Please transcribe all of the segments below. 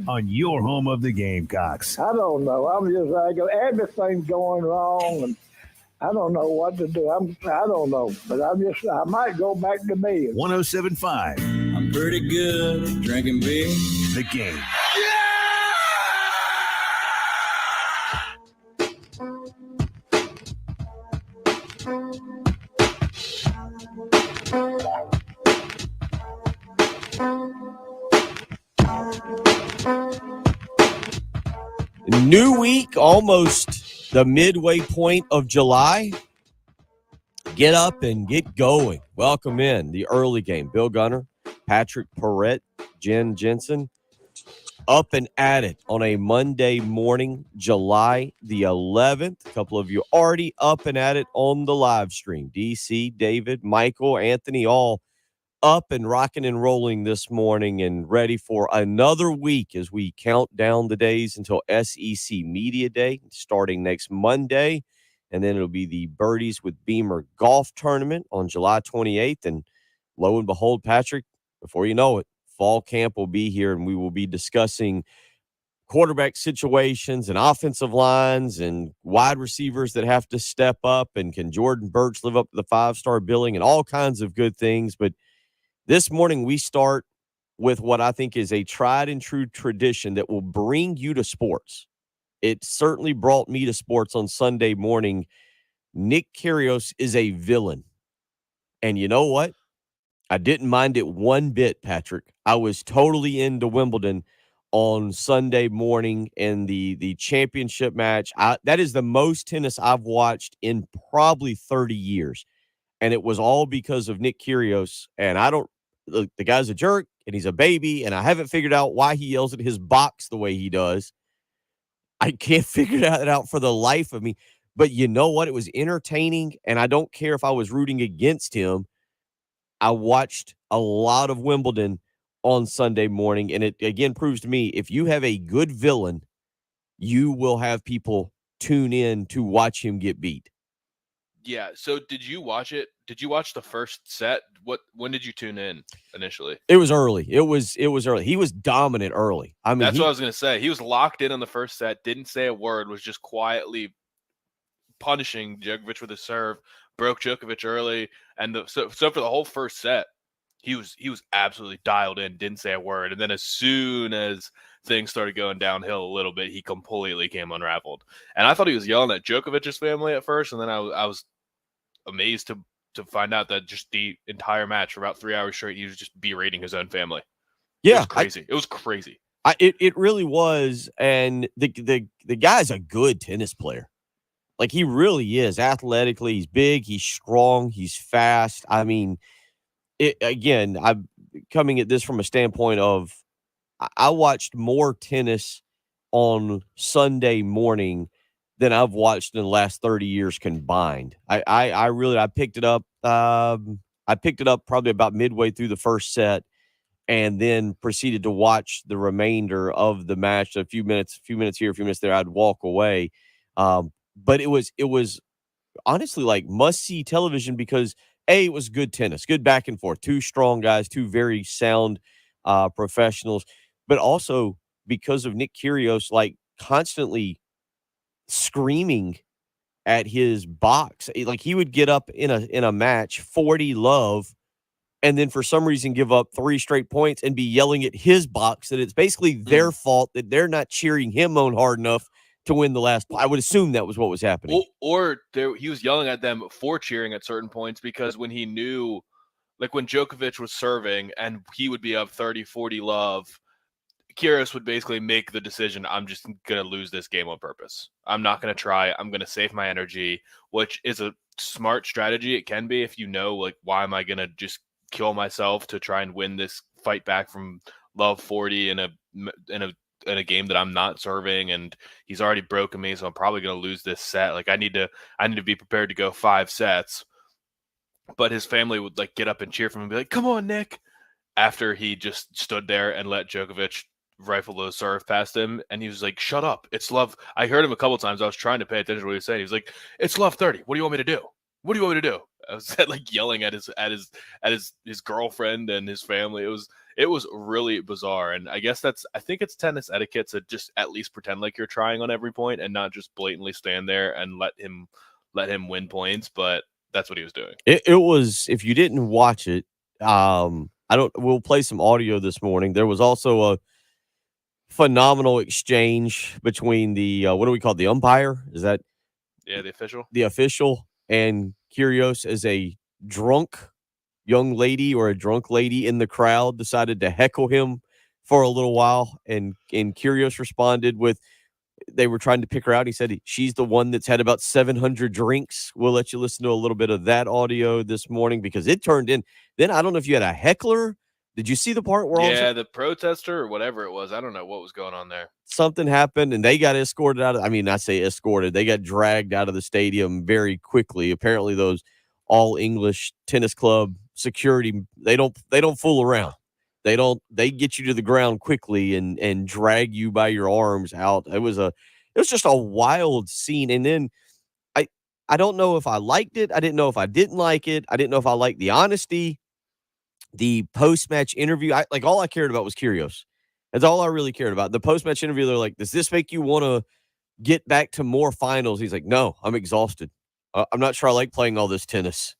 on your home of the Gamecocks. I don't know. Everything's going wrong, and I don't know what to do. I don't know, but I might go back to me. 107.5. I'm pretty good at drinking beer. The Game. New week, almost the midway point of July. Get up and get going. Welcome in the early game. Bill Gunner, Patrick Perrette, Jen Jensen, up and at it on a Monday morning, July the 11th. A couple of you already up and at it on the live stream. DC, David, Michael, Anthony, all up and rocking and rolling this morning and ready for another week as we count down the days until SEC Media Day starting next Monday. And then it'll be the Birdies with Beamer golf tournament on July 28th. And lo and behold, Patrick, before you know it, fall camp will be here and we will be discussing quarterback situations and offensive lines and wide receivers that have to step up. And can Jordan Burch live up to the 5-star billing and all kinds of good things. But this morning, we start with what I think is a tried and true tradition that will bring you to sports. It certainly brought me to sports on Sunday morning. Nick Kyrgios is a villain. And you know what? I didn't mind it one bit, Patrick. I was totally into Wimbledon on Sunday morning in the championship match. That is the most tennis I've watched in probably 30 years. And it was all because of Nick Kyrgios. And the guy's a jerk and he's a baby, and I haven't figured out why he yells at his box the way he does. I can't figure that out for the life of me. But you know what? It was entertaining, and I don't care if I was rooting against him. I watched a lot of Wimbledon on Sunday morning, and it again proves to me if you have a good villain, you will have people tune in to watch him get beat. Yeah. So did you watch it? Did you watch the first set? When did you tune in initially? It was early. It was early. He was dominant early. I mean, that's what I was going to say. He was locked in on the first set, didn't say a word, was just quietly punishing Djokovic with his serve, broke Djokovic early. And so for the whole first set, he was absolutely dialed in, didn't say a word. And then as soon as things started going downhill a little bit, he completely came unraveled. And I thought he was yelling at Djokovic's family at first, and then I was amazed to find out that just the entire match for about 3 hours straight, he was just berating his own family. Yeah, it was crazy. It was crazy. It really was. And the guy's a good tennis player. Like, he really is. Athletically, he's big, he's strong, he's fast. I mean, I'm coming at this from a standpoint of I watched more tennis on Sunday morning than I've watched in the last 30 years combined. I picked it up. I picked it up probably about midway through the first set, and then proceeded to watch the remainder of the match. A few minutes here, a few minutes there. I'd walk away. But it was honestly like must-see television because it was good tennis, good back and forth. Two strong guys, two very sound professionals, but also because of Nick Kyrgios, like constantly screaming at his box. Like he would get up in a match 40 love and then for some reason give up 3 straight points and be yelling at his box that it's basically their fault that they're not cheering him on hard enough to win the last. I would assume that was what was happening. Or he was yelling at them for cheering at certain points because when he knew, like when Djokovic was serving and he would be up 30, 40 love, Kyrgios would basically make the decision, I'm just going to lose this game on purpose. I'm not going to try. I'm going to save my energy, which is a smart strategy. It can be if you know, like, why am I going to just kill myself to try and win this fight back from love 40 in a game that I'm not serving, and he's already broken me, so I'm probably going to lose this set. Like I need to be prepared to go 5 sets. But his family would like get up and cheer for him and be like, "Come on, Nick!" After he just stood there and let Djokovic rifle the serve past him, and he was like, "Shut up! It's love." I heard him a couple times. I was trying to pay attention to what he was saying. He was like, "It's love 30. What do you want me to do?" What do you want me to do? I was like yelling at his girlfriend and his family. It was really bizarre. And I guess I think it's tennis etiquette to just at least pretend like you're trying on every point and not just blatantly stand there and let him win points. But that's what he was doing. It was, if you didn't watch it, we'll play some audio this morning. There was also a phenomenal exchange between the, what do we call it? The umpire? Is that? Yeah, the official. The official and Kyrgios, as a drunk young lady or a drunk lady in the crowd, decided to heckle him for a little while. And Kyrgios responded with, they were trying to pick her out. He said she's the one that's had about 700 drinks. We'll let you listen to a little bit of that audio this morning because it turned in. Then I don't know if you had a heckler. Did you see the part where the protester or whatever it was? I don't know what was going on there. Something happened and they got escorted out of, I say escorted. They got dragged out of the stadium very quickly. Apparently those all English tennis club security, they don't fool around. They get you to the ground quickly and drag you by your arms out. It was just a wild scene. And then I don't know if I liked it. I didn't know if I didn't like it. I didn't know if I liked the honesty. The post-match interview, all I cared about was Kyrgios. That's all I really cared about. The post-match interview, they're like, does this make you want to get back to more finals? He's like, no, I'm exhausted. I'm not sure I like playing all this tennis.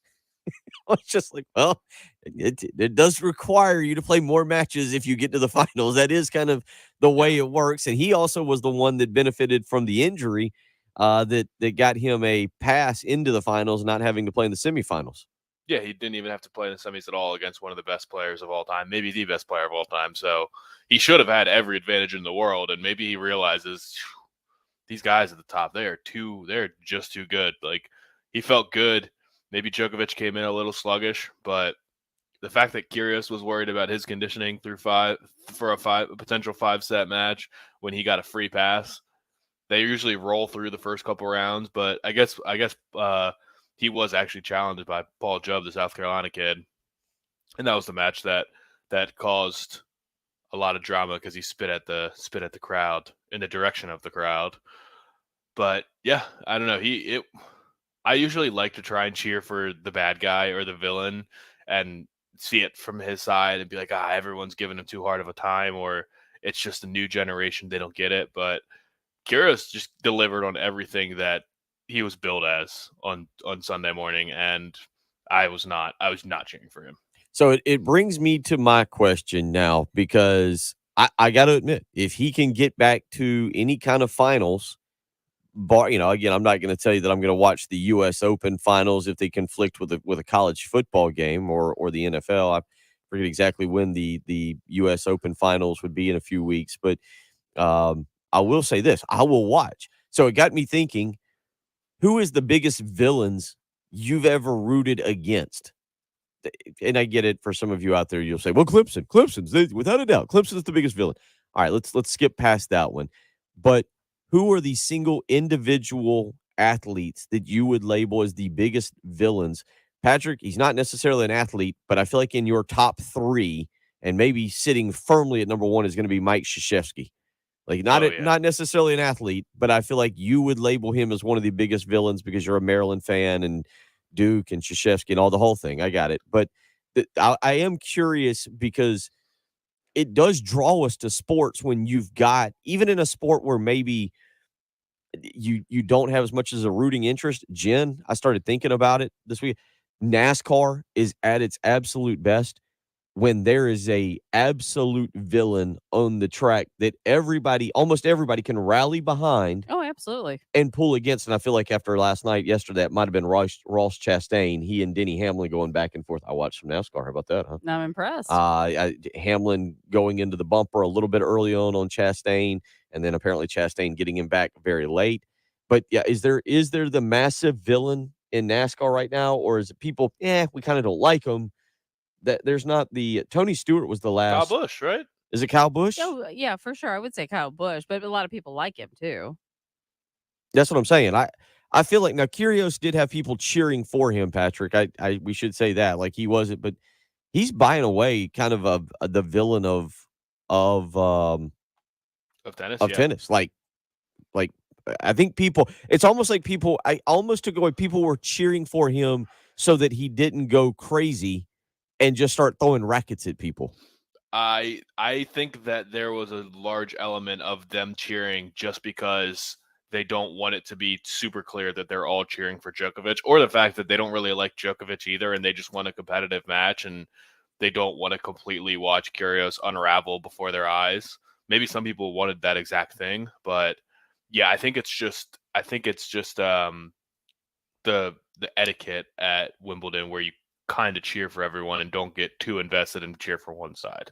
I was just like, well, it does require you to play more matches if you get to the finals. That is kind of the way it works. And he also was the one that benefited from the injury that got him a pass into the finals, not having to play in the semifinals. Yeah, he didn't even have to play in the semis at all against one of the best players of all time, maybe the best player of all time. So he should have had every advantage in the world. And maybe he realizes these guys at the top, they're just too good. Like, he felt good. Maybe Djokovic came in a little sluggish, but the fact that Kyrgios was worried about his conditioning through a potential 5-set match when he got a free pass, they usually roll through the first couple rounds. But I guess he was actually challenged by Paul Jubb, the South Carolina kid. And that was the match that caused a lot of drama because he spit at the crowd in the direction of the crowd. But yeah, I don't know. I usually like to try and cheer for the bad guy or the villain and see it from his side and be like, everyone's giving him too hard of a time, or it's just a new generation. They don't get it. But Kyrgios just delivered on everything that he was billed as on Sunday morning, and I was not cheering for him. So it brings me to my question now, because I got to admit, if he can get back to any kind of finals, again, I'm not going to tell you that I'm going to watch the U.S. Open finals if they conflict with a college football game or the NFL. I forget exactly when the U.S. Open finals would be in a few weeks, but I will say this: I will watch. So it got me thinking, who is the biggest villains you've ever rooted against? And I get it, for some of you out there, you'll say, well, Clemson's without a doubt. Clemson's the biggest villain. All right, let's skip past that one. But who are the single individual athletes that you would label as the biggest villains? Patrick, he's not necessarily an athlete, but I feel like in your top 3, and maybe sitting firmly at number 1, is going to be Mike Krzyzewski. Like, not necessarily an athlete, but I feel like you would label him as one of the biggest villains because you're a Maryland fan and Duke and Krzyzewski and all the whole thing. I got it. But I am curious because it does draw us to sports when you've got, even in a sport where maybe you don't have as much as a rooting interest. Jen, I started thinking about it this week. NASCAR is at its absolute best when there is a absolute villain on the track that almost everybody can rally behind. Oh, absolutely. And pull against. And I feel like after yesterday, it might have been Ross Chastain, he and Denny Hamlin going back and forth. I watched some NASCAR. How about that, huh? I'm impressed. Hamlin going into the bumper a little bit early on Chastain, and then apparently Chastain getting him back very late. But yeah, is there the massive villain in NASCAR right now, or is it people, we kind of don't like him? That there's not the Tony Stewart was the last. Kyle Busch, right? Is it Kyle Busch? Oh, yeah, for sure. I would say Kyle Busch, but a lot of people like him too. That's what I'm saying. I feel like now Kyrgios did have people cheering for him, Patrick. We should say that, like, he wasn't, but he's buying away kind of the villain of tennis. Tennis. Like I think it's almost like I almost took away, people were cheering for him so that he didn't go crazy and just start throwing rackets at people. I think that there was a large element of them cheering just because they don't want it to be super clear that they're all cheering for Djokovic, or the fact that they don't really like Djokovic either, and they just want a competitive match, and they don't want to completely watch Kyrgios unravel before their eyes. Maybe some people wanted that exact thing, but yeah, I think it's just the etiquette at Wimbledon where you kind of cheer for everyone and don't get too invested and cheer for one side.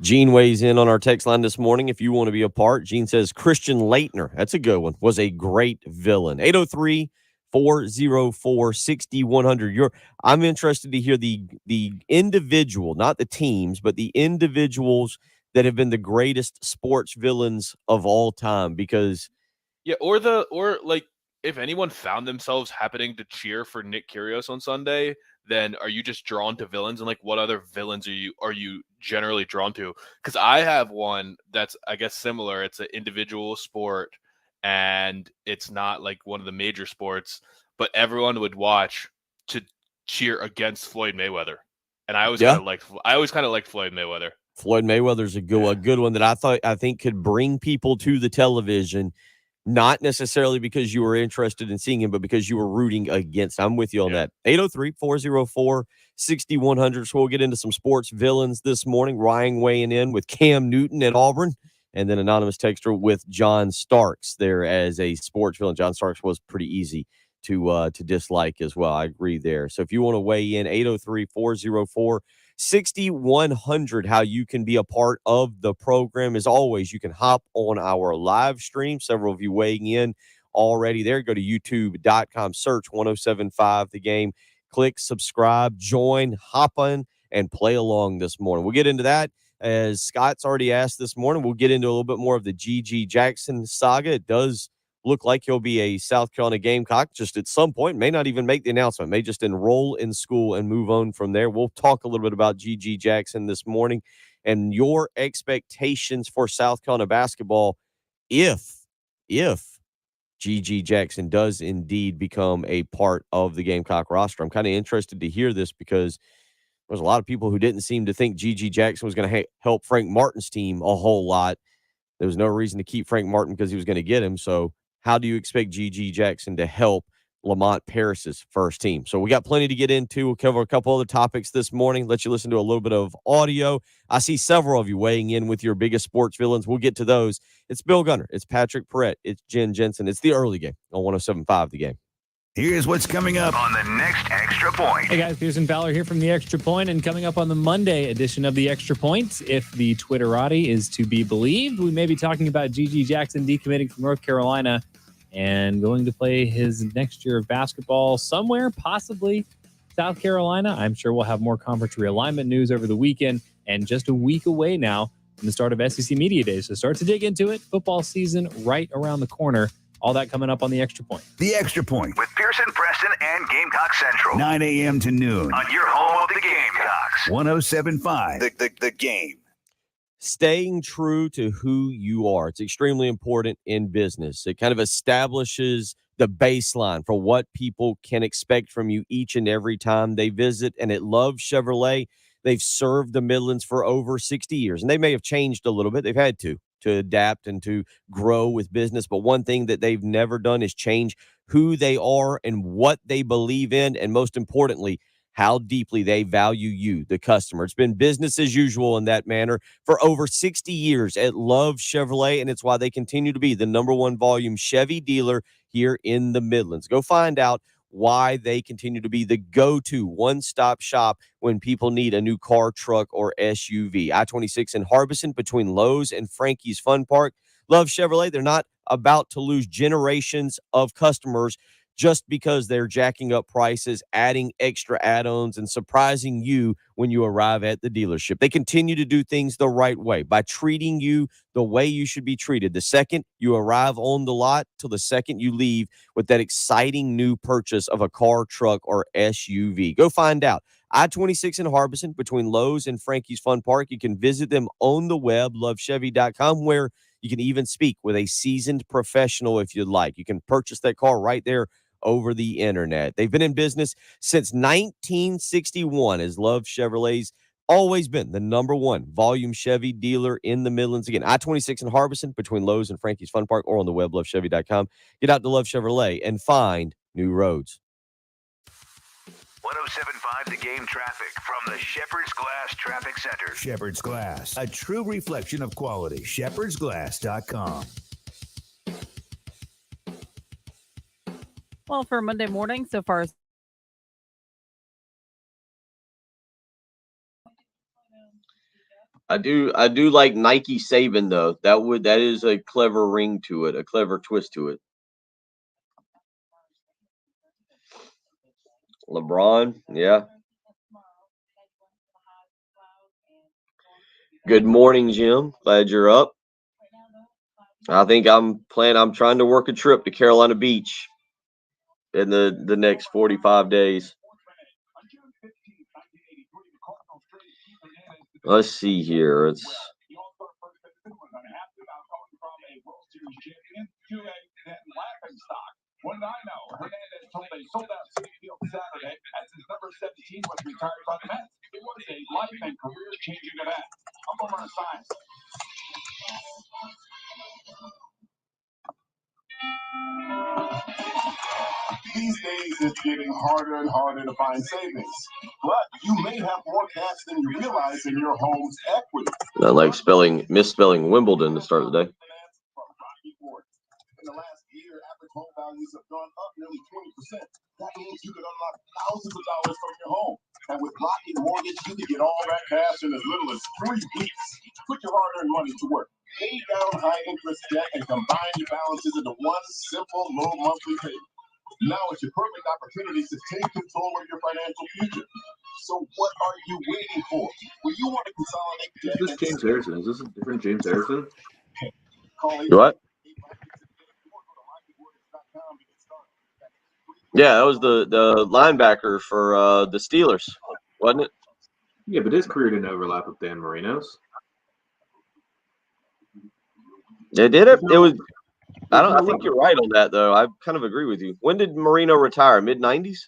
Gene weighs in on our text line this morning. If you want to be a part, Gene says Christian Laettner, that's a good one, was a great villain. 803-404-6100. I'm interested to hear the individual, not the teams, but the individuals that have been the greatest sports villains of all time, because or like if anyone found themselves happening to cheer for Nick Kyrgios on Sunday, then are you just drawn to villains? And like, what other villains are you generally drawn to? Because I have one that's, I guess, similar. It's an individual sport, and it's not like one of the major sports, but everyone would watch to cheer against Floyd Mayweather. And I always kind of liked Floyd Mayweather. Floyd Mayweather's a good one that I think could bring people to the television. Not necessarily because you were interested in seeing him, but because you were rooting against. I'm with you on that. 803-404-6100. So we'll get into some sports villains this morning. Ryan weighing in with Cam Newton at Auburn, and then anonymous texter with John Starks there as a sports villain. John Starks was pretty easy to dislike as well. I agree there. So if you want to weigh in, 803-404-6100, how you can be a part of the program. As always, you can hop on our live stream. Several of you weighing in already there. Go to youtube.com, search 1075 The Game, click subscribe, join, hop on, and play along this morning. We'll get into that. As Scott's already asked this morning, we'll get into a little bit more of the G.G. Jackson saga. It does look like he'll be a South Carolina Gamecock just at some point. May not even make the announcement. May just enroll in school and move on from there. We'll talk a little bit about G.G. Jackson this morning and your expectations for South Carolina basketball if G.G. Jackson does indeed become a part of the Gamecock roster. I'm kind of interested to hear this because there's a lot of people who didn't seem to think G.G. Jackson was going to help Frank Martin's team a whole lot. There was no reason to keep Frank Martin because he was going to get him. So how do you expect G.G. Jackson to help Lamont Paris's first team? So we got plenty to get into. We'll cover a couple other topics this morning. Let you listen to a little bit of audio. I see several of you weighing in with your biggest sports villains. We'll get to those. It's Bill Gunner. It's Patrick Perrette. It's Jen Jensen. It's the early game on 107.5 The Game. Here's what's coming up on the next Extra Point. Hey guys, Pearson Fowler here from the Extra Point, and coming up on the Monday edition of the Extra Point, if the Twitterati is to be believed, we may be talking about G.G. Jackson decommitting from North Carolina and going to play his next year of basketball somewhere, possibly South Carolina. I'm sure we'll have more conference realignment news over the weekend, and just a week away now from the start of SEC Media Days. So start to dig into it. Football season right around the corner. All that coming up on the Extra Point. The Extra Point with Pearson, Preston, and Gamecock Central. 9 a.m. to noon On your home of the Gamecocks. 107.5 The Game. Staying true to who you are. It's extremely important in business. It kind of establishes the baseline for what people can expect from you each and every time they visit. And at Love Chevrolet, they've served the Midlands for over 60 years. And they may have changed a little bit. They've had to adapt and to grow with business. But one thing that they've never done is change who they are and what they believe in. And most importantly, how deeply they value you, the customer. It's been business as usual in that manner for over 60 years at Love Chevrolet, and it's why they continue to be the #1 volume Chevy dealer here in the Midlands. Go find out why they continue to be the go-to one-stop shop when people need a new car, truck, or SUV. I-26 in Harbison between Lowe's and Frankie's Fun Park. Love Chevrolet, they're not about to lose generations of customers just because they're jacking up prices, adding extra add-ons, and surprising you when you arrive at the dealership. They continue to do things the right way by treating you the way you should be treated. The second you arrive on the lot till the second you leave with that exciting new purchase of a car, truck, or SUV. Go find out. I-26 in Harbison between Lowe's and Frankie's Fun Park. You can visit them on the web, lovechevy.com, where You can even speak with a seasoned professional if you'd like. You can purchase that car right there over the internet. They've been in business since 1961 as Love Chevrolet's always been the #1 volume Chevy dealer in the Midlands. Again, I-26 in Harbison between Lowe's and Frankie's Fun Park, or on the web, lovechevy.com. Get out to Love Chevrolet and find new roads. 107.5 The Game traffic from the Shepherd's Glass Traffic Center. Shepherd's Glass, a true reflection of quality. shepherdsglass.com. Well, for Monday morning, so far, I do like Nike Saban though. That is a clever ring to it, a clever twist to it. LeBron, yeah. Good morning, Jim. Glad you're up. I think I'm trying to work a trip to Carolina Beach in the next 45 days. Let's see here. It's What did I know? Hernandez told a sold-out Citi Field Saturday as his number 17 was retired by the Mets. It was a life and career-changing event. I'm Omar Science. These days, it's getting harder and harder to find savings. But you may have more cash than you realize in your home's equity. not like misspelling Wimbledon to start the day. In the last year, average home values have gone up nearly 20%. That means you could unlock thousands of dollars from your home. And with Rocket Mortgage, you can get all that cash in as little as 3 weeks. Put your hard-earned money to work. Pay down high-interest debt and combine your balances into one simple, low monthly payment. Now is your perfect opportunity to take control of your financial future. So what are you waiting for? Well, you want to consolidate debt. Is this James Harrison? Is this a different James Harrison? What? Yeah, that was the linebacker for the Steelers, wasn't it? Yeah, but his career didn't overlap with Dan Marino's. They did it. It was. I think you're right on that, though. I kind of agree with you. When did Marino retire? Mid-90s?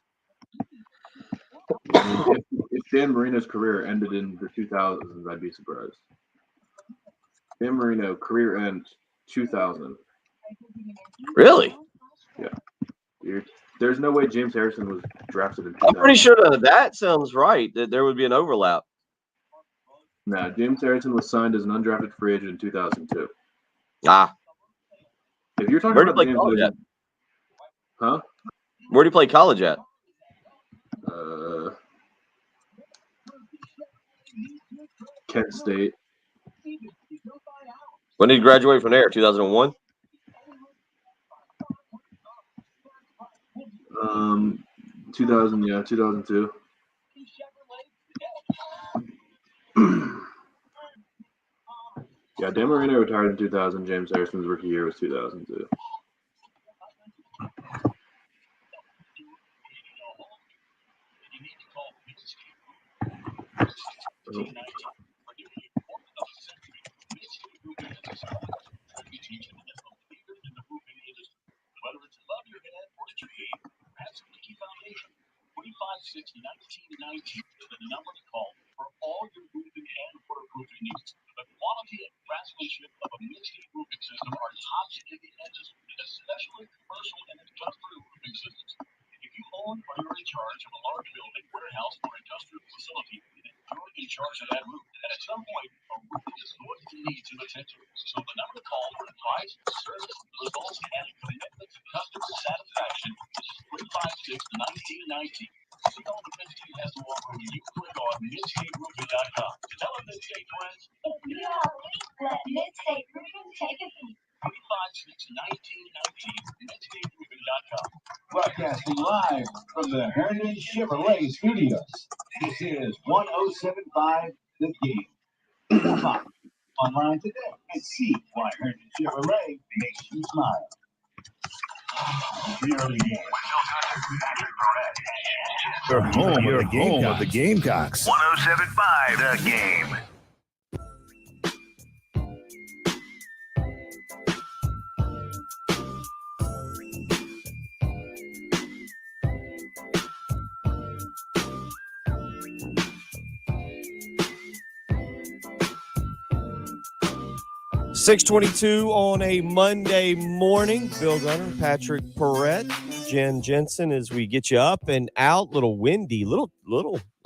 If Dan Marino's career ended in the 2000s, I'd be surprised. Dan Marino career end 2000. Really? Yeah. There's no way James Harrison was drafted in 2000. I'm pretty sure that sounds right, that there would be an overlap. No, James Harrison was signed as an undrafted free agent in 2002. Ah. If you're talking Where did about he play James college Harrison, at? huh? Where did he play college at? Kent State. When did he graduate from there? 2001? 2002. Yeah, Dan Marino retired in 2000. James Harrison's rookie year was 2002. Whether it's love your head or your feet, that's Leaky Foundation. 356-1919 is the number to call for all your roofing and waterproofing needs. The quality and craftsmanship of a Midscape roofing system are top in the industry, especially commercial and industrial roofing systems. If you own or you're in charge of a large building, warehouse, or industrial facility, you're in charge of that roof. And at some point, a roof is going to need some attention. So the number to call for advice, service, results, and commitment to customer satisfaction is 356-1919. See all the Midscape has to offer when you click on midscaperoofing.com. Tell them Midscape friends. Let Midscape Roofing take a peek. 356-1919, midscaperoofing.com. Broadcasting live from the Heritage Chevrolet Studios. This is 1075 The Game. Come on, online today and see why Heritage Chevrolet makes you smile. The early game. You're home of the Gamecocks. 107.5 The Game. 6:22 on a Monday morning. Bill Gunner, Patrick Perrette, Jen Jensen, as we get you up and out. Little windy, little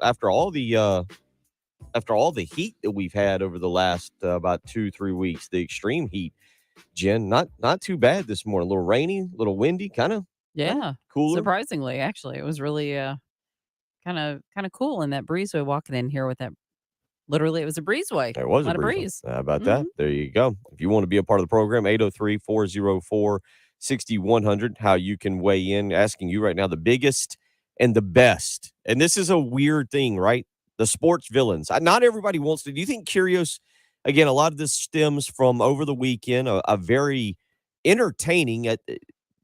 after all the heat that we've had over the last about 2-3 weeks, the extreme heat. Jen, not too bad this morning. A little rainy, a little windy, kind of cooler. Surprisingly, actually, it was really kind of cool in that breezeway walking in here with that. Literally, it was a breezeway. There was a breeze. How about that? There you go. If you want to be a part of the program, 803-404-6100, how you can weigh in, asking you right now the biggest and the best. And this is a weird thing, right? The sports villains. Not everybody wants to. Do you think Kyrgios, again, a lot of this stems from over the weekend, a very entertaining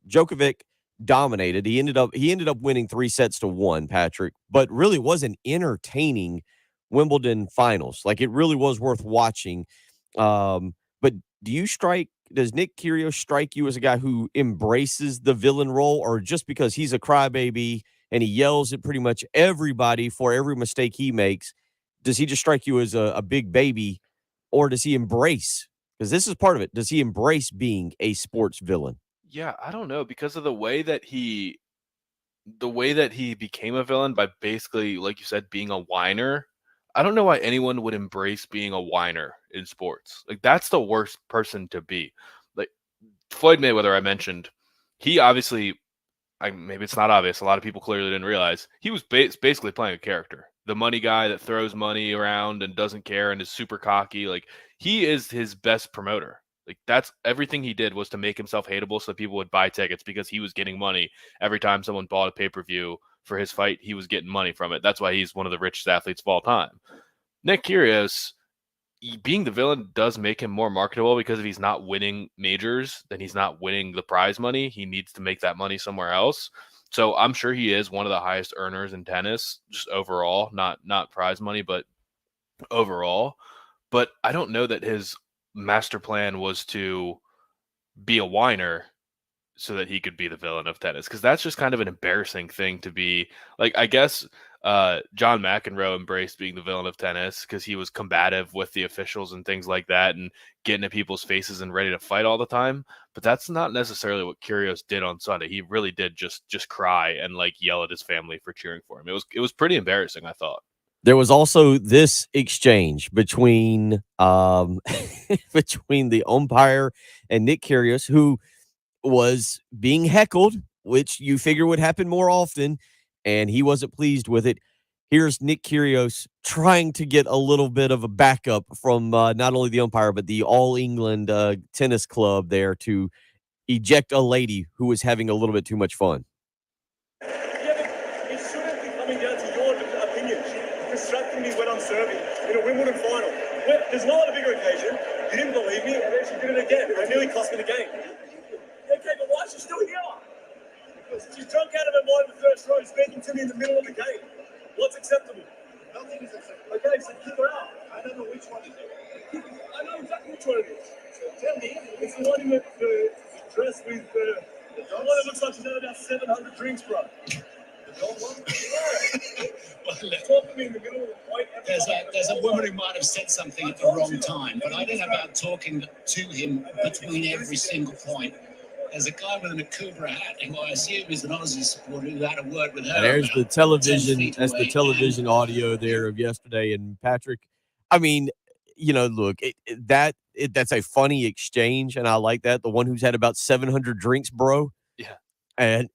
Djokovic dominated. He ended up winning 3-1, Patrick, but really was an entertaining Wimbledon finals. Like, it really was worth watching. But does Nick Kyrgios strike you as a guy who embraces the villain role, or just because he's a crybaby and he yells at pretty much everybody for every mistake he makes, does he just strike you as a big baby, or does he embrace? Because this is part of it. Does he embrace being a sports villain? Yeah, I don't know, because of the way that he became a villain by basically, like you said, being a whiner. I don't know why anyone would embrace being a whiner in sports. Like, that's the worst person to be. Like, Floyd Mayweather, I mentioned, he obviously, maybe it's not obvious, a lot of people clearly didn't realize, he was basically playing a character. The money guy that throws money around and doesn't care and is super cocky. Like, he is his best promoter. Like, that's everything he did was to make himself hateable so that people would buy tickets, because he was getting money every time someone bought a pay-per-view for his fight. He was getting money from it. That's why he's one of the richest athletes of all time. Nick Kyrgios, being the villain does make him more marketable, because if he's not winning majors, then he's not winning the prize money. He needs to make that money somewhere else. So I'm sure he is one of the highest earners in tennis, just overall, not prize money, but overall. But I don't know that his master plan was to be a whiner so that he could be the villain of tennis, because that's just kind of an embarrassing thing to be. Like, I guess John McEnroe embraced being the villain of tennis because he was combative with the officials and things like that, and getting in people's faces and ready to fight all the time. But that's not necessarily what Kyrgios did on Sunday. He really did just cry and like yell at his family for cheering for him. It was pretty embarrassing, I thought. There was also this exchange between between the umpire and Nick Kyrgios, who was being heckled, which you figure would happen more often, and he wasn't pleased with it. Here's Nick Kyrgios trying to get a little bit of a backup from not only the umpire, but the All England tennis club there to eject a lady who was having a little bit too much fun. It shouldn't be coming down to your opinion. She's distracting me when I'm serving in a Wimbledon final. There's no other bigger occasion. You didn't believe me, and then she did it again. It nearly cost me the game. Okay, but why is she still here? Because she's drunk out of her mind in the first row, speaking to me in the middle of the game. What's acceptable? Nothing is acceptable. Okay, so kick her out. I don't know which one it is. I know exactly which one it is. So tell me. It's the one in the dress with the one that looks like she's had about 700 drinks, bro. There's a woman who might have said something at the wrong time, but I don't know about talking to him between every single point. There's a guy with an Akubra hat, who I assume is an Aussie supporter, who had a word with her. And there's the television. That's the television audio there of yesterday. And Patrick, I mean, look, that's a funny exchange, and I like that. The one who's had about 700 drinks, bro. Yeah. And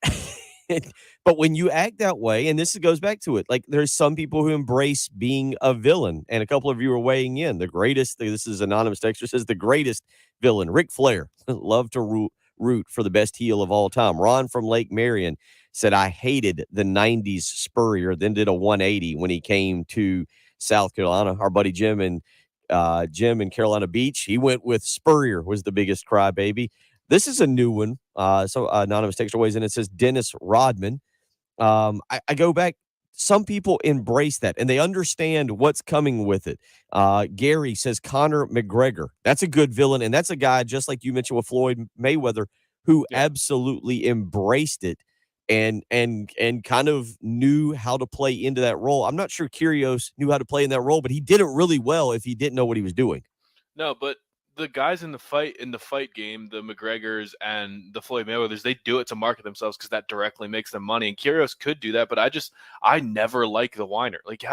but when you act that way, and this goes back to it, like, there's some people who embrace being a villain, and a couple of you are weighing in. The greatest, this is Anonymous Texter, says the greatest villain, Ric Flair. Love to root for the best heel of all time. Ron from Lake Marion said, I hated the 90s Spurrier, then did a 180 when he came to South Carolina. Our buddy Jim in Carolina Beach, he went with Spurrier was the biggest crybaby. This is a new one. So Anonymous Texter weighs in. It says Dennis Rodman. I go back. Some people embrace that, and they understand what's coming with it. Gary says Conor McGregor. That's a good villain, and that's a guy, just like you mentioned with Floyd Mayweather, who absolutely embraced it and kind of knew how to play into that role. I'm not sure Kyrgios knew how to play in that role, but he did it really well if he didn't know what he was doing. No, but the guys in the fight game, the McGregors and the Floyd Mayweathers, they do it to market themselves because that directly makes them money. And Kyrgios could do that, but I never like the whiner. Like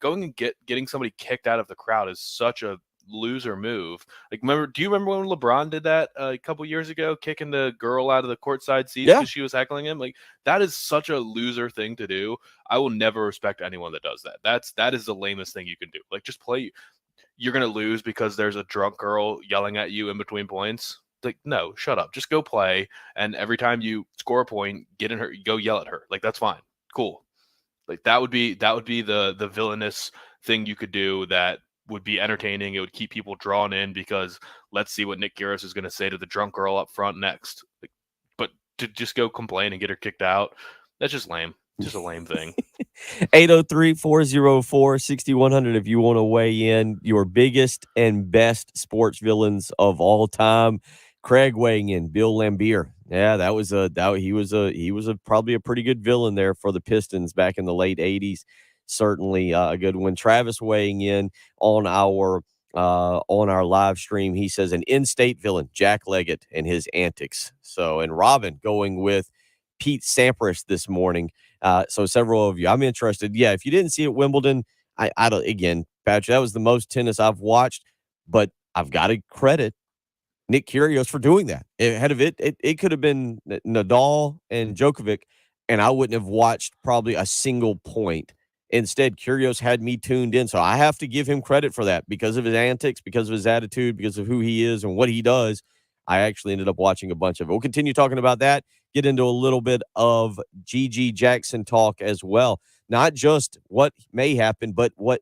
going and getting somebody kicked out of the crowd is such a loser move. Like, do you remember when LeBron did that a couple years ago, kicking the girl out of the courtside seats because she was heckling him? Like, that is such a loser thing to do. I will never respect anyone that does that. That is the lamest thing you can do. Like, just play. You're going to lose because there's a drunk girl yelling at you in between points. Like, no, shut up. Just go play. And every time you score a point, go yell at her. Like, that's fine. Cool. Like, that would be the villainous thing you could do that would be entertaining. It would keep people drawn in because let's see what Nick Kyrgios is going to say to the drunk girl up front next. Like, but to just go complain and get her kicked out, that's just lame. Just a lame thing. 803-404-6100 if you want to weigh in. Your biggest and best sports villains of all time. Craig weighing in. Bill Laimbeer. Yeah, he was probably a pretty good villain there for the Pistons back in the late 80s. Certainly a good one. Travis weighing in on our live stream. He says an in-state villain, Jack Leggett and his antics. So, and Robin going with Pete Sampras this morning. So several of you, I'm interested. Yeah, if you didn't see it, Wimbledon, I don't. Again, Patrick, that was the most tennis I've watched. But I've got to credit Nick Kyrgios for doing that. Ahead of it could have been Nadal and Djokovic, and I wouldn't have watched probably a single point. Instead, Kyrgios had me tuned in, so I have to give him credit for that because of his antics, because of his attitude, because of who he is and what he does. I actually ended up watching a bunch of it. We'll continue talking about that, get into a little bit of GG Jackson talk as well. Not just what may happen, but what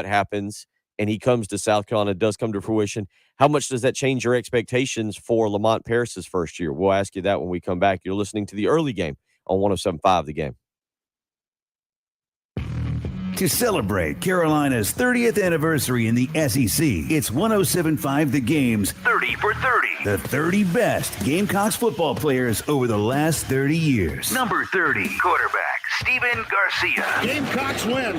happens and he comes to South Carolina, does come to fruition. How much does that change your expectations for Lamont Paris's first year? We'll ask you that when we come back. You're listening to the early game on 107.5 The Game. To celebrate Carolina's 30th anniversary in the SEC, it's 107.5 The Game's 30 for 30. The 30 best Gamecocks football players over the last 30 years. Number 30, quarterback Steven Garcia. Gamecocks win.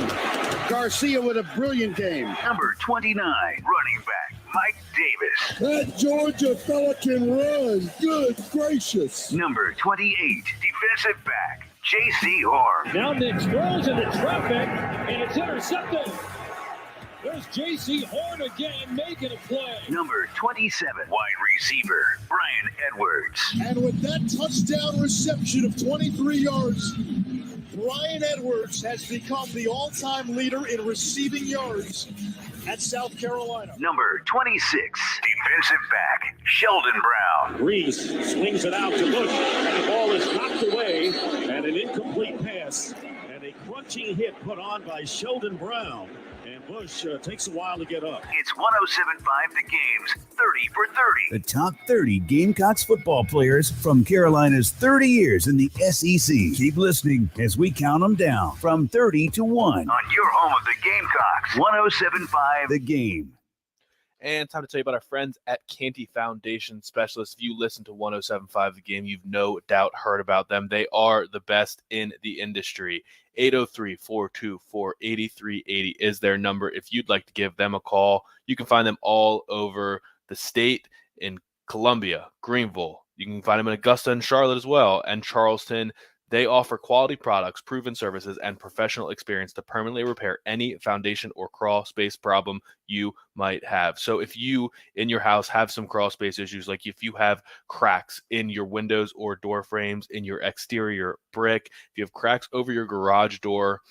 Garcia with a brilliant game. Number 29, running back Mike Davis. That Georgia fella can run. Good gracious. Number 28, defensive back J.C. Horn. Now Nick throws into traffic, and it's intercepted. There's J.C. Horn again making a play. Number 27, wide receiver Brian Edwards. And with that touchdown reception of 23 yards, Brian Edwards has become the all-time leader in receiving yards at South Carolina. Number 26, defensive back Sheldon Brown. Reese swings it out to Bush, and the ball is knocked away, and an incomplete pass, and a crunching hit put on by Sheldon Brown. And Bush takes a while to get up. It's 107.5 The Game's 30 for 30. The top 30 Gamecocks football players from Carolina's 30 years in the SEC. Keep listening as we count them down from 30 to 1. On your home of the Gamecocks, 107.5 The Game. And time to tell you about our friends at Canty Foundation Specialists. If you listen to 107.5 The Game, you've no doubt heard about them. They are the best in the industry. 803-424-8380 is their number. If you'd like to give them a call, you can find them all over the state, in Columbia, Greenville. You can find them in Augusta and Charlotte as well, and Charleston. They offer quality products, proven services, and professional experience to permanently repair any foundation or crawl space problem you might have. So if you in your house have some crawl space issues, like if you have cracks in your windows or door frames, in your exterior brick, if you have cracks over your garage door,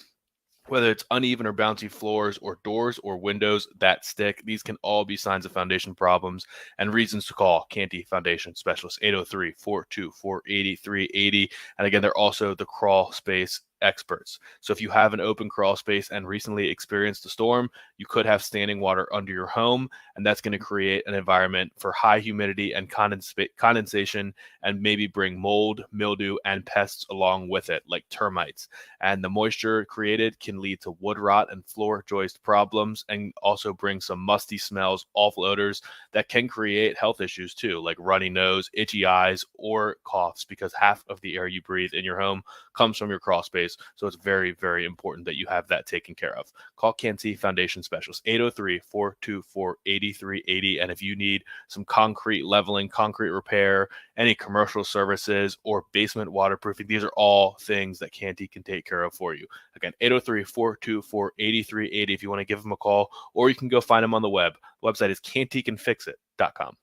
whether it's uneven or bouncy floors or doors or windows that stick, these can all be signs of foundation problems and reasons to call Canty Foundation Specialists, 803-424-8380. And again, they're also the crawl space experts. So if you have an open crawl space and recently experienced a storm, you could have standing water under your home, and that's going to create an environment for high humidity and condensation, and maybe bring mold, mildew, and pests along with it, like termites. And the moisture created can lead to wood rot and floor joist problems, and also bring some musty smells, awful odors that can create health issues too, like runny nose, itchy eyes, or coughs, because half of the air you breathe in your home comes from your crawl space days. So it's very, very important that you have that taken care of. Call Canty Foundation Specialist, 803-424-8380. And if you need some concrete leveling, concrete repair, any commercial services, or basement waterproofing, these are all things that Canty can take care of for you. Again, 803-424-8380 if you want to give them a call, or you can go find them on the web. The website is cantycanfixit.com.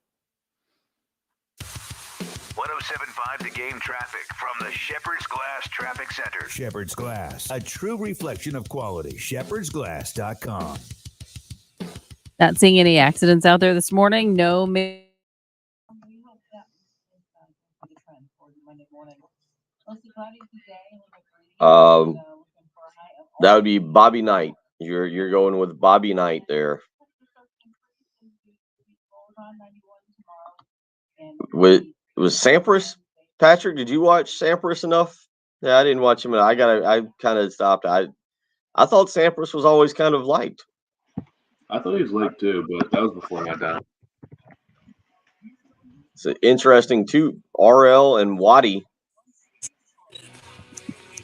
107.5 The Game traffic from the Shepherd's Glass Traffic Center. Shepherd's Glass, a true reflection of quality. shepherdsglass.com. Not seeing any accidents out there this morning. No. That would be Bobby Knight. You're going with Bobby Knight there. Was Sampras, Patrick? Did you watch Sampras enough? Yeah, I didn't watch him. I kind of stopped. I thought Sampras was always kind of liked. I thought he was liked too, but that was before my time. It's interesting too. RL and Waddy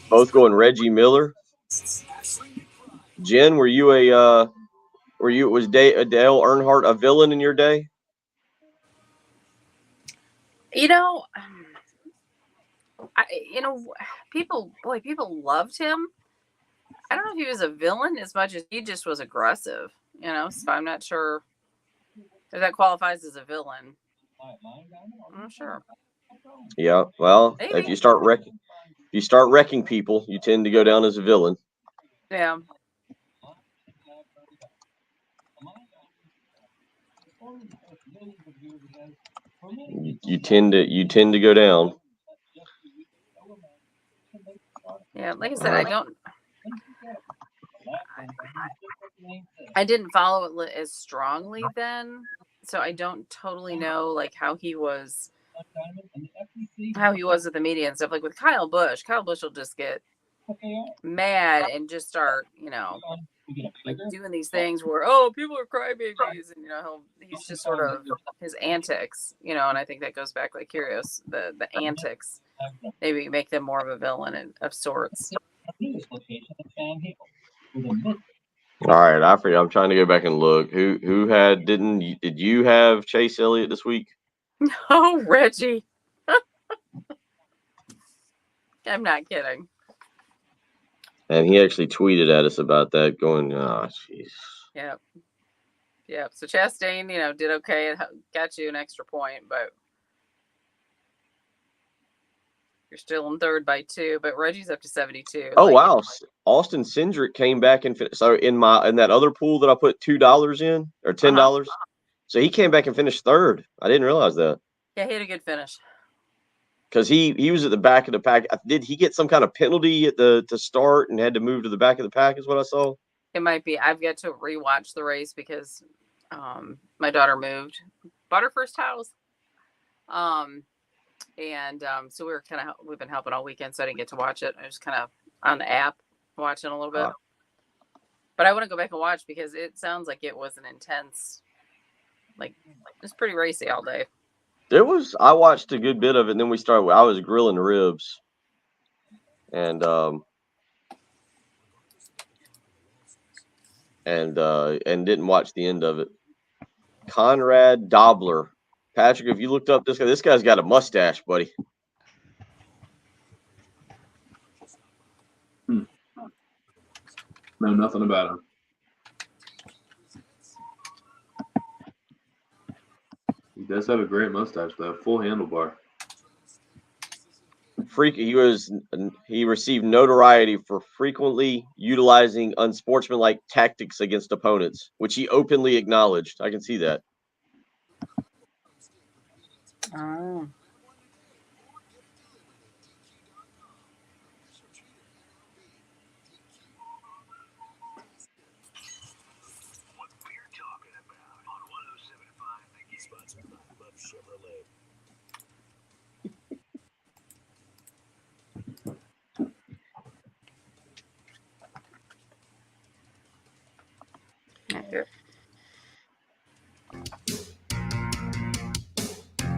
both going Reggie Miller. Jen, was Dale Earnhardt a villain in your day? People loved him. I don't know if he was a villain as much as he just was aggressive, so I'm not sure if that qualifies as a villain. I'm not sure. Yeah, well, Maybe. if you start wrecking people, you tend to go down as a villain. Yeah. You tend to go down. Yeah, like I said, I didn't follow it as strongly then, so I don't totally know like how he was with the media and stuff. Like with Kyle Busch will just get mad and just start, like doing these things where people are crybabies, and he's just sort of his antics, and I think that goes back like Kyrgios, the antics maybe make them more of a villain of sorts. All right, I forget. I'm trying to go back and look. Did you have Chase Elliott this week? No, Reggie. I'm not kidding. And he actually tweeted at us about that, going, "Oh, jeez." Yep. So Chastain, did okay. It got you an extra point, but you're still in third by 2. But Reggie's up to 72. Oh wow! Austin Cindric came back and finished. So in that other pool that I put $2 in or $10, so he came back and finished third. I didn't realize that. Yeah, he had a good finish. Because he was at the back of the pack. Did he get some kind of penalty to start and had to move to the back of the pack? Is what I saw. It might be. I've got to rewatch the race because my daughter bought her first house, so we've been helping all weekend, so I didn't get to watch it. I was kind of on the app watching a little bit, but I want to go back and watch because it sounds like it was an intense, like it's pretty racy all day. I watched a good bit of it, and then I was grilling ribs, and didn't watch the end of it. Conrad Dobler. Patrick, if you looked up this guy's got a mustache, buddy. Know nothing about him. He does have a great mustache, though. Full handlebar. He received notoriety for frequently utilizing unsportsmanlike tactics against opponents, which he openly acknowledged. I can see that. Oh.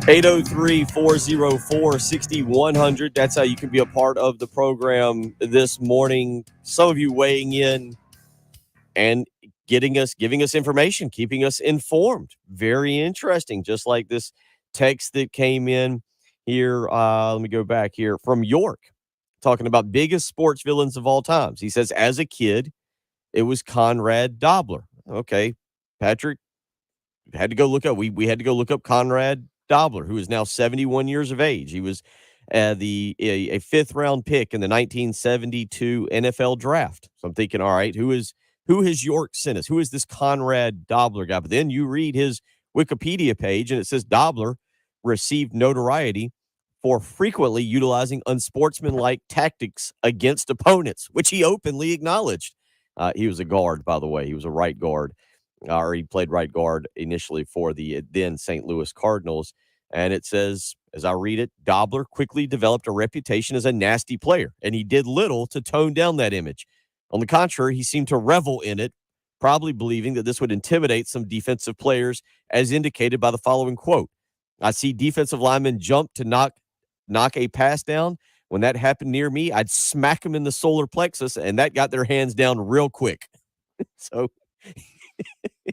803-404-6100. That's how you can be a part of the program this morning. Some of you weighing in and giving us information, keeping us informed. Very interesting. Just like this text that came in here. Let me go back here from York, talking about biggest sports villains of all times. He says, as a kid, it was Conrad Dobler. Okay, Patrick, had to go look up. We had to go look up Conrad Dobler, who is now 71 years of age. He was a fifth round pick in the 1972 NFL draft. So I'm thinking, all right, who has York sent us? Who is this Conrad Dobler guy? But then you read his Wikipedia page, and it says Dobler received notoriety for frequently utilizing unsportsmanlike tactics against opponents, which he openly acknowledged. He was a guard, by the way. He was a right guard, or he played right guard initially for the then St. Louis Cardinals. And it says, as I read it, Dobler quickly developed a reputation as a nasty player, and he did little to tone down that image. On the contrary, he seemed to revel in it, probably believing that this would intimidate some defensive players, as indicated by the following quote. I see defensive linemen jump to knock a pass down. When that happened near me, I'd smack them in the solar plexus, and that got their hands down real quick. So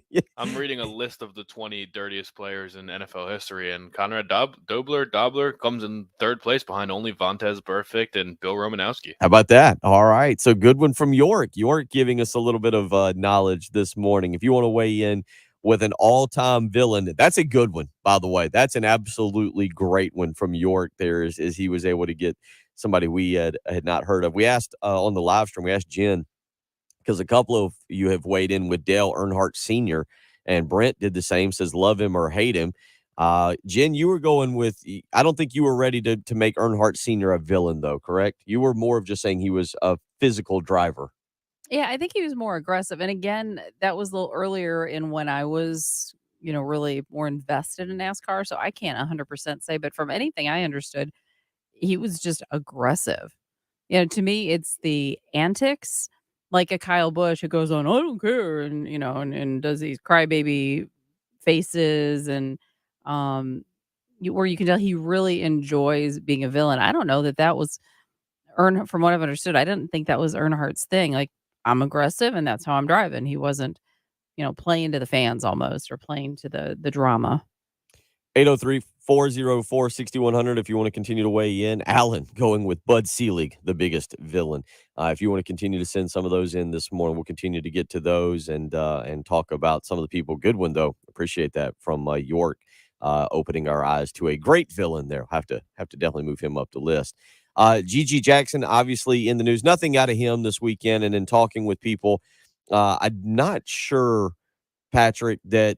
yeah. I'm reading a list of the 20 dirtiest players in NFL history, and Conrad Dobler comes in third place behind only Vontaze Burfict and Bill Romanowski. How about that? All right. So good one from York. York giving us a little bit of knowledge this morning. If you want to weigh in with an all-time villain, that's a good one, by the way. That's an absolutely great one from York there, as he was able to get somebody we had not heard of. We asked on the live stream, we asked Jen, because a couple of you have weighed in with Dale Earnhardt Sr., and Brent did the same, says love him or hate him. Jen, you were going with, I don't think you were ready to make Earnhardt Sr. a villain, though, correct? You were more of just saying he was a physical driver. Yeah, I think he was more aggressive. And again, that was a little earlier in when I was, really more invested in NASCAR. So I can't 100% say, but from anything I understood, he was just aggressive. To me, it's the antics, like a Kyle Busch who goes on, I don't care, and and does these crybaby faces, and where you can tell he really enjoys being a villain. I don't know that was from what I've understood. I didn't think that was Earnhardt's thing. Like, I'm aggressive, and that's how I'm driving. He wasn't, playing to the fans almost, or playing to the drama. 803-404-6100 if you want to continue to weigh in. Alan going with Bud Selig, the biggest villain. If you want to continue to send some of those in this morning, we'll continue to get to those and talk about some of the people. Good one, though. Appreciate that from York, opening our eyes to a great villain there. Have to definitely move him up the list. GG Jackson, obviously in the news. Nothing out of him this weekend. And in talking with people, I'm not sure, Patrick, that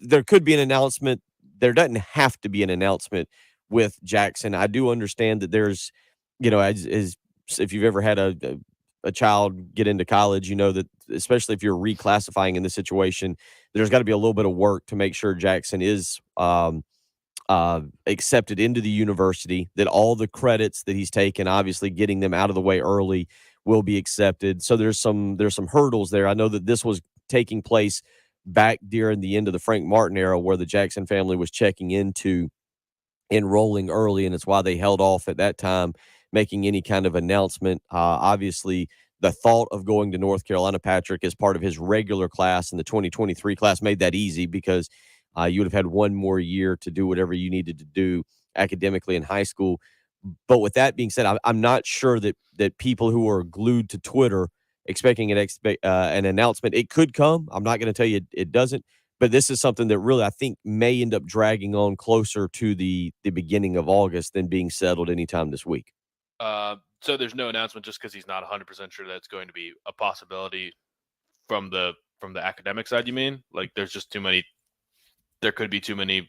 there could be an announcement. There doesn't have to be an announcement with Jackson. I do understand that there's, as if you've ever had a child get into college, that especially if you're reclassifying in this situation, there's got to be a little bit of work to make sure Jackson is accepted into the university, that all the credits that he's taken, obviously getting them out of the way early, will be accepted. So there's some hurdles there. I know that this was taking place back during the end of the Frank Martin era, where the Jackson family was checking into enrolling early, and it's why they held off at that time making any kind of announcement. Obviously, the thought of going to North Carolina, Patrick, as part of his regular class in the 2023 class made that easy, because you would have had one more year to do whatever you needed to do academically in high school. But with that being said, I'm not sure that people who are glued to Twitter expecting an announcement, it could come. I'm not going to tell you it doesn't, but this is something that really I think may end up dragging on closer to the beginning of August than being settled anytime this week. So there's no announcement just because he's not 100% sure that's going to be a possibility from the academic side, you mean? Like, there's just there could be too many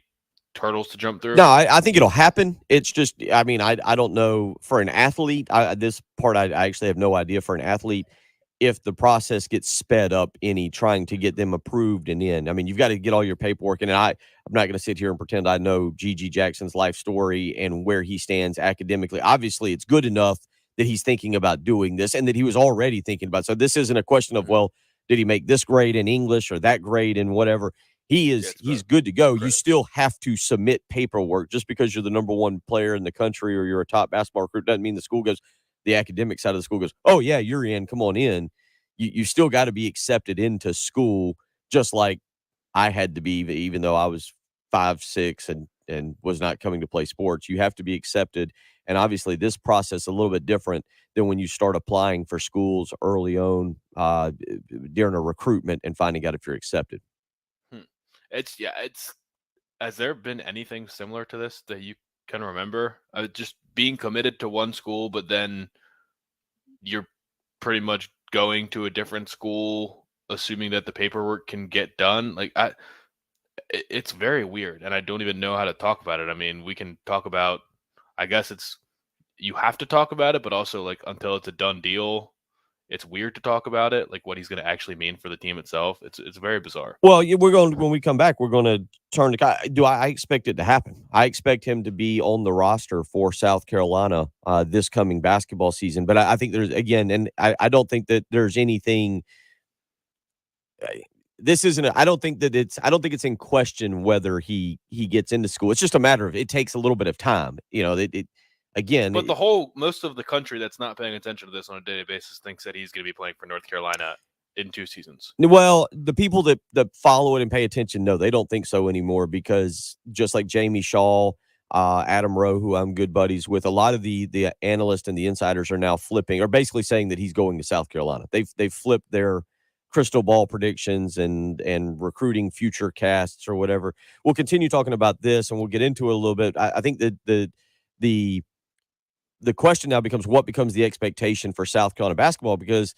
hurdles to jump through? No, I think it'll happen. It's just, I don't know for an athlete. This part I actually have no idea for an athlete if the process gets sped up any trying to get them approved and in. You've got to get all your paperwork in. And I'm not going to sit here and pretend I know GG Jackson's life story and where he stands academically. Obviously, it's good enough that he's thinking about doing this and that he was already thinking about it. So this isn't a question of, well, did he make this grade in English or that grade in whatever? he's good to go. You still have to submit paperwork. Just because you're the number one player in the country or you're a top basketball recruit doesn't mean the academic side of the school goes, oh yeah, you're in, come on in. You still got to be accepted into school, just like I had to be, even though I was 5'6" and was not coming to play sports. You have to be accepted. And obviously this process is a little bit different than when you start applying for schools early on during a recruitment and finding out if you're accepted. It's has there been anything similar to this that you can remember? Just being committed to one school, but then you're pretty much going to a different school, assuming that the paperwork can get done. Like it's very weird, and I don't even know how to talk about it. I mean, we can talk about, I guess you have to talk about it, but also like until it's a done deal, it's weird to talk about it, like what he's going to actually mean for the team itself. It's very bizarre. Well, when we come back, we're going to turn to. I expect it to happen? I expect him to be on the roster for South Carolina this coming basketball season. But I think there's and I don't think that there's anything. This isn't. I don't think it's in question whether he gets into school. It's just a matter of it takes a little bit of time. Again, but most of the country that's not paying attention to this on a daily basis thinks that he's going to be playing for North Carolina in 2 seasons. Well, the people that follow it and pay attention, no, they don't think so anymore, because just like Jamie Shaw, Adam Rowe, who I'm good buddies with, a lot of the analysts and the insiders are now flipping, or basically saying that he's going to South Carolina. They've flipped their crystal ball predictions and recruiting future casts or whatever. We'll continue talking about this and we'll get into it a little bit. I think that the question now becomes what becomes the expectation for South Carolina basketball, because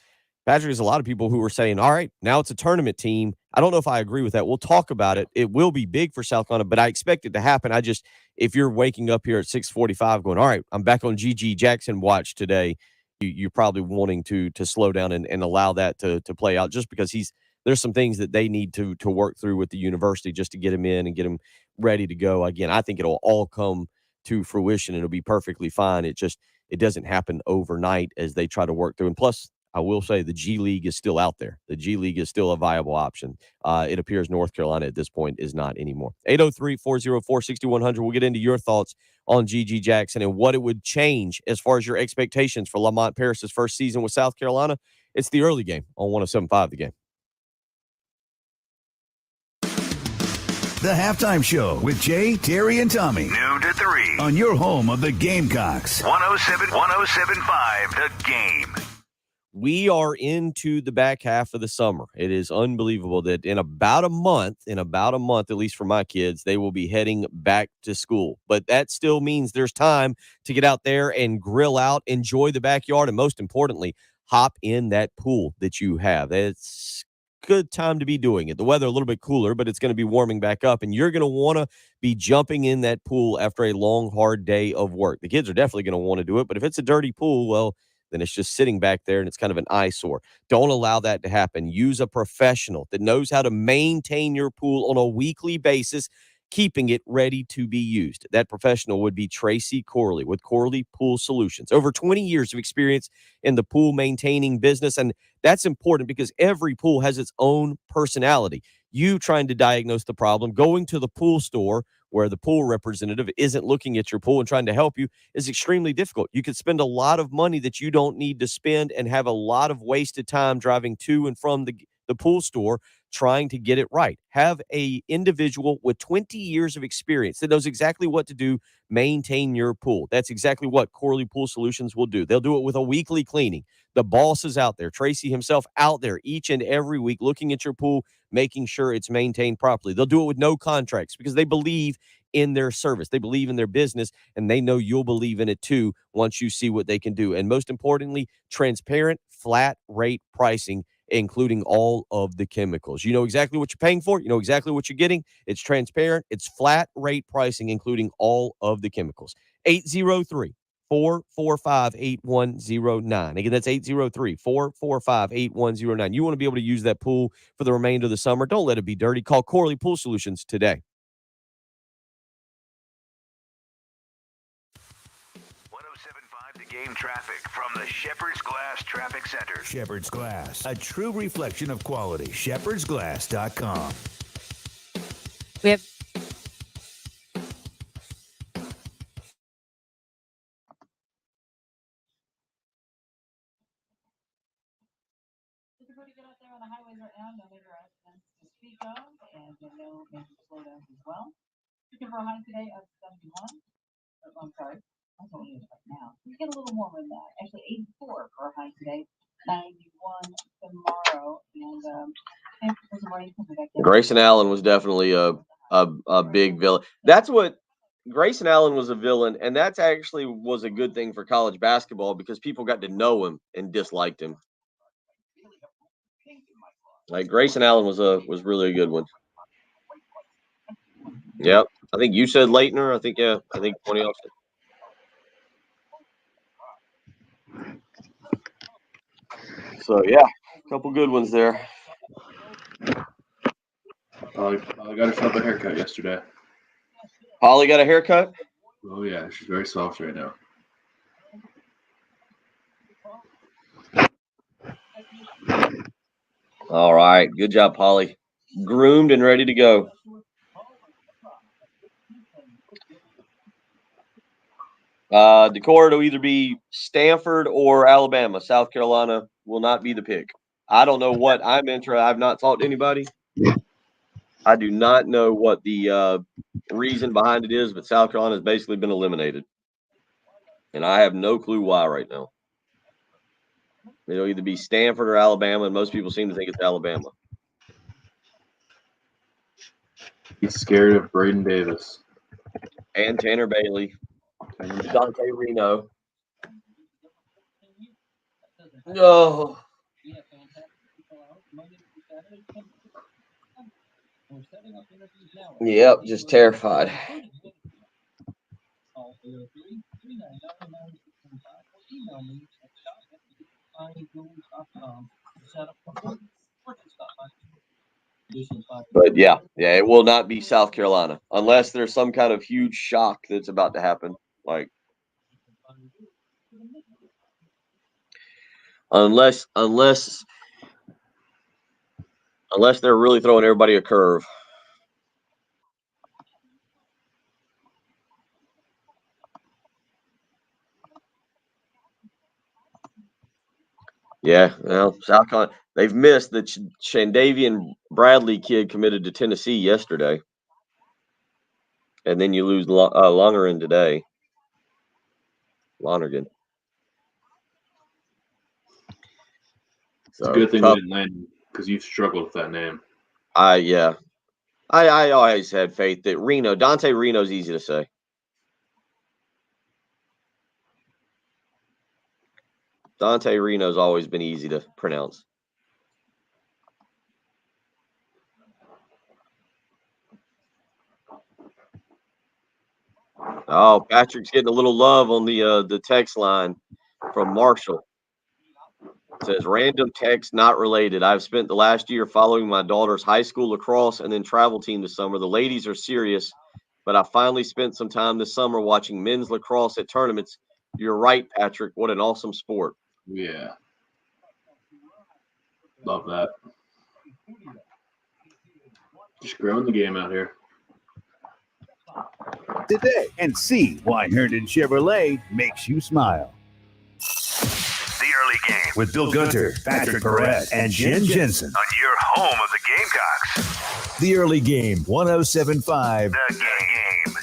Patrick, there's a lot of people who are saying, all right, now it's a tournament team. I don't know if I agree with that. We'll talk about it. It will be big for South Carolina, but I expect it to happen. If you're waking up here at 6:45 going, all right, I'm back on GG Jackson watch today, you're probably wanting to slow down and allow that to play out, just because there's some things that they need to work through with the university just to get him in and get him ready to go. Again, I think it'll all come to fruition. It'll be perfectly fine. It doesn't happen overnight as they try to work through. And plus, I will say the G League is still out there. The G League is still a viable option. It appears North Carolina at this point is not anymore. 803-404-6100. We'll get into your thoughts on GG Jackson and what it would change as far as your expectations for Lamont Paris's first season with South Carolina. It's the early game on 107.5 The Game. The Halftime Show with Jay, Terry, and Tommy. Noon to 3. On your home of the Gamecocks. 107.5 The Game. We are into the back half of the summer. It is unbelievable that in about a month, at least for my kids, they will be heading back to school. But that still means there's time to get out there and grill out, enjoy the backyard, and most importantly, hop in that pool that you have. It's good time to be doing it. The weather a little bit cooler, but it's going to be warming back up, and you're going to want to be jumping in that pool after a long, hard day of work. The kids are definitely going to want to do it, but if it's a dirty pool, well, then it's just sitting back there and it's kind of an eyesore. Don't allow that to happen. Use a professional that knows how to maintain your pool on a weekly basis, keeping it ready to be used. That professional would be Tracy Corley with Corley Pool Solutions. Over 20 years of experience in the pool maintaining business, and that's important because every pool has its own personality. You trying to diagnose the problem, going to the pool store where the pool representative isn't looking at your pool and trying to help you is extremely difficult. You could spend a lot of money that you don't need to spend and have a lot of wasted time driving to and from the pool store trying to get it right. Have a individual with 20 years of experience that knows exactly what to do, maintain your pool. That's exactly what Corley Pool Solutions will do. They'll do it with a weekly cleaning. The boss is out there, Tracy himself out there each and every week looking at your pool, making sure it's maintained properly. They'll do it with no contracts because they believe in their service. They believe in their business, and they know you'll believe in it too once you see what they can do. And most importantly, transparent, flat rate pricing, including all of the chemicals. You know exactly what you're paying for. You know exactly what you're getting. It's transparent. It's flat rate pricing, including all of the chemicals. 803-445-8109. Again, that's 803-445-8109. You want to be able to use that pool for the remainder of the summer. Don't let it be dirty. Call Corley Pool Solutions today. 107.5 The Game traffic from the Shepherd's Glass Traffic Center. Shepherd's Glass, a true reflection of quality. ShepherdsGlass.com. We have Grayson Allen was definitely a big villain. That's what Grayson Allen was, a villain, and that's actually was a good thing for college basketball because people got to know him and disliked him. Like Grayson Allen was really a good one. Yep, I think you said Leitner. I think one of y'all said. So yeah, a couple good ones there. I got herself a haircut yesterday. Holly got a haircut? Oh yeah, she's very soft right now. All right, good job, Holly. Groomed and ready to go. Decor will either be Stanford or Alabama. South Carolina will not be the pick. I don't know what I'm interested. I've not talked to anybody. I do not know what the reason behind it is, but South Carolina has basically been eliminated. And I have no clue why right now. It'll either be Stanford or Alabama, and most people seem to think it's Alabama. He's scared of Braden Davis. And Tanner Bailey. Dante Reno. No. Yep, just terrified. But yeah, it will not be South Carolina unless there's some kind of huge shock that's about to happen. Like, unless they're really throwing everybody a curve. Yeah, well, South Carolina, they've missed the Shandavian Bradley kid committed to Tennessee yesterday. And then you lose Lonergan today. Lonergan. It's a good thing we didn't land because you've struggled with that name. I always had faith that Dante Reno's easy to say. Dante Reno's always been easy to pronounce. Oh, Patrick's getting a little love on the text line from Marshall. It says, random text not related. I've spent the last year following my daughter's high school lacrosse and then travel team this summer. The ladies are serious, but I finally spent some time this summer watching men's lacrosse at tournaments. You're right, Patrick. What an awesome sport. Yeah. Love that. Just growing the game out here. Today and see why Herndon Chevrolet makes you smile. The early game With Bill Gunter, Patrick Perez, and Jen Jensen. on your home of the Gamecocks. The early game, 107.5. The game.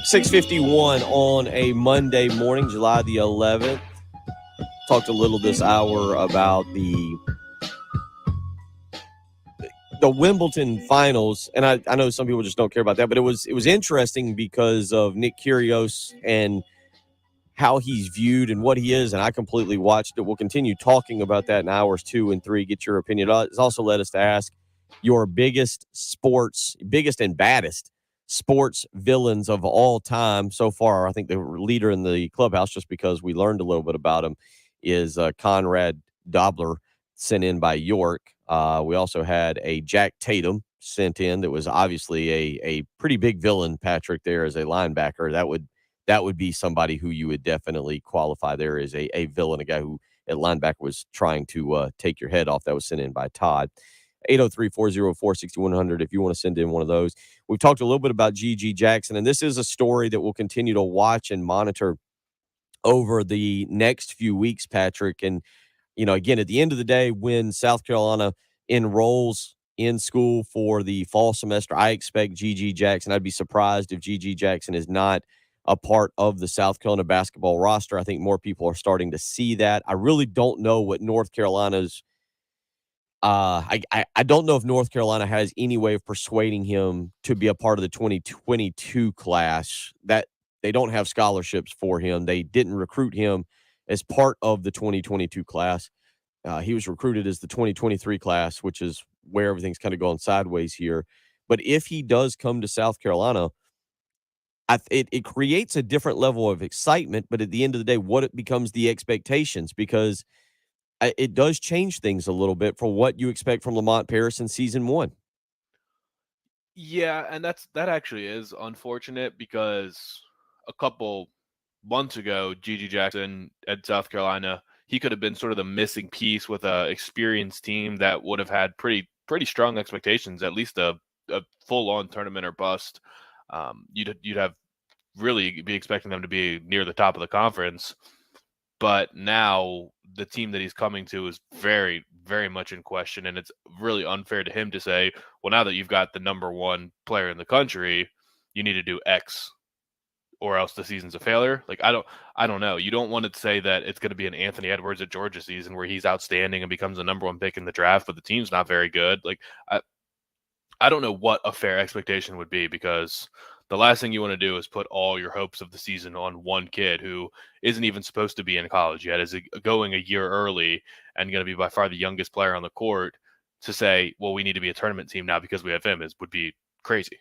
6:51 on a Monday morning, July the 11th. Talked a little this hour about the Wimbledon finals, and I know some people just don't care about that, but it was interesting because of Nick Kyrgios and how he's viewed and what he is, and I completely watched it. We'll continue talking about that in hours 2 and 3. Get your opinion. It's also led us to ask your biggest and baddest sports villains of all time so far. I think the leader in the clubhouse, just because we learned a little bit about him, is Conrad Dobler, sent in by York. We also had a Jack Tatum sent in that was obviously a pretty big villain, Patrick, there as a linebacker. That would that would be somebody who you would definitely qualify there as a villain, a guy who at linebacker was trying to take your head off. That was sent in by Todd. 803-404-6100 if you want to send in one of those. We've talked a little bit about GG Jackson, and this is a story that we'll continue to watch and monitor over the next few weeks, Patrick. And, again, at the end of the day, when South Carolina enrolls in school for the fall semester, I expect GG Jackson. I'd be surprised if GG Jackson is not a part of the South Carolina basketball roster. I think more people are starting to see that. I really don't know what North Carolina's I don't know if North Carolina has any way of persuading him to be a part of the 2022 class. That they don't have scholarships for him. They didn't recruit him as part of the 2022 class. He was recruited as the 2023 class, which is where everything's kind of going sideways here. But if he does come to South Carolina, it creates a different level of excitement. But at the end of the day, what it becomes the expectations, because it does change things a little bit for what you expect from Lamont Paris in season 1. Yeah, and that actually is unfortunate because a couple months ago, GG Jackson at South Carolina, he could have been sort of the missing piece with a experienced team that would have had pretty strong expectations, at least a full-on tournament or bust. You'd have really be expecting them to be near the top of the conference. But now the team that he's coming to is very, very much in question, and it's really unfair to him to say, well, now that you've got the number one player in the country, you need to do X or else the season's a failure. Like, I don't know. You don't want to say that it's going to be an Anthony Edwards at Georgia season where he's outstanding and becomes the number one pick in the draft, but the team's not very good. Like, I don't know what a fair expectation would be, because the last thing you want to do is put all your hopes of the season on one kid who isn't even supposed to be in college yet, is going a year early and going to be by far the youngest player on the court, to say, well, we need to be a tournament team now because we have him, would be crazy.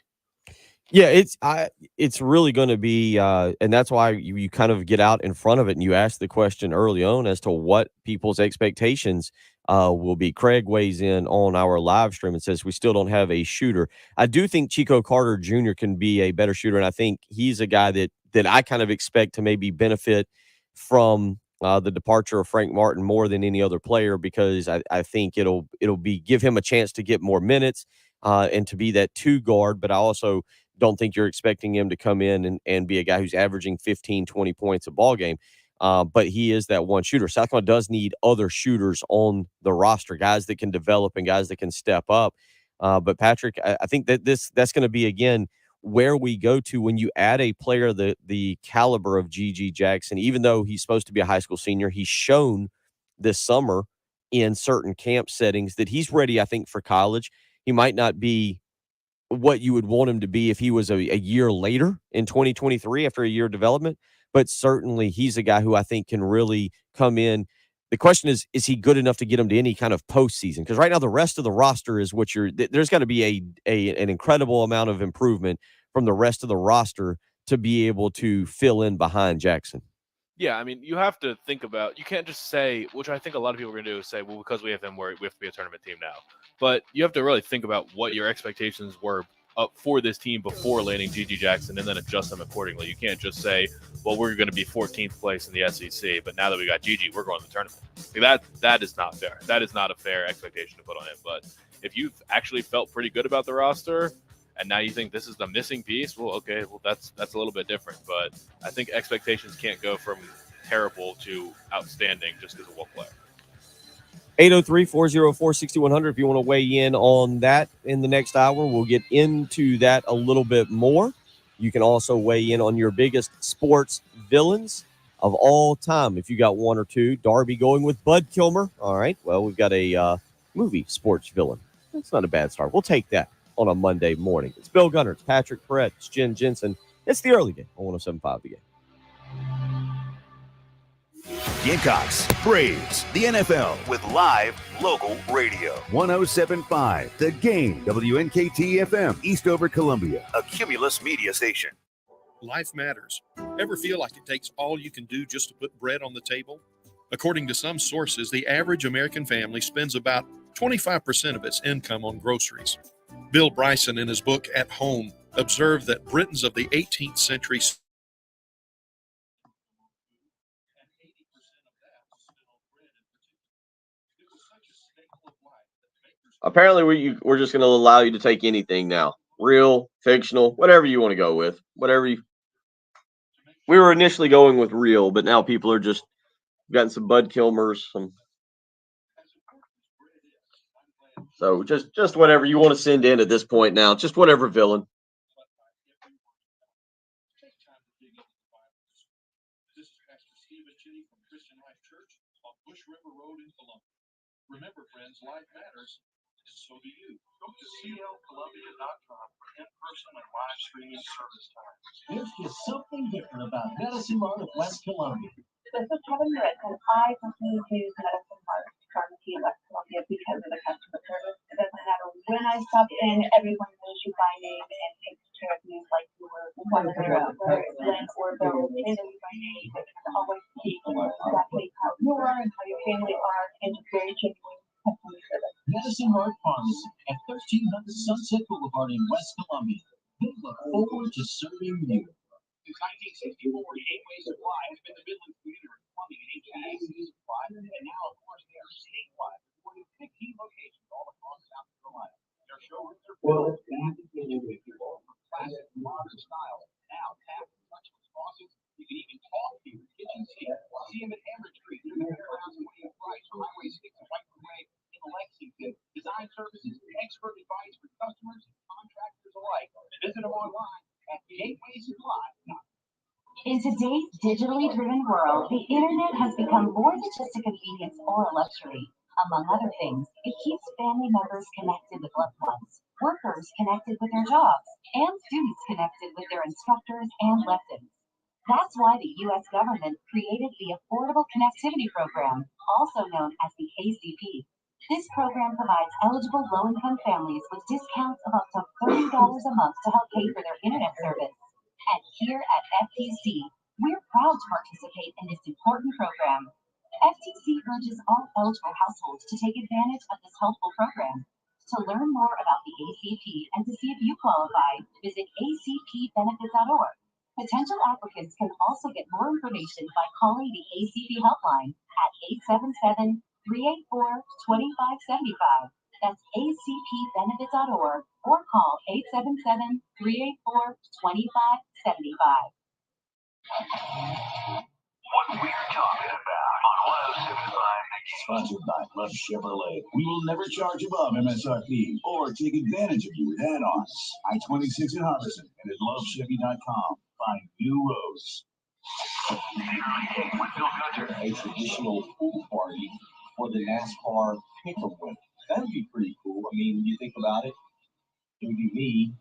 Yeah, it's really going to be, and that's why you kind of get out in front of it and you ask the question early on as to what people's expectations will be. Craig weighs in on our live stream and says we still don't have a shooter. I do think Chico Carter Jr. can be a better shooter, and I think he's a guy that I kind of expect to maybe benefit from the departure of Frank Martin more than any other player, because I think it'll give him a chance to get more minutes and to be that 2 guard. But I also don't think you're expecting him to come in and be a guy who's averaging 15, 20 points a ball game. But he is that one shooter. South Carolina does need other shooters on the roster, guys that can develop and guys that can step up. But Patrick, I think that that's going to be, again, where we go to when you add a player the caliber of GG Jackson. Even though he's supposed to be a high school senior, he's shown this summer in certain camp settings that he's ready, I think, for college. He might not be what you would want him to be if he was a year later in 2023 after a year of development, but certainly he's a guy who I think can really come in. The question is he good enough to get him to any kind of postseason? Because right now the rest of the roster is what there's got to be an incredible amount of improvement from the rest of the roster to be able to fill in behind Jackson. Yeah, I mean, you have to think about, you can't just say, which I think a lot of people are going to do, is say, well, because we have him, we have to be a tournament team now. But you have to really think about what your expectations were up for this team before landing GG Jackson, and then adjust them accordingly. You can't just say, well, we're going to be 14th place in the SEC, but now that we got GG, we're going to the tournament. Like that is not fair. That is not a fair expectation to put on him. But if you've actually felt pretty good about the roster, and now you think this is the missing piece, well, okay, well, that's a little bit different. But I think expectations can't go from terrible to outstanding just because of one player. 803-404-6100 if you want to weigh in on that in the next hour. We'll get into that a little bit more. You can also weigh in on your biggest sports villains of all time if you got one or two. Darby going with Bud Kilmer. All right, well, we've got a movie sports villain. That's not a bad start. We'll take that on a Monday morning. It's Bill Gunner. It's Patrick Perrette. It's Jen Jensen. It's the early game on 107.5 The Game. Gamecocks, Braves, the NFL with live local radio. 107.5 The Game, WNKT FM, Eastover, Columbia. A Cumulus media station. Life matters. Ever feel like it takes all you can do just to put bread on the table? According to some sources, the average American family spends about 25% of its income on groceries. Bill Bryson, in his book At Home, observed that Britons of the 18th century Apparently, we're just going to allow you to take anything now. Real, fictional, whatever you want to go with. We were initially going with real, but now people are just gotten some Bud Kilmers, so just whatever you want to send in at this point now. Just whatever villain. Remember, friends, life matters, and so do you. Go to clcolumbia.com for in-person and live streaming service times. There's just something different about Medicine Mart of West Columbia. This is Kevin Ritz, and I continue to use Medicine Mart Pharmacy in West Columbia because of the customer service. It doesn't matter when I stop in, everyone knows you by name and takes care of you like you were one of their own. Whether it's Lynn or Bill, they know you by name. It's always keep exactly how you are and how your family are, and just very genuine customer service. Medicine Mart Pharmacy at 1300 Sunset Boulevard in West Columbia. They look forward to serving you. Since 1964, Gateway Supply has been the Midland leader in plumbing and HVAC supply, and now, of course, they are statewide, with more than 15 locations all across South Carolina. Their showrooms are filled with classic, modern styles. Now, tap and touchless faucets. You can even talk to your kitchen sink. See them at Everett Street, around 20th Price, Highway 6 and White Way in Lexington. Design services, expert advice for customers and contractors alike. Visit them online at gatewaysupply.com. In today's digitally driven world, the internet has become more than just a convenience or a luxury. Among other things, it keeps family members connected with loved ones, workers connected with their jobs, and students connected with their instructors and lessons. That's why the U.S. government created the Affordable Connectivity Program, also known as the ACP. This program provides eligible low-income families with discounts of up to $30 a month to help pay for their internet service. And here at FTC, we're proud to participate in this important program. FTC urges all eligible households to take advantage of this helpful program. To learn more about the ACP and to see if you qualify, visit acpbenefit.org. Potential applicants can also get more information by calling the ACP helpline at 877-384-2575. That's acpbenefit.org or call 877-384-2575. What we're talking about on 107.5. Sponsored by Love Chevrolet. We will never charge above MSRP or take advantage of you with add-ons. I-26 in Harbison and at lovechevy.com. Find new roads. A traditional pool party for the NASCAR pickup win. That would be pretty cool. I mean, when you think about it, it would be me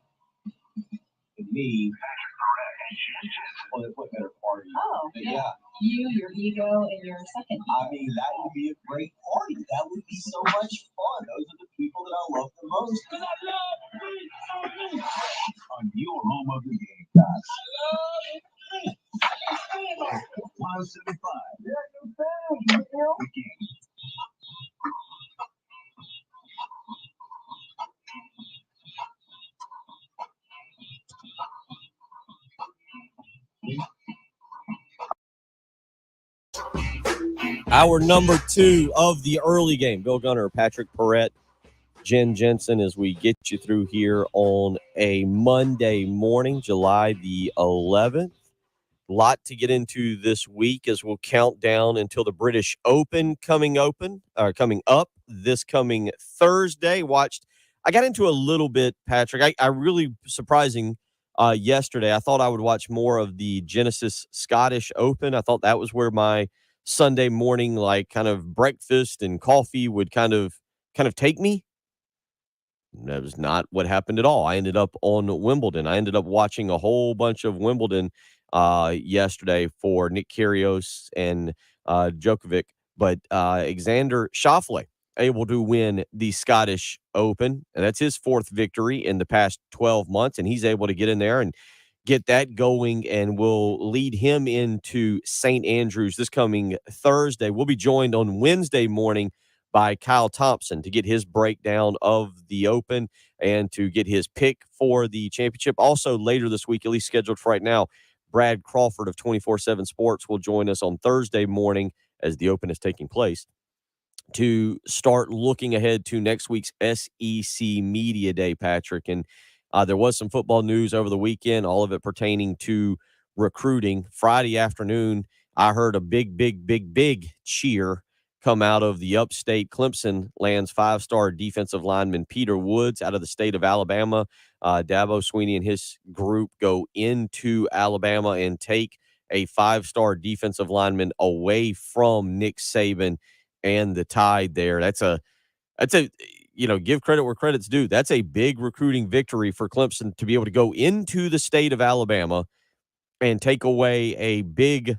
and me. Well, what better party? Oh, yeah. You, your ego, and your second ego. I mean, that would be a great party. That would be so much fun. Those are the people that I love the most. On your home of the game, guys. 175. The game. Our number 2 of the early game, Bill Gunner, Patrick Perrett, Jen Jensen, as we get you through here on a Monday morning, July the 11th. A lot to get into this week as we'll count down until the British Open coming up this coming Thursday. I got into a little bit, Patrick. I really surprising yesterday. I thought I would watch more of the Genesis Scottish Open. I thought that was where my Sunday morning, like kind of breakfast and coffee would kind of take me. That was not what happened at all. I ended up on Wimbledon. I ended up watching a whole bunch of Wimbledon yesterday for Nick Kyrgios and Djokovic, but Alexander Schauffele able to win the Scottish Open, and that's his 4th victory in the past 12 months, and he's able to get in there and get that going, and will lead him into St. Andrews this coming Thursday. We'll be joined on Wednesday morning by Kyle Thompson to get his breakdown of the Open and to get his pick for the championship. Also later this week, at least scheduled for right now, Brad Crawford of 24/7 Sports will join us on Thursday morning as the Open is taking place. to start looking ahead to next week's SEC Media Day, Patrick. And there was some football news over the weekend, all of it pertaining to recruiting. Friday afternoon, I heard a big cheer come out of the upstate. Clemson lands 5-star defensive lineman Peter Woods out of the state of Alabama. Dabo Swinney and his group go into Alabama and take a 5-star defensive lineman away from Nick Saban and the Tide there. That's a give credit where credit's due. That's a big recruiting victory for Clemson to be able to go into the state of Alabama and take away a big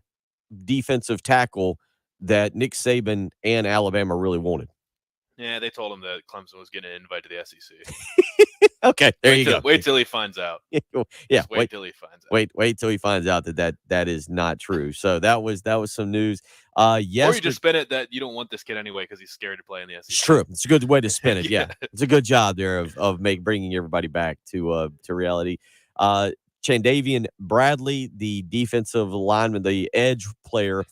defensive tackle that Nick Saban and Alabama really wanted. Yeah, they told him that Clemson was getting an invite to the SEC. Okay, there you go. Wait till he finds out. Yeah, wait till he finds out. Wait till he finds out that is not true. So that was some news. Yes, or you just spin it that you don't want this kid anyway because he's scared to play in the SEC. It's true. It's a good way to spin it. Yeah, it's a good job there of bringing everybody back to reality. Chandavian Bradley, the defensive lineman, the edge player,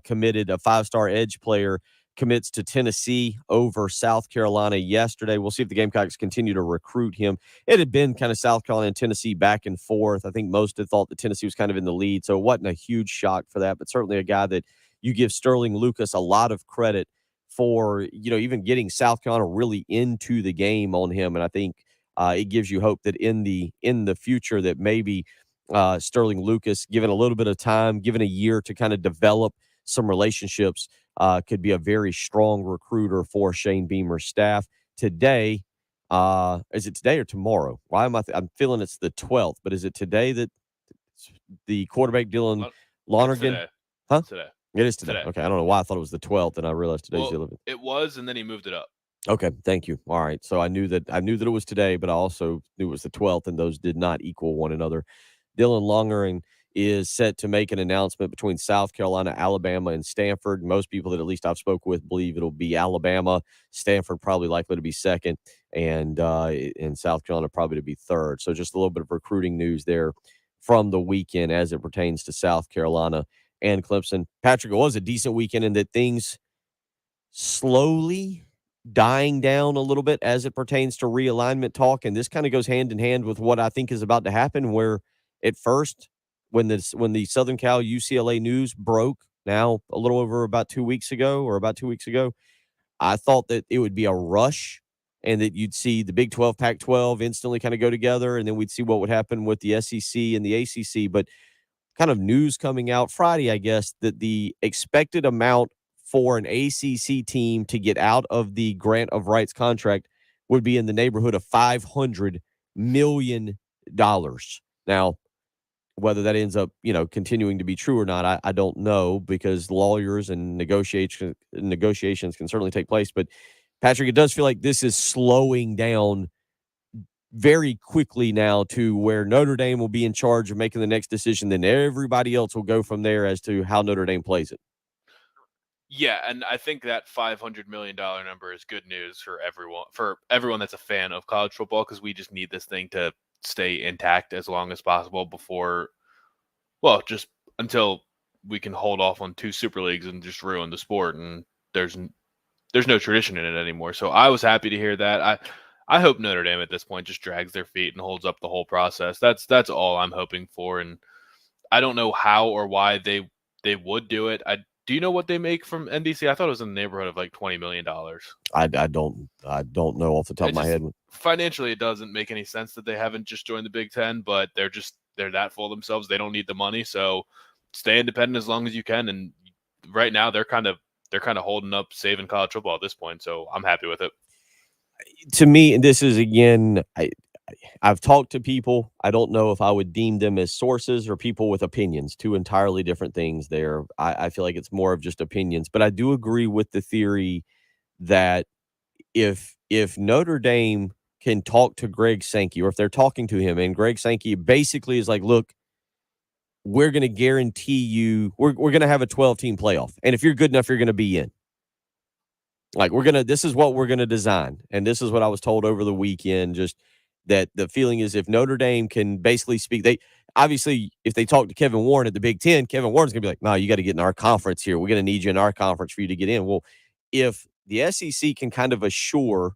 committed, a 5-star edge player, commits to Tennessee over South Carolina yesterday. We'll see if the Gamecocks continue to recruit him. It had been kind of South Carolina and Tennessee back and forth. I think most had thought that Tennessee was kind of in the lead, so it wasn't a huge shock for that, but certainly a guy that you give Sterling Lucas a lot of credit for, even getting South Carolina really into the game on him. And I think it gives you hope that in the future that maybe Sterling Lucas, given a little bit of time, given a year to kind of develop some relationships, could be a very strong recruiter for Shane Beamer's staff. Today, is it today or tomorrow? Why am I'm feeling it's the 12th, but is it today that the quarterback Dylan Lonergan? Today. Huh? Today. It is today. Okay, I don't know why I thought it was the 12th, and I realized today's the 11th. It was, and then he moved it up. Okay, thank you. All right, so I knew that it was today, but I also knew it was the 12th, and those did not equal one another. Dylan Lonergan is set to make an announcement between South Carolina, Alabama, and Stanford. Most people that at least I've spoken with believe it'll be Alabama. Stanford probably likely to be second, and South Carolina probably to be third. So just a little bit of recruiting news there from the weekend as it pertains to South Carolina and Clemson. Patrick, it was a decent weekend in that things slowly dying down a little bit as it pertains to realignment talk, and this kind of goes hand in hand with what I think is about to happen, where at first, when the Southern Cal UCLA news broke now a little over about 2 weeks ago, I thought that it would be a rush and that you'd see the Big 12, Pac-12 instantly kind of go together, and then we'd see what would happen with the SEC and the ACC. But kind of news coming out Friday, I guess, that the expected amount for an ACC team to get out of the grant of rights contract would be in the neighborhood of $500 million. Now, whether that ends up, continuing to be true or not, I don't know, because lawyers and negotiations can certainly take place. But, Patrick, it does feel like this is slowing down very quickly now to where Notre Dame will be in charge of making the next decision. Then everybody else will go from there as to how Notre Dame plays it. Yeah, and I think that $500 million number is good news for everyone that's a fan of college football, because we just need this thing to stay intact as long as possible just until we can hold off on 2 super leagues and just ruin the sport, and there's no tradition in it anymore. So I was happy to hear that. I hope Notre Dame at this point just drags their feet and holds up the whole process. That's all I'm hoping for, and I don't know how or why they would do it. Do you know what they make from NBC? I thought it was in the neighborhood of like $20 million. I don't know off the top of my head. Financially, it doesn't make any sense that they haven't just joined the Big Ten, but they're that full of themselves. They don't need the money, so stay independent as long as you can. And right now, they're kind of holding up, saving college football at this point. So I'm happy with it. To me, and this is again, I've talked to people. I don't know if I would deem them as sources or people with opinions. 2 entirely different things there. I feel like it's more of just opinions, but I do agree with the theory that if Notre Dame can talk to Greg Sankey, or if they're talking to him, and Greg Sankey basically is like, look, we're going to guarantee you, we're going to have a 12-team playoff, and if you're good enough, you're going to be in. Like, this is what we're going to design. And this is what I was told over the weekend, just that the feeling is if Notre Dame can basically speak, obviously, if they talk to Kevin Warren at the Big Ten, Kevin Warren's going to be like, no, you got to get in our conference here. We're going to need you in our conference for you to get in. Well, if the SEC can kind of assure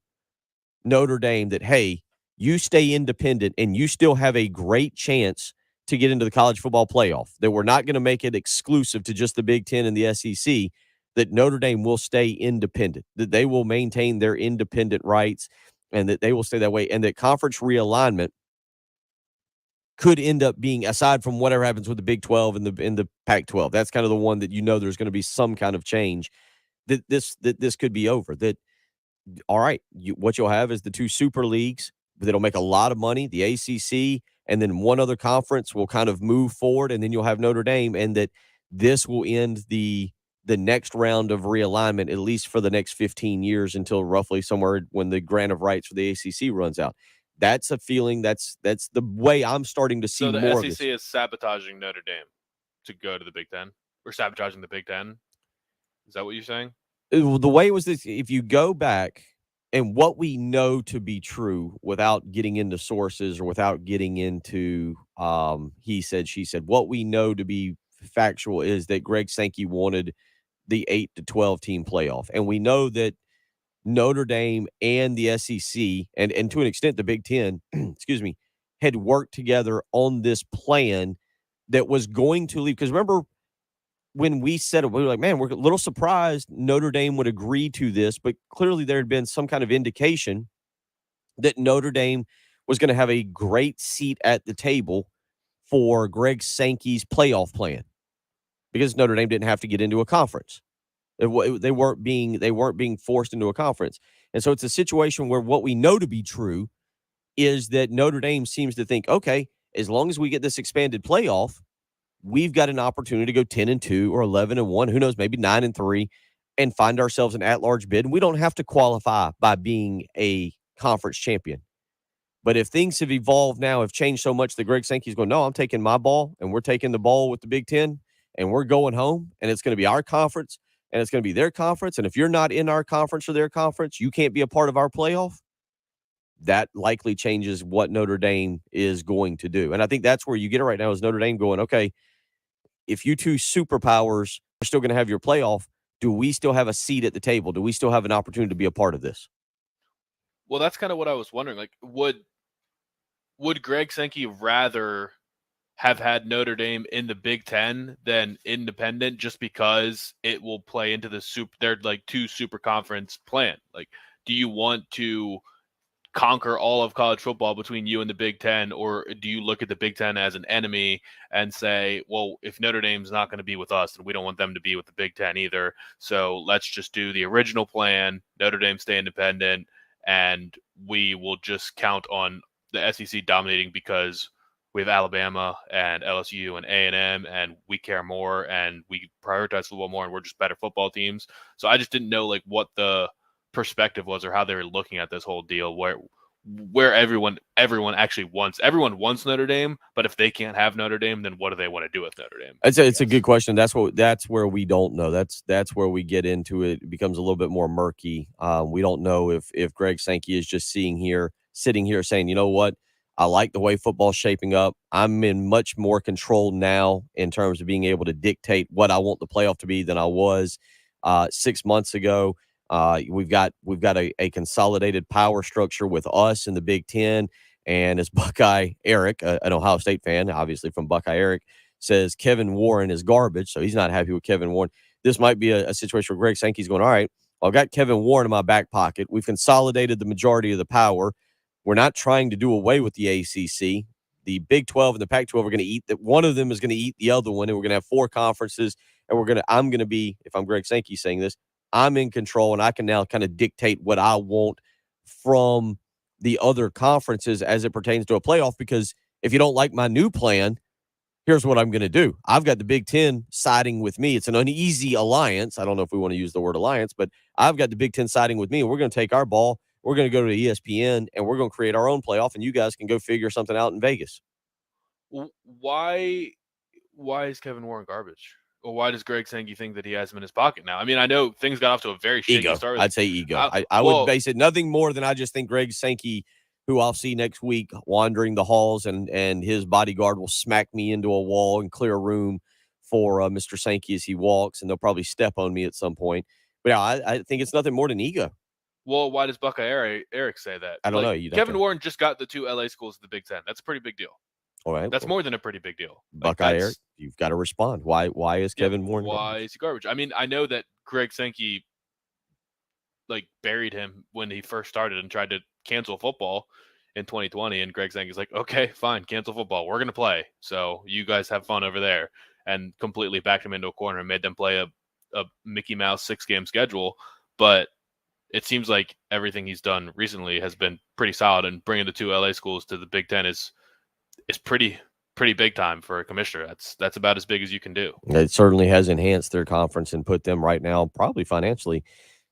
Notre Dame that, hey, you stay independent and you still have a great chance to get into the college football playoff, that we're not going to make it exclusive to just the Big Ten and the SEC, that Notre Dame will stay independent, that they will maintain their independent rights, and that they will stay that way, and that conference realignment could end up being, aside from whatever happens with the Big 12 and the Pac-12, that's kind of the one that there's going to be some kind of change, that this could be over. That, all right, what you'll have is the two super leagues that'll make a lot of money, the ACC, and then one other conference will kind of move forward, and then you'll have Notre Dame, and that this will end the next round of realignment, at least for the next 15 years, until roughly somewhere when the grant of rights for the ACC runs out. That's a feeling. That's the way I'm starting to see so the more SEC of this. is sabotaging Notre Dame to go to the Big Ten, or sabotaging the Big Ten. Is that what you're saying? The way it was this, if you go back and what we know to be true without getting into sources or without getting into he said, she said, what we know to be factual is that Greg Sankey wanted the 8 to 12 team playoff. And we know that Notre Dame and the SEC, and to an extent the Big Ten, excuse me, had worked together on this plan that was going to leave. Because remember, when we said it, we were like, man, we're a little surprised Notre Dame would agree to this, but clearly there had been some kind of indication that Notre Dame was going to have a great seat at the table for Greg Sankey's playoff plan, because Notre Dame didn't have to get into a conference. They weren't being forced into a conference. And so it's a situation where what we know to be true is that Notre Dame seems to think, okay, as long as we get this expanded playoff, we've got an opportunity to go 10-2 or 11-1, who knows, maybe 9-3, and find ourselves an at-large bid. And we don't have to qualify by being a conference champion. But if things have evolved now, have changed so much that Greg Sankey's going, no, I'm taking my ball, and we're taking the ball with the Big Ten, and we're going home, and it's going to be our conference, and it's going to be their conference. And if you're not in our conference or their conference, you can't be a part of our playoff. That likely changes what Notre Dame is going to do. And I think that's where you get it right now, is Notre Dame going, okay, if you two superpowers are still going to have your playoff, do we still have a seat at the table? Do we still have an opportunity to be a part of this? Well, that's kind of what I was wondering. Like, would Greg Sankey rather have had Notre Dame in the Big Ten than independent, just because it will play into their like two super conference plan? Like, do you want to conquer all of college football between you and the Big Ten, or do you look at the Big Ten as an enemy and say, well, if Notre Dame's not going to be with us, then we don't want them to be with the Big Ten either, so let's just do the original plan, Notre Dame stay independent, and we will just count on the SEC dominating because we have Alabama and LSU and A&M, and we care more and we prioritize football more, and we're just better football teams. So I just didn't know like what the perspective was, or how they were looking at this whole deal, where everyone wants Notre Dame, but if they can't have Notre Dame, then what do they want to do with Notre Dame? It's a good question. That's where we don't know. That's where we get into it. It becomes a little bit more murky. We don't know if Greg Sankey is just sitting here saying, you know what, I like the way football's shaping up. I'm in much more control now in terms of being able to dictate what I want the playoff to be than I was 6 months ago. We've got a consolidated power structure with us in the Big Ten. And as Buckeye Eric, an Ohio State fan, obviously from Buckeye Eric, says Kevin Warren is garbage, so he's not happy with Kevin Warren. This might be a situation where Greg Sankey's going, all right, well, I've got Kevin Warren in my back pocket. We've consolidated the majority of the power. We're not trying to do away with the ACC. The Big 12 and the Pac-12 are going to eat that. One of them is going to eat the other one, and we're going to have 4 conferences. And I'm going to be, if I'm Greg Sankey saying this, I'm in control, and I can now kind of dictate what I want from the other conferences as it pertains to a playoff. Because if you don't like my new plan, here's what I'm going to do. I've got the Big Ten siding with me. It's an uneasy alliance. I don't know if we want to use the word alliance, but I've got the Big Ten siding with me, and we're going to take our ball. We're going to go to ESPN, and we're going to create our own playoff, and you guys can go figure something out in Vegas. Why is Kevin Warren garbage? Or why does Greg Sankey think that he has him in his pocket now? I mean, I know things got off to a very shaky start. I'd say ego. I would base it nothing more than I just think Greg Sankey, who I'll see next week wandering the halls, and his bodyguard will smack me into a wall and clear a room for Mr. Sankey as he walks, and they'll probably step on me at some point. But yeah, I think it's nothing more than ego. Well, why does Buckeye Eric say that? I don't know. You'd have Kevin to- Warren just got the 2 LA schools to the Big Ten. That's a pretty big deal. All right. That's more than a pretty big deal. Buckeye Eric, you've got to respond. Why is Kevin Warren? Why is he garbage? I mean, I know that Greg Sankey buried him when he first started and tried to cancel football in 2020, and Greg Sankey's like, okay, fine, cancel football. We're gonna play. So you guys have fun over there, and completely backed him into a corner and made them play a Mickey Mouse 6-game schedule. But it seems like everything he's done recently has been pretty solid, and bringing the 2 LA schools to the Big Ten is pretty big time for a commissioner. That's about as big as you can do. It certainly has enhanced their conference and put them right now probably financially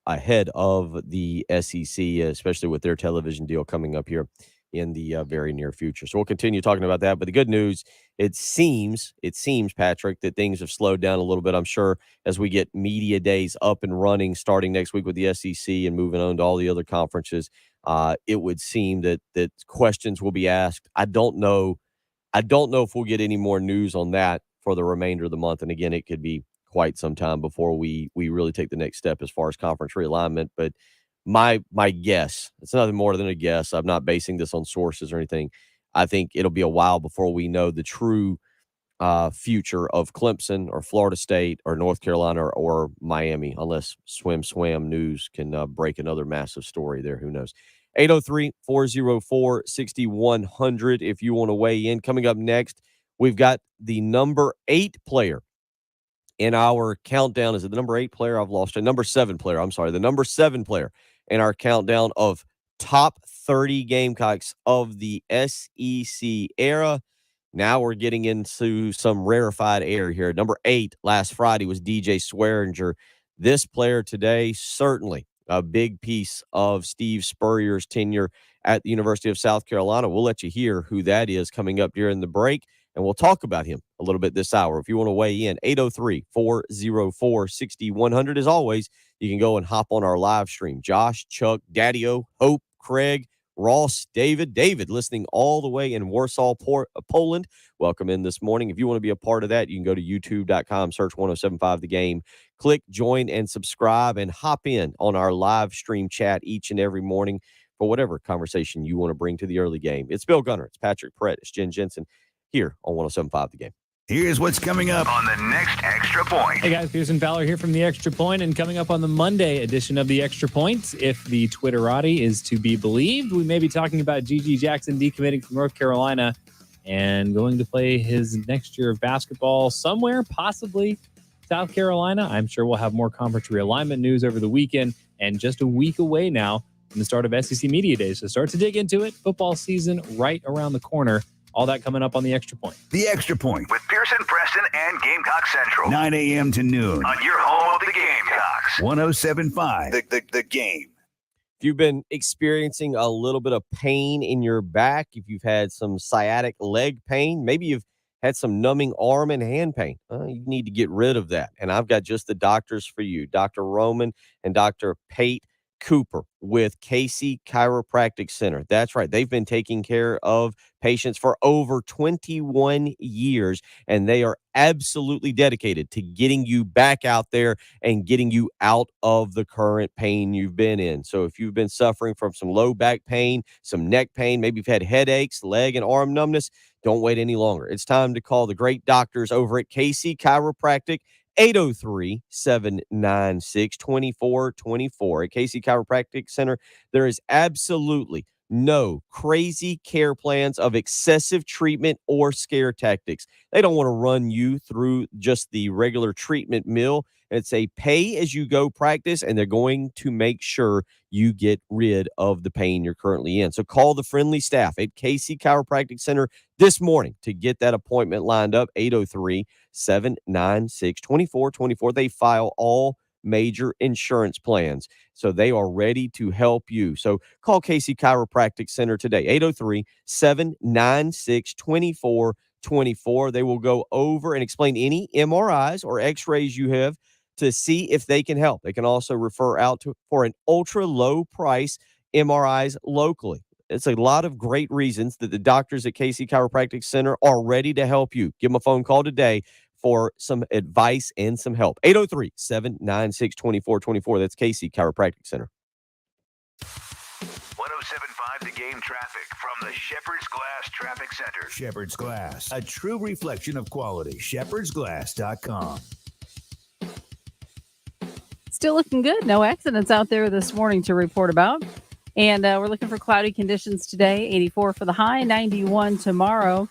ahead of the SEC, especially with their television deal coming up here in the very near future. So we'll continue talking about that. But the good news, it seems, Patrick, that things have slowed down a little bit. I'm sure as we get media days up and running starting next week with the SEC and moving on to all the other conferences, it would seem that questions will be asked. I don't know if we'll get any more news on that for the remainder of the month. And again, it could be quite some time before we really take the next step as far as conference realignment. But my guess, it's nothing more than a guess. I'm not basing this on sources or anything. I think it'll be a while before we know the true future of Clemson or Florida State or North Carolina or Miami, unless Swim News can break another massive story there. Who knows? 803-404-6100 if you want to weigh in. Coming up next, we've got the number 8 player in our countdown. Is it the number 8 player? I've lost it. Number 7 player. I'm sorry. The number 7 player in our countdown of top 30 Gamecocks of the SEC era. Now we're getting into some rarefied air here. Number 8 last Friday was DJ Swearinger. This player today, certainly a big piece of Steve Spurrier's tenure at the University of South Carolina. We'll let you hear who that is coming up during the break, and we'll talk about him a little bit this hour. If you want to weigh in, 803-404-6100. As always, you can go and hop on our live stream. Josh, Chuck, Daddy-O, Hope, Craig, Ross, David listening all the way in Warsaw, Poland. Welcome in this morning. If you want to be a part of that, you can go to youtube.com, search 1075 The Game, click join and subscribe, and hop in on our live stream chat each and every morning for whatever conversation you want to bring to the early game. It's Bill Gunner, it's Patrick Pratt, it's Jen Jensen here on 1075 The Game. Here's what's coming up on the next Extra Point. Hey guys, Pearson Fowler here from the Extra Point, and coming up on the Monday edition of the Extra Point, if the Twitterati is to be believed, we may be talking about GG Jackson decommitting from North Carolina and going to play his next year of basketball somewhere, possibly South Carolina. I'm sure we'll have more conference realignment news over the weekend, and just a week away now from the start of SEC Media Days. So start to dig into it. Football season right around the corner. All that coming up on the Extra Point. The Extra Point. With Pearson, Preston, and Gamecock Central. 9 a.m. to noon. On your home of the Gamecocks. 1075 The Game. If you've been experiencing a little bit of pain in your back, if you've had some sciatic leg pain, maybe you've had some numbing arm and hand pain, you need to get rid of that. And I've got just the doctors for you, Dr. Roman and Dr. Pate Cooper with Casey Chiropractic Center. That's right. They've been taking care of patients for over 21 years, and they are absolutely dedicated to getting you back out there and getting you out of the current pain you've been in. So if you've been suffering from some low back pain, some neck pain, maybe you've had headaches, leg and arm numbness, don't wait any longer. It's time to call the great doctors over at Casey Chiropractic, 803-796-2424. At Casey Chiropractic Center, there is absolutely no crazy care plans of excessive treatment or scare tactics. They don't want to run you through just the regular treatment mill. It's a pay-as-you-go practice, and they're going to make sure you get rid of the pain you're currently in. So call the friendly staff at Casey Chiropractic Center this morning to get that appointment lined up, 803-796-2424. They file all major insurance plans, so they are ready to help you. So call Casey Chiropractic Center today, 803-796-2424. They will go over and explain any MRIs or x-rays you have to see if they can help. They can also refer out for an ultra low price MRIs locally. It's a lot of great reasons that the doctors at Casey Chiropractic Center are ready to help you. Give them a phone call today, for some advice and some help. 803-796-2424. That's Casey Chiropractic Center. 107.5 The Game traffic from the Shepherd's Glass Traffic Center. Shepherd's Glass, a true reflection of quality. shepherdsglass.com. Still looking good. No accidents out there this morning to report about. And we're looking for cloudy conditions today. 84 for the high, 91 tomorrow.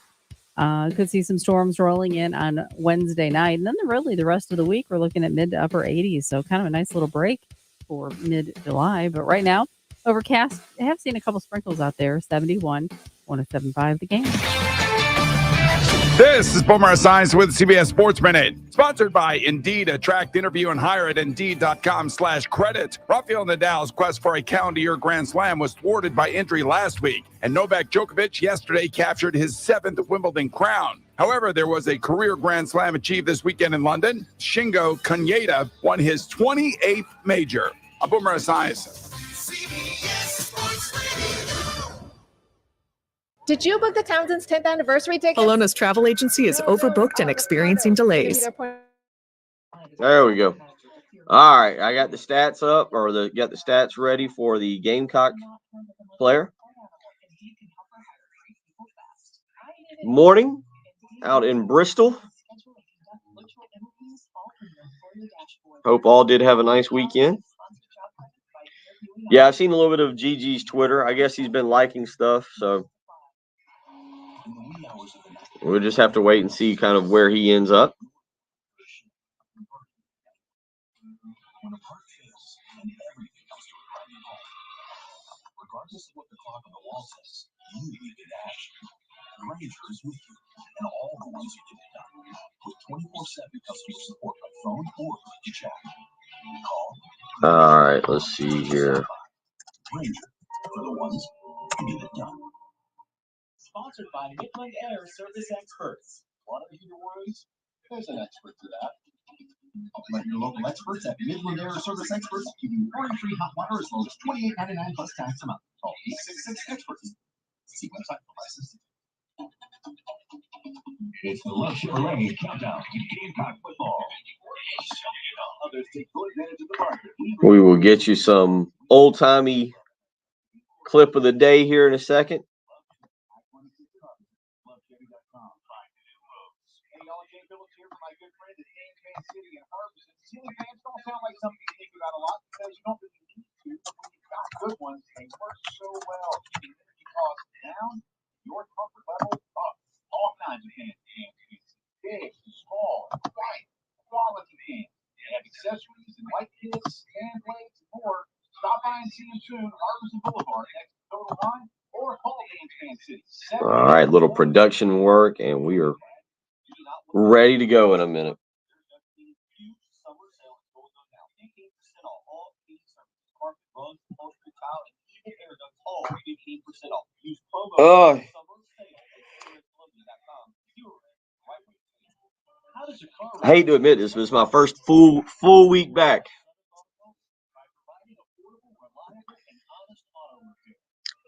Could see some storms rolling in on Wednesday night. And then really the rest of the week, we're looking at mid to upper 80s. So kind of a nice little break for mid-July. But right now, overcast. I have seen a couple sprinkles out there. 71, 107.5 The Game. This is Boomer Esiason with CBS Sports Minute, sponsored by Indeed. Attract, interview, and hire at Indeed.com/credit. Rafael Nadal's quest for a calendar year Grand Slam was thwarted by injury last week, and Novak Djokovic yesterday captured his 7th Wimbledon crown. However, there was a career Grand Slam achieved this weekend in London. Shingo Kunieda won his 28th major. I'm Boomer Esiason. Did you book the Townsend's 10th anniversary ticket? Alona's travel agency is overbooked and experiencing delays. There we go. All right, I got the stats up, or got the stats ready for the Gamecock player. Morning out in Bristol. Hope all did have a nice weekend. Yeah, I've seen a little bit of Gigi's Twitter. I guess he's been liking stuff, so we'll just have to wait and see kind of where he ends up. Regardless of what the clock on the wall says, you need to action. Grainger is with you and all the ones who get it done. With 24/7 customer support by phone or the chat. Call. All right, let's see here. Grainger for the ones who get it done. Sponsored by Midland Air Service Experts. Want to hear your worries? There's an expert for that. Let your local experts at Midland Air Service Experts give you worry-free hot water as low as $28.99 plus tax a month. Call 866-EXPERTS. See website for prices. It's the Love Chevrolet Countdown to Gamecock football. Others take full advantage of the market. We will get you some old-timey clip of the day here in a second. City and Harvest. City fans don't sound like something you think about a lot because you don't really need to. But when you've got good ones, they work so well. Keeping energy costs down, your comfort level up. All kinds of hand cans. Big, small, white, quality cans. They have accessories and light kits, fan blades, and more. Stop by and see them soon. Harvest and Boulevard next to Total Line or call Games Fan City. All right, little production work, and we are ready to go in a minute. Oh, I hate to admit this, but it's my first full week back.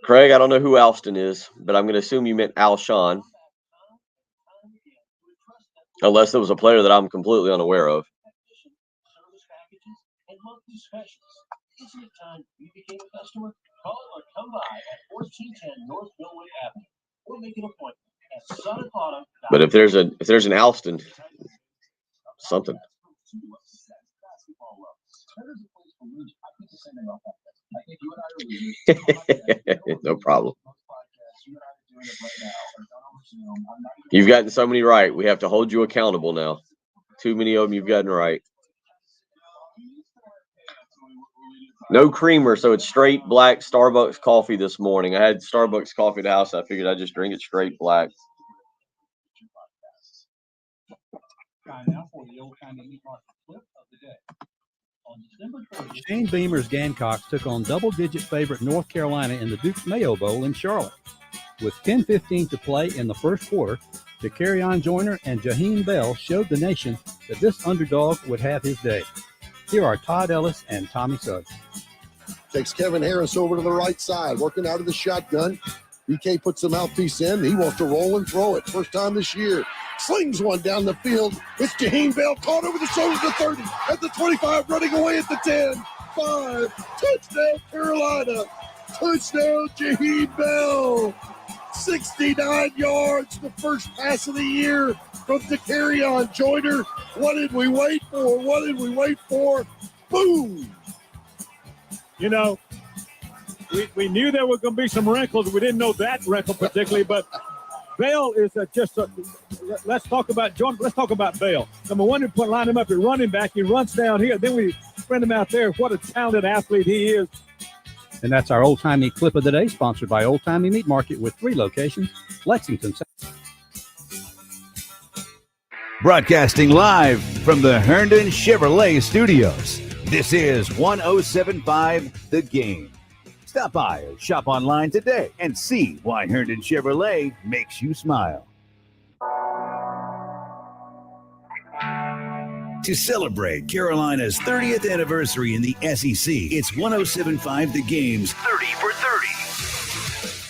Craig, I don't know who Alston is, but I'm going to assume you meant Alshon. Unless there was a player that I'm completely unaware of. Isn't it time you became a customer? Call or come by at 1410 North Millwood Avenue or make an appointment at Summit Auto. But if there's an Alston, something. No problem. You've gotten so many right. We have to hold you accountable now. Too many of them you've gotten right. No creamer, so it's straight black Starbucks coffee this morning. I had Starbucks coffee at the house. I figured I'd just drink it straight black. Shane Beamer's Gamecocks took on double-digit favorite North Carolina in the Duke's Mayo Bowl in Charlotte. With 10:15 to play in the first quarter, Dakereon Joyner and Jaheim Bell showed the nation that this underdog would have his day. Here are Todd Ellis and Tommy Suggs. Takes Kevin Harris over to the right side, working out of the shotgun. BK puts the mouthpiece in. He wants to roll and throw it. First time this year. slings one down the field. It's Jaheim Bell caught over the shoulder to 30, at the 25, running away at the 10. 5, touchdown Carolina. Touchdown Jaheim Bell. 69 yards, the first pass of the year from Dakereon Joyner. What did we wait for? What did we wait for? Boom! You know, we knew there were going to be some wrinkles. We didn't know that wrinkle particularly, but Bell is let's talk about Jordan. Let's talk about Bell. Number one, we line him up at running back. He runs down here. Then we spread him out there. What a talented athlete he is. And that's our Old Timey Clip of the Day, sponsored by Old Timey Meat Market with 3 locations, Lexington. Broadcasting live from the Herndon Chevrolet Studios. This is 107.5 The Game. Stop by or shop online today and see why Herndon Chevrolet makes you smile. To celebrate Carolina's 30th anniversary in the SEC, it's 107.5 The Game's 30 for 30.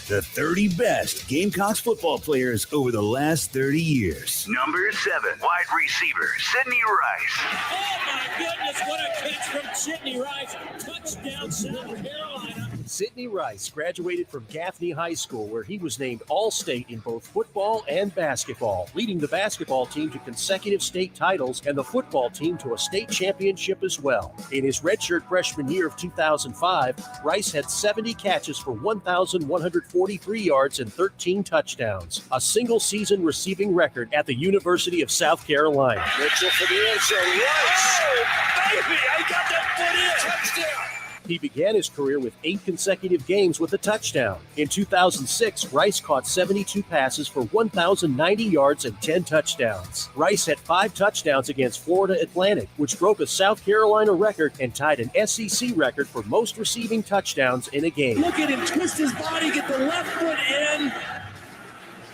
The 30 best Gamecocks football players over the last 30 years. Number 7, wide receiver, Sidney Rice. Oh, my goodness, what a catch from Sidney Rice. Touchdown, South Carolina. Sidney Rice graduated from Gaffney High School, where he was named All-State in both football and basketball, leading the basketball team to consecutive state titles and the football team to a state championship as well. In his redshirt freshman year of 2005, Rice had 70 catches for 1,143 yards and 13 touchdowns, a single-season receiving record at the University of South Carolina. Mitchell for the end zone. Rice! Oh, baby, I got that foot in. Touchdown! He began his career with 8 consecutive games with a touchdown. In 2006, Rice caught 72 passes for 1,090 yards and 10 touchdowns. Rice had 5 touchdowns against Florida Atlantic, which broke a South Carolina record and tied an SEC record for most receiving touchdowns in a game. Look at him twist his body, get the left foot in.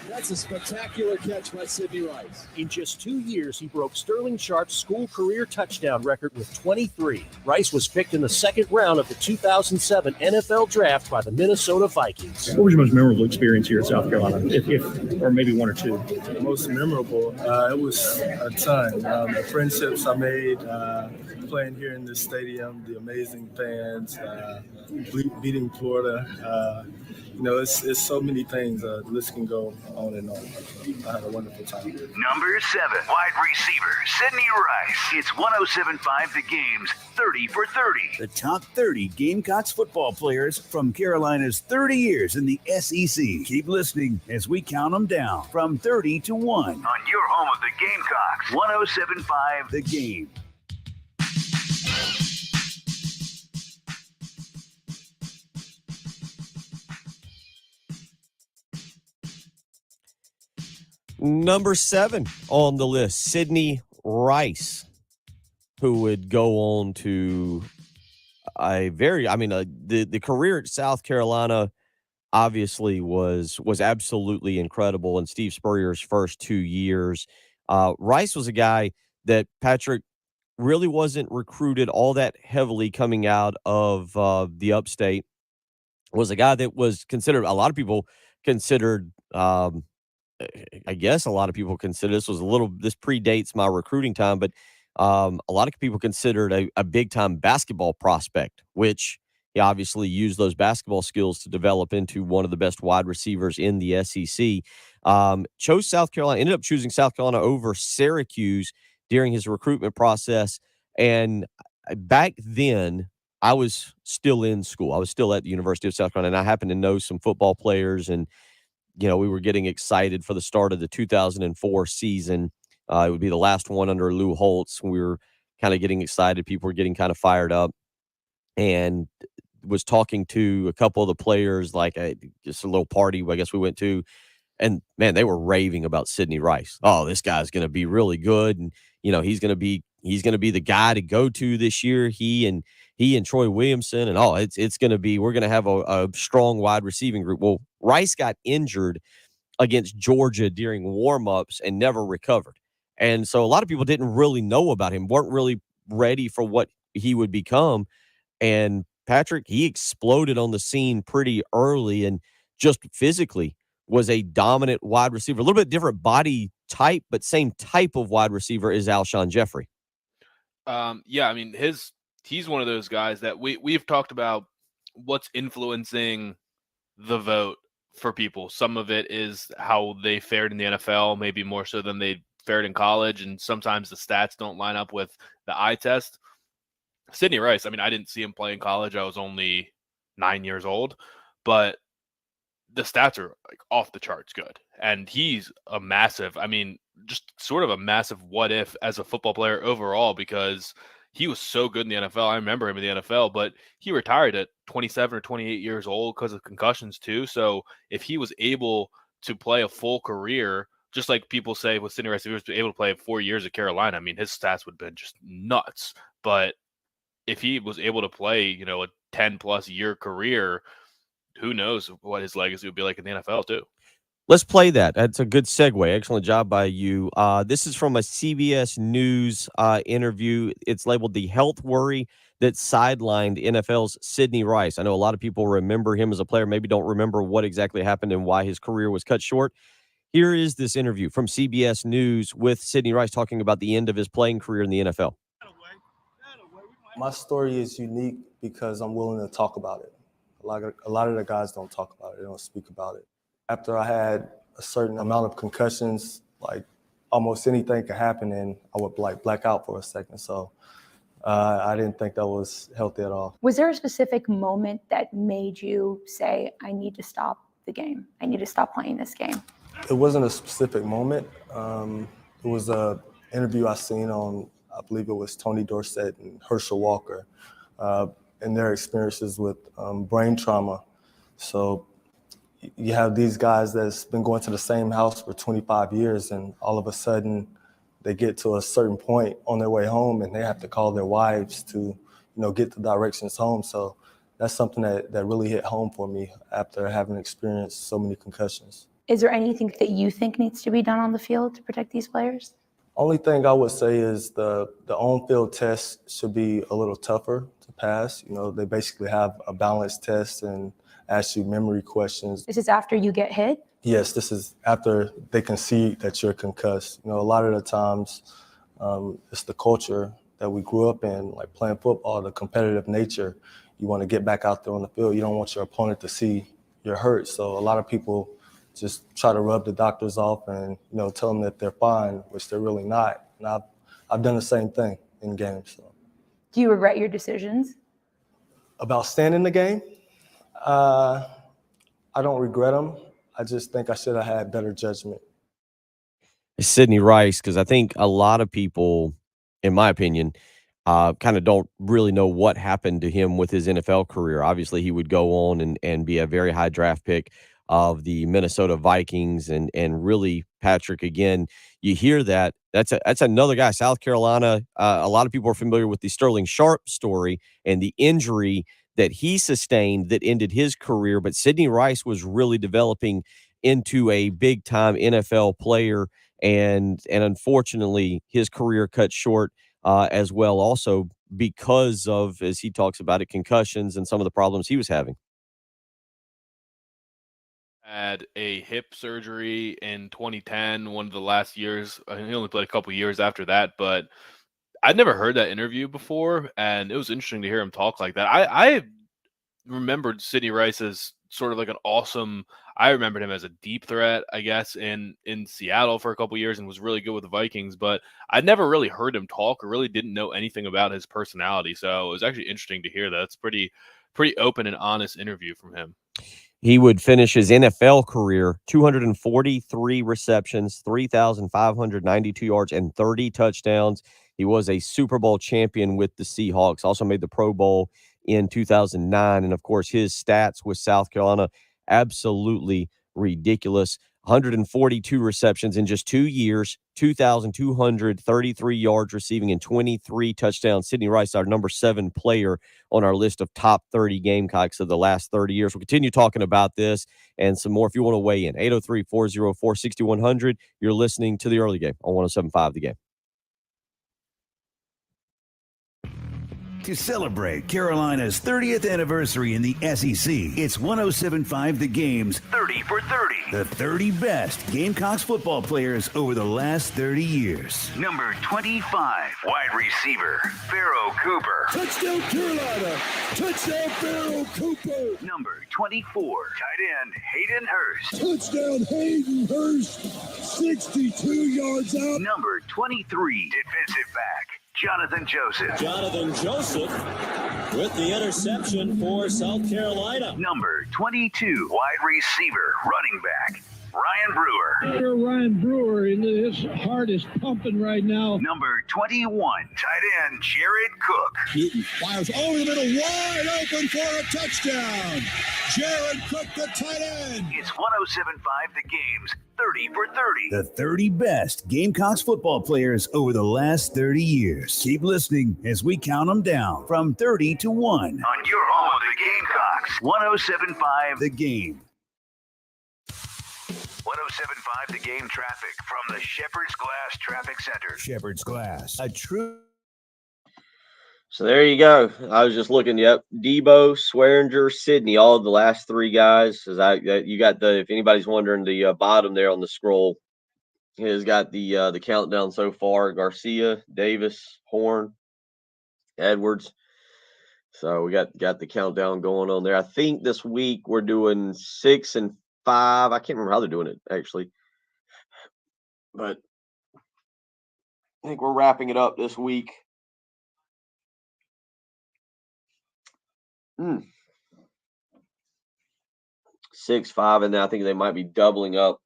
That's a spectacular catch by Sidney Rice. In just 2 years, he broke Sterling Sharp's school career touchdown record with 23. Rice was picked in the second round of the 2007 NFL Draft by the Minnesota Vikings. What was your most memorable experience here in South Carolina, if or maybe one or two? Most memorable, it was a ton. The friendships I made playing here in this stadium, the amazing fans, beating Florida. It's so many things. The list can go on and on. I had a wonderful time. Number 7, wide receiver, Sidney Rice. It's 107.5 The Game's 30 for 30. The top 30 Gamecocks football players from Carolina's 30 years in the SEC. Keep listening as we count them down from 30 to 1. On your home of the Gamecocks, 107.5 The Game. Number 7 on the list, Sidney Rice, who would go on to the career at South Carolina obviously was absolutely incredible in Steve Spurrier's first 2 years. Rice was a guy that Patrick really wasn't recruited all that heavily coming out of the upstate. Was a guy that was considered, a lot of people considered, I guess a lot of people consider this predates my recruiting time, but a lot of people considered a big-time basketball prospect, which he obviously used those basketball skills to develop into one of the best wide receivers in the SEC. Chose South Carolina, ended up choosing South Carolina over Syracuse during his recruitment process. And back then, I was still in school. I was still at the University of South Carolina, and I happened to know some football players, and we were getting excited for the start of the 2004 season. It would be the last one under Lou Holtz. We were kind of getting excited. People were getting kind of fired up, and was talking to a couple of the players, like just a little party I guess we went to. And man, they were raving about Sidney Rice. Oh, this guy's going to be really good. And, he's going to be the guy to go to this year. He and Troy Williamson, and it's going to be, we're going to have a strong wide receiving group. Well, Rice got injured against Georgia during warmups and never recovered. And so a lot of people didn't really know about him, weren't really ready for what he would become. And Patrick, he exploded on the scene pretty early, and just physically was a dominant wide receiver, a little bit different body type, but same type of wide receiver is Alshon Jeffrey. Yeah, I mean, he's one of those guys that we've talked about what's influencing the vote for people. Some of it is how they fared in the NFL, maybe more so than they fared in college, and sometimes the stats don't line up with the eye test. Sidney Rice, I mean, I didn't see him play in college. I was only 9 years old, but the stats are like off the charts good. And he's a massive, I mean, just sort of a massive what if as a football player overall, because he was so good in the NFL. I remember him in the NFL, but he retired at 27 or 28 years old because of concussions too. So if he was able to play a full career, just like people say with Sidney Rice, if he was able to play 4 years at Carolina, I mean, his stats would have been just nuts. But if he was able to play, you know, a 10-plus year career, who knows what his legacy would be like in the NFL too. Let's play that. That's a good segue. Excellent job by you. This is from a CBS News interview. It's labeled "The Health Worry That Sidelined NFL's Sidney Rice." I know a lot of people remember him as a player, maybe don't remember what exactly happened and why his career was cut short. Here is this interview from CBS News with Sidney Rice talking about the end of his playing career in the NFL. My story is unique because I'm willing to talk about it. A lot of the guys don't talk about it. They don't speak about it. After I had a certain amount of concussions, like almost anything could happen and I would like black out for a second. So I didn't think that was healthy at all. Was there a specific moment that made you say, I need to stop the game? I need to stop playing this game? It wasn't a specific moment. It was an interview I seen on, I believe it was Tony Dorsett and Herschel Walker, and their experiences with brain trauma. So you have these guys that's been going to the same house for 25 years, and all of a sudden they get to a certain point on their way home and they have to call their wives to, get the directions home. So that's something that really hit home for me after having experienced so many concussions. Is there anything that you think needs to be done on the field to protect these players? Only thing I would say is the on-field test should be a little tougher to pass. They basically have a balanced test and ask you memory questions. This is after you get hit? Yes, this is after they can see that you're concussed. A lot of the times it's the culture that we grew up in, like playing football, the competitive nature. You want to get back out there on the field. You don't want your opponent to see you're hurt. So a lot of people just try to rub the doctors off and, tell them that they're fine, which they're really not. And I've done the same thing in games. So. Do you regret your decisions? About staying in the game? I don't regret them. I just think I should have had better judgment. Sidney Rice, because I think a lot of people, in my opinion, kind of don't really know what happened to him with his NFL career. Obviously, he would go on and be a very high draft pick of the Minnesota Vikings, and really, Patrick, again, you hear that. That's another guy, South Carolina. A lot of people are familiar with the Sterling Sharp story and the injury that he sustained that ended his career, but Sidney Rice was really developing into a big-time NFL player, and unfortunately, his career cut short as well, also because of, as he talks about it, concussions and some of the problems he was having. Had a hip surgery in 2010, one of the last years. He only played a couple years after that, but I'd never heard that interview before, and it was interesting to hear him talk like that. I remembered Sidney Rice as sort of like an awesome – I remembered him as a deep threat, I guess, in Seattle for a couple years and was really good with the Vikings, but I'd never really heard him talk or really didn't know anything about his personality, so it was actually interesting to hear that. It's pretty open and honest interview from him. He would finish his NFL career 243 receptions, 3,592 yards, and 30 touchdowns. He was a Super Bowl champion with the Seahawks, also made the Pro Bowl in 2009. And, of course, his stats with South Carolina, absolutely ridiculous. 142 receptions in just 2 years, 2,233 yards receiving, and 23 touchdowns. Sidney Rice, our number 7 player on our list of top 30 Gamecocks of the last 30 years. We'll continue talking about this and some more if you want to weigh in. 803-404-6100. You're listening to The Early Game on 107.5 The Game. To celebrate Carolina's 30th anniversary in the SEC, it's 107.5 The Game's 30 for 30. The 30 best Gamecocks football players over the last 30 years. Number 25, wide receiver, Pharaoh Cooper. Touchdown Carolina! Touchdown Pharaoh Cooper! Number 24, tight end, Hayden Hurst. Touchdown Hayden Hurst! 62 yards out. Number 23, defensive back, Jonathan Joseph. Jonathan Joseph with the interception for South Carolina. Number 22, wide receiver, running back, Ryan Brewer. Ryan Brewer, his heart is pumping right now. Number 21, tight end, Jared Cook. Newton fires over the middle, wide open for a touchdown. Jared Cook, the tight end. It's 107.5 The Game's 30 for 30. The 30 best Gamecocks football players over the last 30 years. Keep listening as we count them down from 30 to 1. On your home of the Gamecocks, 107.5 The Game. 107.5 The Game traffic from the Shepherd's Glass Traffic Center. Shepherd's Glass, a true. So there you go. I was just looking. Yep, Debo, Swearinger, Sydney, all of the last three guys. You got the. If anybody's wondering, the bottom there on the scroll has got the countdown so far. Garcia, Davis, Horn, Edwards. So we got the countdown going on there. I think this week we're doing 6 and 5. I can't remember how they're doing it actually, but I think we're wrapping it up this week. 6, 5, and then I think they might be doubling up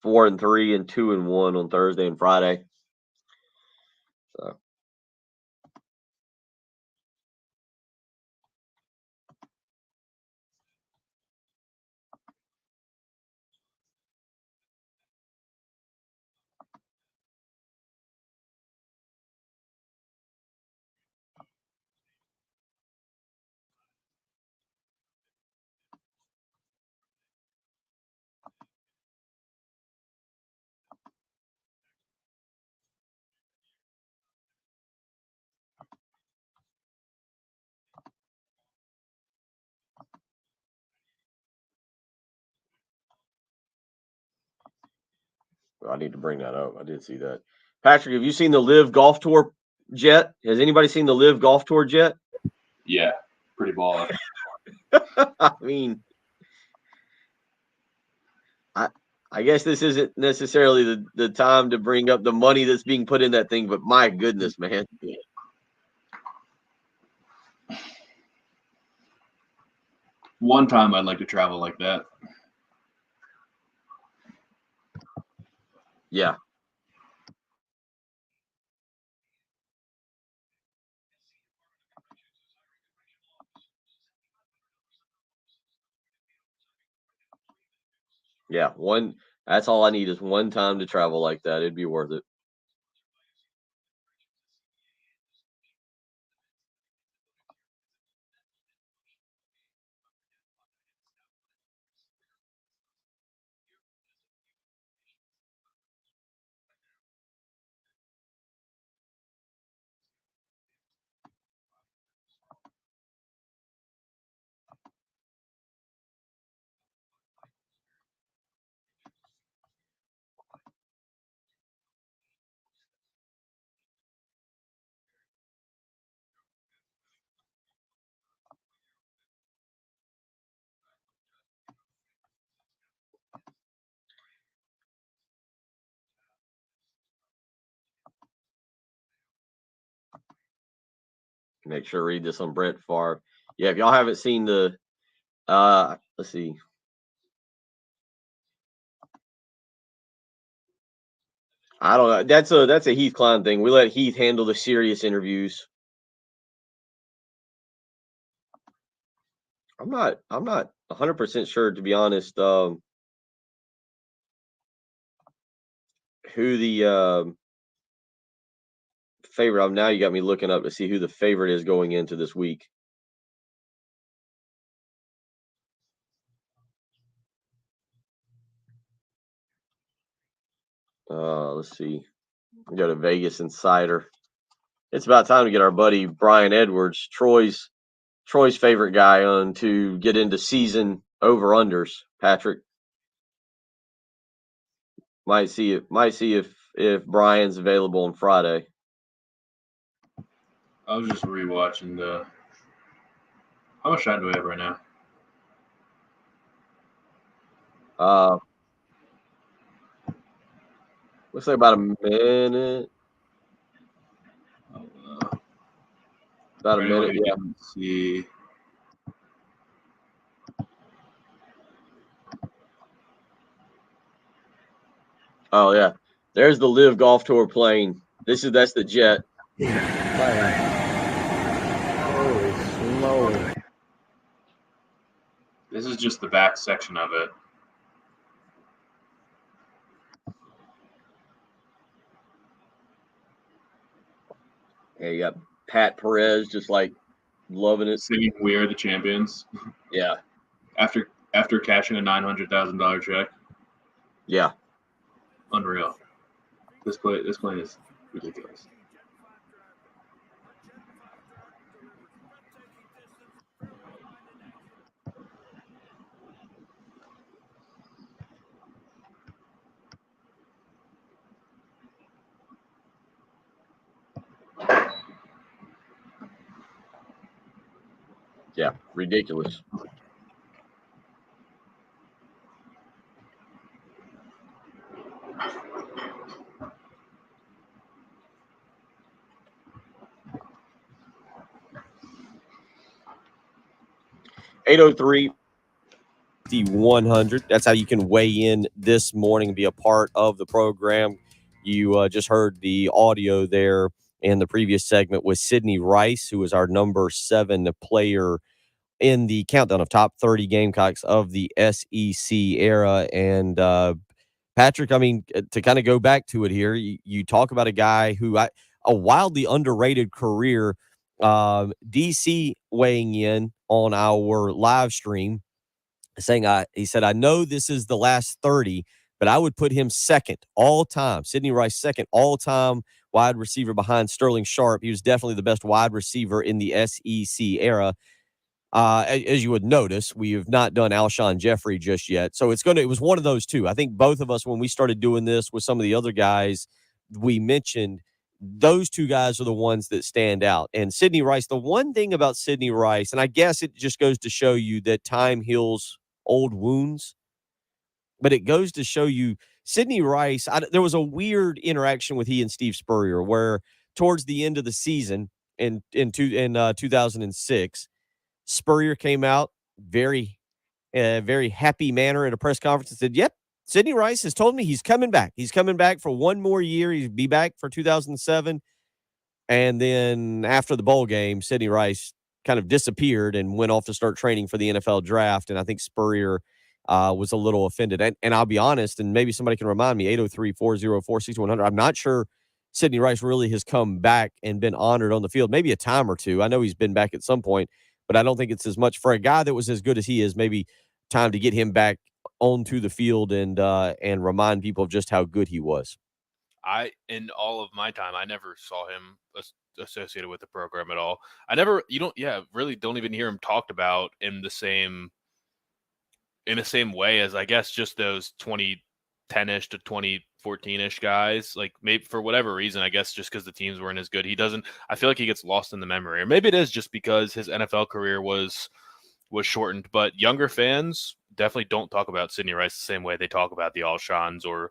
4 and 3 and 2 and 1 on Thursday and Friday. So. I need to bring that up. I did see that. Patrick, have you seen the Live Golf Tour jet? Has anybody seen the Live Golf Tour jet? Yeah, pretty baller. I mean, I guess this isn't necessarily the time to bring up the money that's being put in that thing, but my goodness, man. One time I'd like to travel like that. Yeah. Yeah, that's all I need is one time to travel like that. It'd be worth it. Make sure to read this on Brett Favre. Yeah, if y'all haven't seen the let's see. I don't know. That's a Heath Klein thing. We let Heath handle the serious interviews. I'm not 100% sure, to be honest, who the favorite. Now you got me looking up to see who the favorite is going into this week. Let's see. Go to Vegas Insider. It's about time to get our buddy Brian Edwards, Troy's favorite guy, on to get into season over-unders. Patrick, might see if Brian's available on Friday. I was just rewatching the. How much time do we have right now? Looks like about a minute. About a minute, yeah. Let's see. Oh yeah, there's the Live Golf Tour plane. That's the jet. Holy smoly. This is just the back section of it. Yeah, you got Pat Perez just like loving it, singing "We Are the Champions." Yeah. After cashing a $900,000 check. Yeah. Unreal. This plane is ridiculous. Yeah, ridiculous. $803 100. That's how you can weigh in this morning and be a part of the program. You just heard the audio there in the previous segment with Sidney Rice, who is our number 7 player in the countdown of top 30 Gamecocks of the SEC era. And Patrick, I mean, to kind of go back to it here, you talk about a guy who a wildly underrated career. DC weighing in on our live stream, saying he said, I know this is the last 30, but I would put him second all time. Sidney Rice second all time wide receiver behind Sterling Sharp. He was definitely the best wide receiver in the SEC era. As you would notice, we have not done Alshon Jeffrey just yet. So it was one of those two. I think both of us, when we started doing this with some of the other guys we mentioned, those two guys are the ones that stand out. And Sidney Rice, the one thing about Sidney Rice, and I guess it just goes to show you that time heals old wounds, but it goes to show you Sidney Rice, there was a weird interaction with he and Steve Spurrier where towards the end of the season in 2006, Spurrier came out very happy manner at a press conference and said, yep, Sidney Rice has told me he's coming back. He's coming back for one more year. He'd be back for 2007. And then after the bowl game, Sidney Rice kind of disappeared and went off to start training for the NFL draft. And I think Spurrier was a little offended. And I'll be honest, and maybe somebody can remind me, 803-404-6100. I'm not sure Sidney Rice really has come back and been honored on the field. Maybe a time or two. I know he's been back at some point, but I don't think it's as much for a guy that was as good as he is. Maybe time to get him back onto the field and remind people of just how good he was. In all of my time, I never saw him associated with the program at all. Really don't even hear him talked about in the same way as, I guess, just those 2010-ish to 2014-ish guys. Like, maybe for whatever reason, I guess just because the teams weren't as good, I feel like he gets lost in the memory. Or maybe it is just because his NFL career was shortened. But younger fans definitely don't talk about Sidney Rice the same way they talk about the Alshons or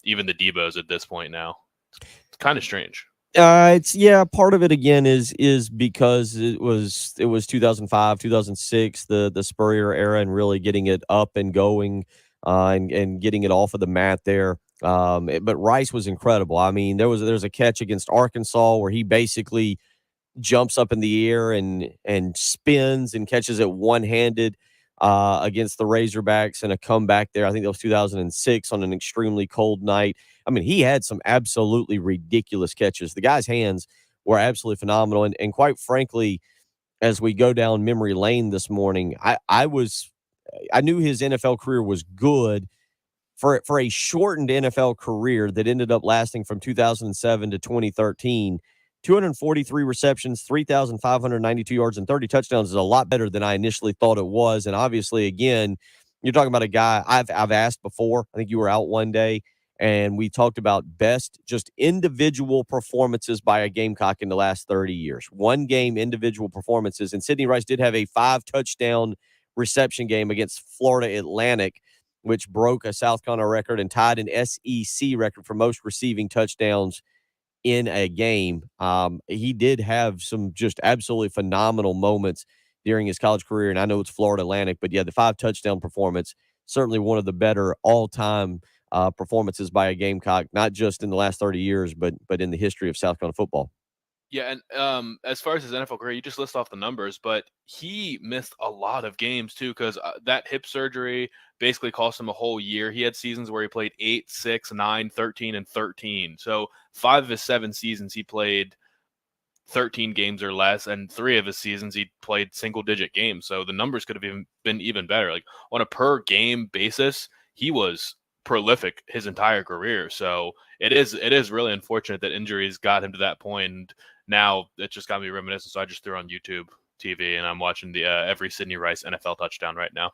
even the Debos at this point now. It's kind of strange. Part of it again is because it was 2005, 2006, the Spurrier era, and really getting it up and going and getting it off of the mat there. But Rice was incredible. I mean, there's a catch against Arkansas where he basically jumps up in the air and spins and catches it one-handed against the Razorbacks, and a comeback there. I think that was 2006 on an extremely cold night. I mean, he had some absolutely ridiculous catches. The guy's hands were absolutely phenomenal. And quite frankly, as we go down memory lane this morning, I knew his NFL career was good for a shortened NFL career that ended up lasting from 2007 to 2013. 243 receptions, 3,592 yards, and 30 touchdowns is a lot better than I initially thought it was. And obviously, again, you're talking about a guy I've asked before. I think you were out one day, and we talked about best just individual performances by a Gamecock in the last 30 years. One game individual performances. And Sidney Rice did have a 5-touchdown reception game against Florida Atlantic, which broke a South Carolina record and tied an SEC record for most receiving touchdowns in a game. He did have some just absolutely phenomenal moments during his college career, and I know it's Florida Atlantic, but yeah, the 5-touchdown performance, certainly one of the better all-time performances by a Gamecock, not just in the last 30 years, but in the history of South Carolina football. Yeah, and as far as his NFL career, you just list off the numbers, but he missed a lot of games too because that hip surgery basically cost him a whole year. He had seasons where he played 8, 6, 9, 13, and 13. So 5 of his 7 seasons he played 13 games or less, and 3 of his seasons he played single-digit games. So the numbers could have been even better. Like on a per-game basis, he was prolific his entire career. So it is really unfortunate that injuries got him to that point. And now it just got me reminiscent. So I just threw on YouTube TV and I'm watching the every Sidney Rice NFL touchdown right now.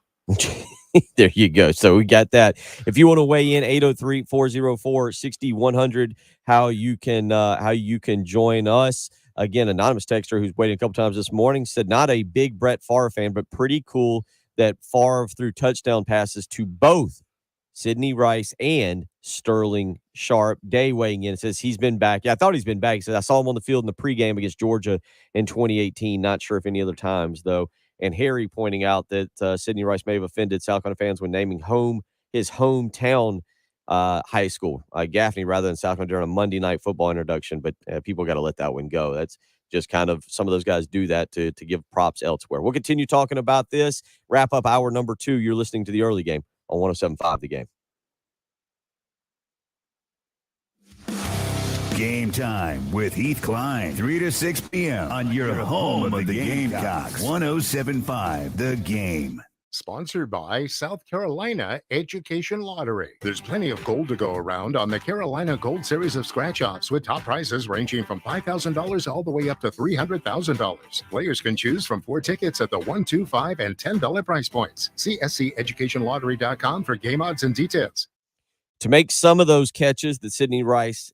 There you go. So we got that. If you want to weigh in, 803-404-6100, how you can join us. Again, anonymous texter who's waiting a couple times this morning said not a big Brett Favre fan, but pretty cool that Favre threw touchdown passes to both Sidney Rice and Sterling Sharp. Day weighing in, it says he's been back. Yeah, I thought he's been back. He said I saw him on the field in the pregame against Georgia in 2018. Not sure if any other times, though. And Harry pointing out that Sidney Rice may have offended South Carolina fans when naming his hometown high school, Gaffney, rather than South Carolina during a Monday Night Football introduction. But people got to let that one go. That's just kind of some of those guys do that to give props elsewhere. We'll continue talking about this. Wrap up hour number 2. You're listening to the early game on 107.5 The Game. Game time with Heath Klein, 3 to 6 p.m. on your home of the Gamecocks, 107.5 The Game. Sponsored by South Carolina Education Lottery. There's plenty of gold to go around on the Carolina Gold Series of scratch-offs with top prizes ranging from $5,000 all the way up to $300,000. Players can choose from 4 tickets at the $1, $2, $5, and $10 price points. See SCEducationLottery.com for game odds and details. To make some of those catches that Sidney Rice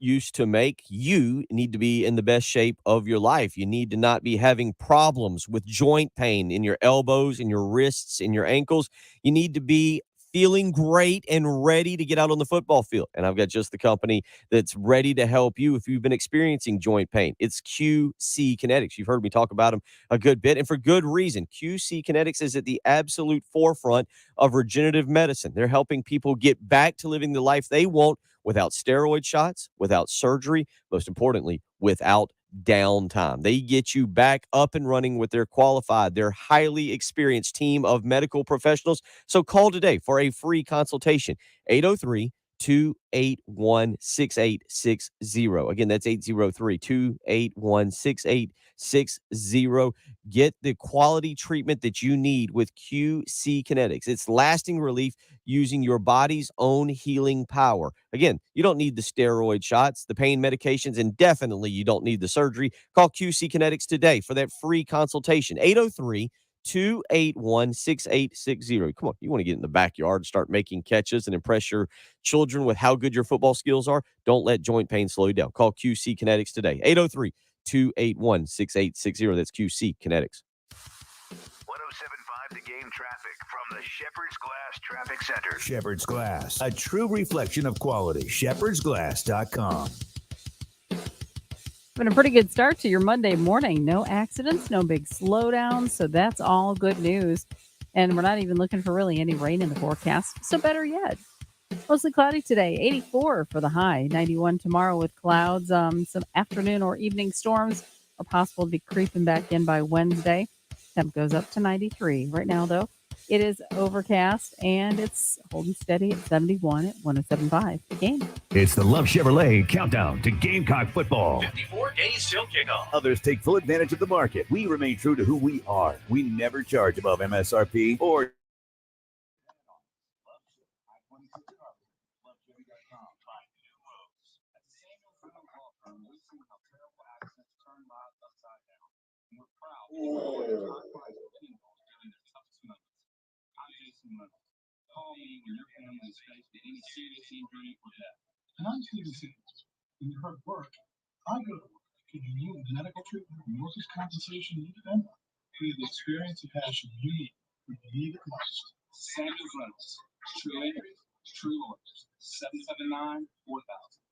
used to make, you need to be in the best shape of your life. You need to not be having problems with joint pain in your elbows, in your wrists, in your ankles. You need to be feeling great and ready to get out on the football field. And I've got just the company that's ready to help you if you've been experiencing joint pain. It's QC Kinetics. You've heard me talk about them a good bit, and for good reason. QC Kinetics is at the absolute forefront of regenerative medicine. They're helping people get back to living the life they want without steroid shots, without surgery, most importantly, without downtime. They get you back up and running with their highly experienced team of medical professionals. So call today for a free consultation, 803-281-6860. Again, that's 803-281-6860. Get the quality treatment that you need with QC Kinetics. It's lasting relief using your body's own healing power. Again, you don't need the steroid shots, the pain medications, and definitely you don't need the surgery. Call QC Kinetics today for that free consultation, 803-281-6860. Come on, you want to get in the backyard and start making catches and impress your children with how good your football skills are? Don't let joint pain slow you down. Call QC Kinetics today, 803-281-6860. That's QC Kinetics. 107.5 The Game traffic from the Shepherd's Glass Traffic Center. Shepherd's Glass, a true reflection of quality. shepherdsglass.com. Been a pretty good start to your Monday morning. No accidents, no big slowdowns, so that's all good news. And we're not even looking for really any rain in the forecast, so better yet. Mostly cloudy today, 84 for the high, 91 tomorrow with clouds. Some afternoon or evening storms are possible to be creeping back in by Wednesday. Temp goes up to 93. Right now, though, it is overcast and it's holding steady at 71 at 107.5 The Game. It's the Love Chevrolet countdown to Gamecock football. 54 days till kickoff. Others take full advantage of the market. We remain true to who we are. We never charge above MSRP or Call me when your family is faced with any serious injury or death. And I'm Stephen Simmons. When you hurt work, I go to work. Can you need medical treatment or workers' compensation need them? We have the experience and passion you need when you need it most. Samuel Reynolds, True Injuries, True Lawyers, 779-4000.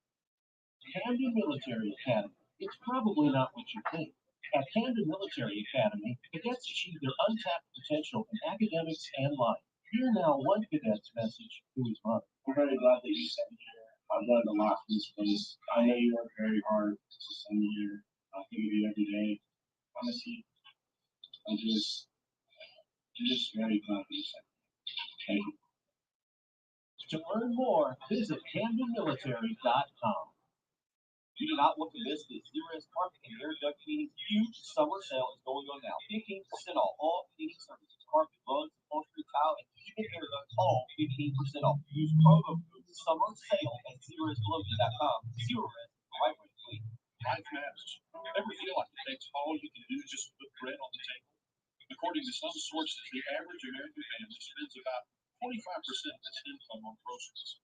Camden Military Academy. It's probably not what you think. At Camden Military Academy, cadets achieve their untapped potential in academics and life. Hear now one cadet's message to his mother. I'm very glad that you sent me here. I've learned a lot from this place. I know you work very hard to send me here. I think of you every day. Honestly, I'm just very glad that you sent me. Thank you. To learn more, visit CamdenMilitary.com. You do not want to miss this Zerust Carpet and Air Duct Cleaning huge summer sale is going on now. 15% off all cleaning services, carpet, rugs, upholstery, tile, and even air ducts, all 15% off. Use promo code summer sale at ZerustClothing.com. Zerust, the right way to clean. Life matters. Ever feel like it takes all you can do just to put bread on the table? According to some sources, the average American family spends about 25% of its income on groceries.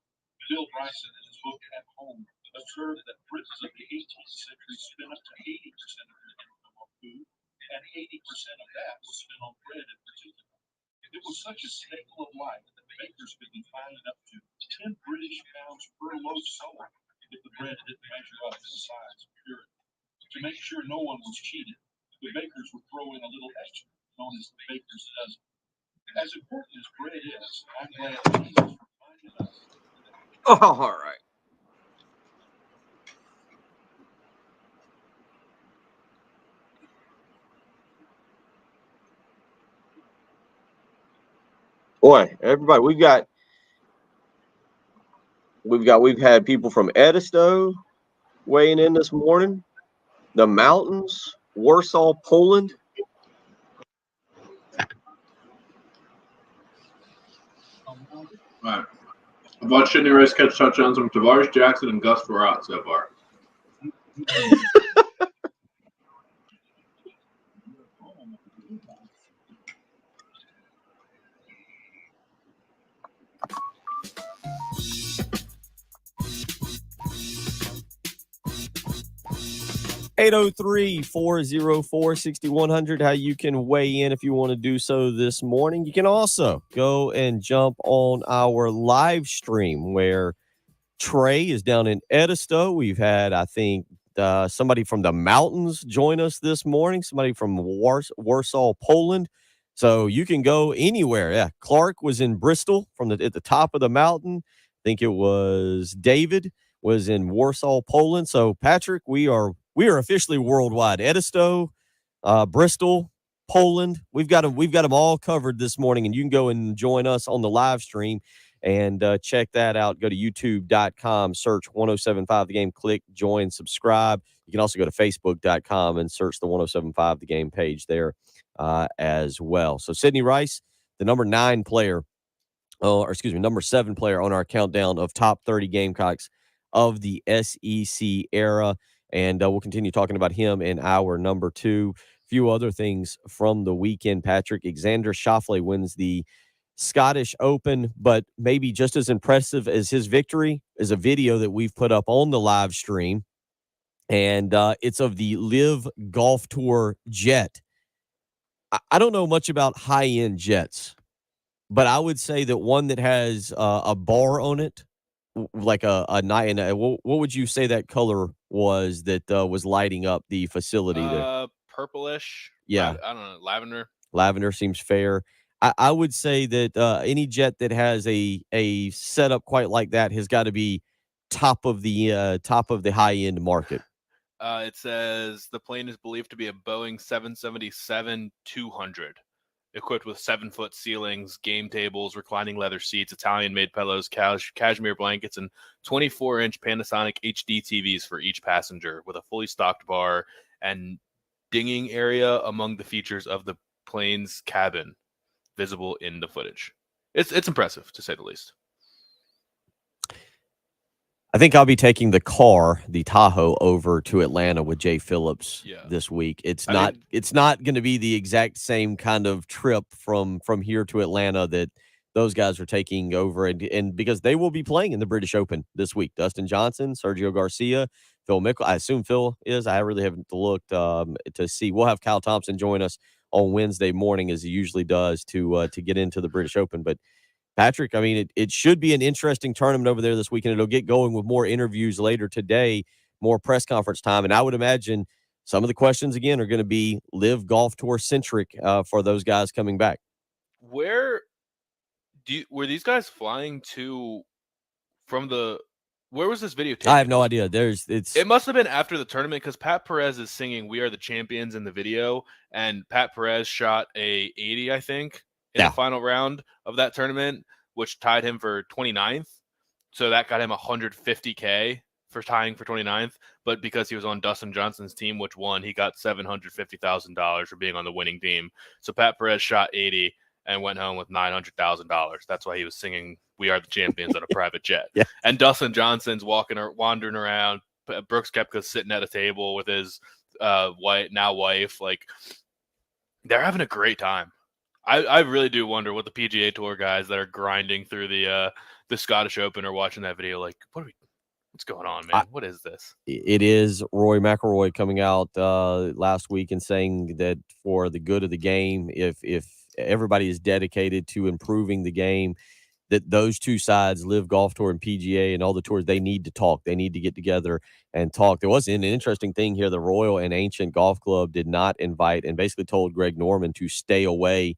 Bill Bryson, in his book At Home, observed that Britons of the 18th century spent up to 80% of their income on food, and 80% of that was spent on bread in particular. It was such a staple of life that the bakers could be fined up to 10 British pounds per loaf sold if the bread didn't measure up in size and purity. To make sure no one was cheated, the bakers would throw in a little extra, known as the baker's dozen. As important as bread is, I'm glad Jesus reminded us. Oh, all right. Boy, everybody, we've had people from Edisto weighing in this morning. The mountains, Warsaw, Poland. Right. I've watched Sidney Rice catch touchdowns from Tavares Jackson and Gus Frerotte so far. (803-404-6100). How you can weigh in if you want to do so this morning. You can also go and jump on our live stream where Trey is down in Edisto. We've had, I think, somebody from the mountains join us this morning, somebody from Warsaw, Poland. So you can go anywhere. Yeah, Clark was in Bristol at the top of the mountain. I think it was David was in Warsaw, Poland. So Patrick, we are officially worldwide. Edisto, Bristol, Poland. We've got them all covered this morning, and you can go and join us on the live stream and check that out. Go to youtube.com, search 1075 The Game, click join, subscribe. You can also go to facebook.com and search the 1075 The Game page there as well. So Sidney Rice, the number 7 player on our countdown of top 30 Gamecocks of the SEC era. And we'll continue talking about him in our number 2. A few other things from the weekend, Patrick. Xander Schauffele wins the Scottish Open, but maybe just as impressive as his victory is a video that we've put up on the live stream. And it's of the Live Golf Tour jet. I don't know much about high-end jets, but I would say that one that has a bar on it, like a night. What would you say that color was that was lighting up the facility there? Purplish. Yeah. I don't know. Lavender. Lavender seems fair. I would say that any jet that has a setup quite like that has got to be top of the high end market. It says the plane is believed to be a Boeing 777-200, equipped with 7-foot ceilings, game tables, reclining leather seats, Italian-made pillows, cashmere blankets, and 24-inch Panasonic HD TVs for each passenger, with a fully stocked bar and dinging area among the features of the plane's cabin visible in the footage. It's impressive, to say the least. I think I'll be taking the Tahoe, over to Atlanta with Jay Phillips this week. It's not going to be the exact same kind of trip from here to Atlanta that those guys are taking over, and because they will be playing in the British Open this week. Dustin Johnson, Sergio Garcia, Phil Mickelson. I assume Phil is. I really haven't looked to see. We'll have Kyle Thompson join us on Wednesday morning, as he usually does, to get into the British Open. But Patrick, I mean, it should be an interesting tournament over there this weekend. It'll get going with more interviews later today, more press conference time. And I would imagine some of the questions, again, are going to be Live Golf Tour centric for those guys coming back. Were these guys flying to where was this video taken? I have no idea. It must have been after the tournament, because Pat Perez is singing "We Are the Champions" in the video, and Pat Perez shot a 80, I think, in the final round of that tournament, which tied him for 29th. So that got him $150K for tying for 29th. But because he was on Dustin Johnson's team, which won, he got $750,000 for being on the winning team. So Pat Perez shot 80 and went home with $900,000. That's why he was singing "We Are the Champions" on a private jet. Yeah. And Dustin Johnson's wandering around. Brooks Koepka's sitting at a table with his wife. Like, they're having a great time. I really do wonder what the PGA Tour guys that are grinding through the Scottish Open are watching that video. Like, what's going on, man? What is this? It is Rory McIlroy coming out last week and saying that for the good of the game, if everybody is dedicated to improving the game, that those two sides, Live Golf Tour and PGA and all the tours, they need to talk. They need to get together and talk. There was an interesting thing here. The Royal and Ancient Golf Club did not invite and basically told Greg Norman to stay away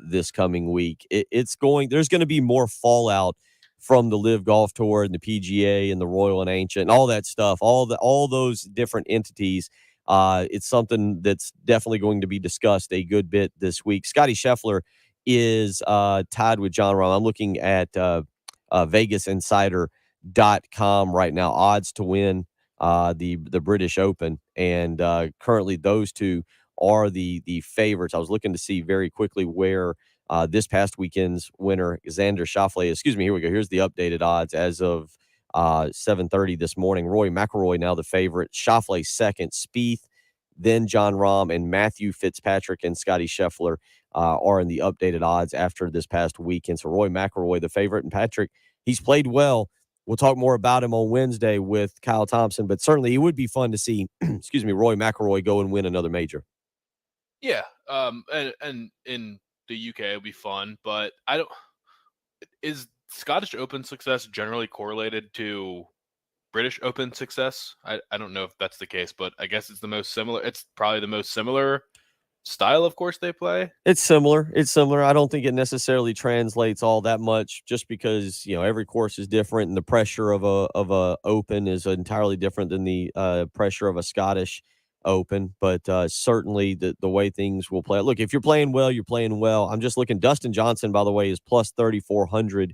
this coming week. There's going to be more fallout from the Live Golf Tour and the PGA and the Royal and Ancient and all that stuff, all those different entities. It's something that's definitely going to be discussed a good bit this week. Scotty Scheffler is tied with Jon Rahm. I'm looking at VegasInsider.com right now. Odds to win the British Open, and currently those two are the favorites. I was looking to see very quickly where this past weekend's winner, Xander Schauffele. Excuse me. Here we go. Here's the updated odds as of 7:30 this morning. Rory McIlroy now the favorite. Schauffele second. Spieth, then Jon Rahm, and Matthew Fitzpatrick and Scotty Scheffler are in the updated odds after this past weekend. So Rory McIlroy the favorite, and Patrick, he's played well. We'll talk more about him on Wednesday with Kyle Thompson, but certainly it would be fun to see, excuse me, Rory McIlroy go and win another major. Yeah, and in the UK it'll be fun, but is Scottish Open success generally correlated to British Open success? I don't know if that's the case, but I guess it's probably the most similar style of course they play. It's similar. I don't think it necessarily translates all that much, just because every course is different, and the pressure of a Open is entirely different than the pressure of a Scottish Open. But certainly the way things will play. Look, if you're playing well, you're playing well. I'm just looking. Dustin Johnson, by the way, is plus 3,400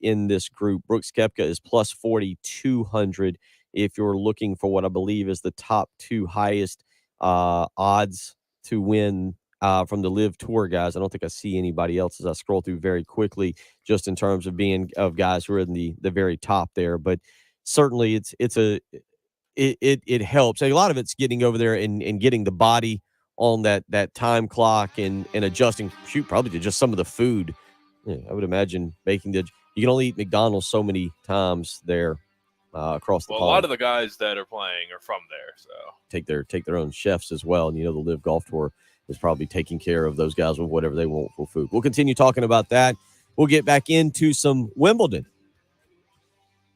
in this group. Brooks Koepka is plus 4,200. If you're looking for what I believe is the top two highest odds to win from the Live Tour guys, I don't think I see anybody else as I scroll through very quickly, just in terms of guys who are in the very top there. But certainly it helps. A lot of it's getting over there and getting the body on that time clock and adjusting, probably to just some of the food. Yeah, I would imagine you can only eat McDonald's so many times there across the pond. A lot of the guys that are playing are from there, so take their own chefs as well. And the Live Golf Tour is probably taking care of those guys with whatever they want for food. We'll continue talking about that. We'll get back into some Wimbledon.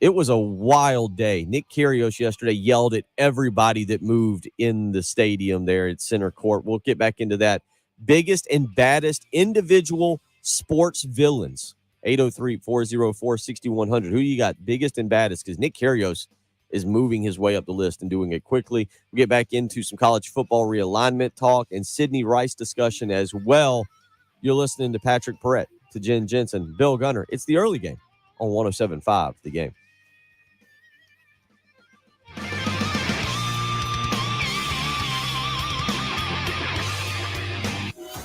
It was a wild day. Nick Kyrgios yesterday yelled at everybody that moved in the stadium there at center court. We'll get back into that. Biggest and baddest individual sports villains. 803-404-6100. Who you got biggest and baddest? Because Nick Kyrgios is moving his way up the list and doing it quickly. We'll get back into some college football realignment talk and Sidney Rice discussion as well. You're listening to Patrick Perrette, to Jen Jensen, Bill Gunner. It's the early game on 107.5 The Game.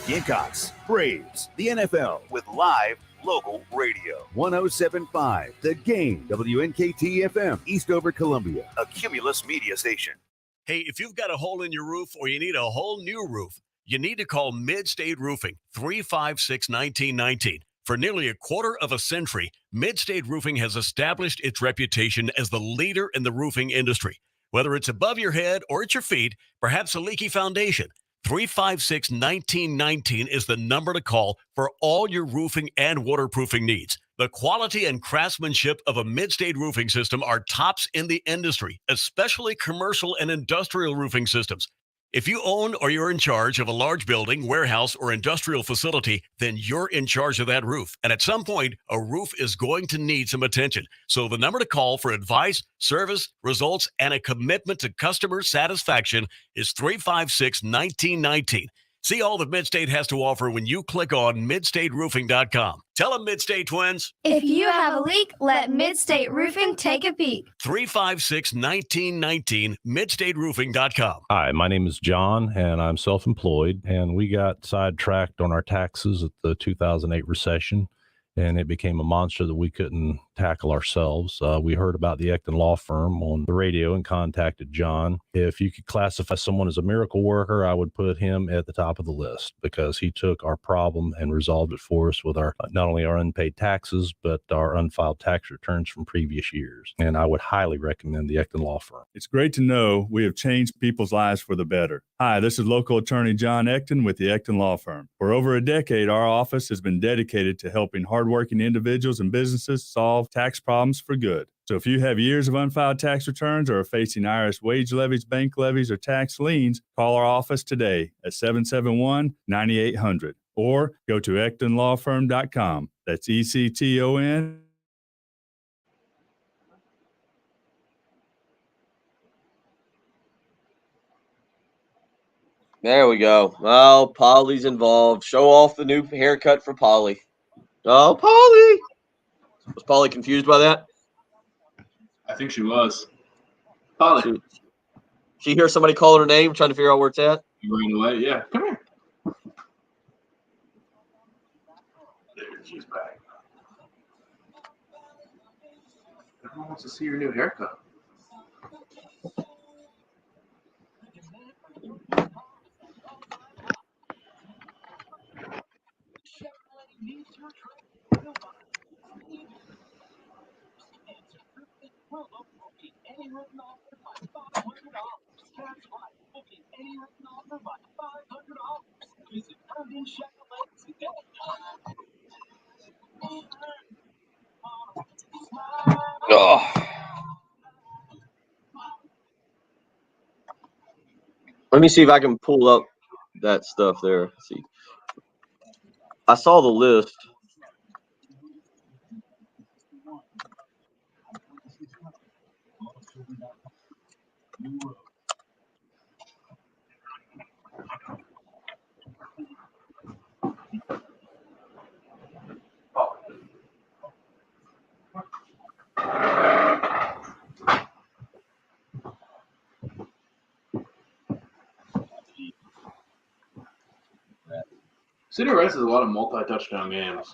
Gamecocks, Braves, the NFL with live local radio. 107.5 The Game, WNKT FM, Eastover, Columbia, a Cumulus media station. Hey, if you've got a hole in your roof or you need a whole new roof, you need to call Mid-State Roofing, 356-1919. For nearly a quarter of a century, Mid-State Roofing has established its reputation as the leader in the roofing industry. Whether it's above your head or at your feet, perhaps a leaky foundation, 356-1919 is the number to call for all your roofing and waterproofing needs. The quality and craftsmanship of a Mid-State roofing system are tops in the industry, especially commercial and industrial roofing systems. If you own or you're in charge of a large building, warehouse, or industrial facility, then you're in charge of that roof. And at some point, a roof is going to need some attention. So the number to call for advice, service, results, and a commitment to customer satisfaction is 356-1919. See all that Mid-State has to offer when you click on midstateroofing.com. Tell them, Mid-State twins. If you have a leak, let Mid-State Roofing take a peek. 356-1919, midstateroofing.com. Hi, my name is John, and I'm self-employed, and we got sidetracked on our taxes at the 2008 recession, and it became a monster that we couldn't tackle ourselves. We heard about the Ecton Law Firm on the radio and contacted John. If you could classify someone as a miracle worker, I would put him at the top of the list because he took our problem and resolved it for us with our not only our unpaid taxes, but our unfiled tax returns from previous years. And I would highly recommend the Ecton Law Firm. It's great to know we have changed people's lives for the better. Hi, this is local attorney John Ecton with the Ecton Law Firm. For over a decade, our office has been dedicated to helping hardworking individuals and businesses solve tax problems for good. So if you have years of unfiled tax returns or are facing IRS wage levies, bank levies, or tax liens, call our office today at 771-9800 or go to EctonLawFirm.com. That's ECTON. There we go. Oh, Polly's involved. Show off the new haircut for Polly. Oh, Polly! Was Polly confused by that? I think she was. Polly. She hear somebody call her name, trying to figure out where it's at? You ran away? Yeah. Come here. There, she's back. Everyone wants to see your new haircut. Oh. Let me see if I can pull up that stuff there. Let's see. I saw the list. City Rice has a lot of multi-touchdown games.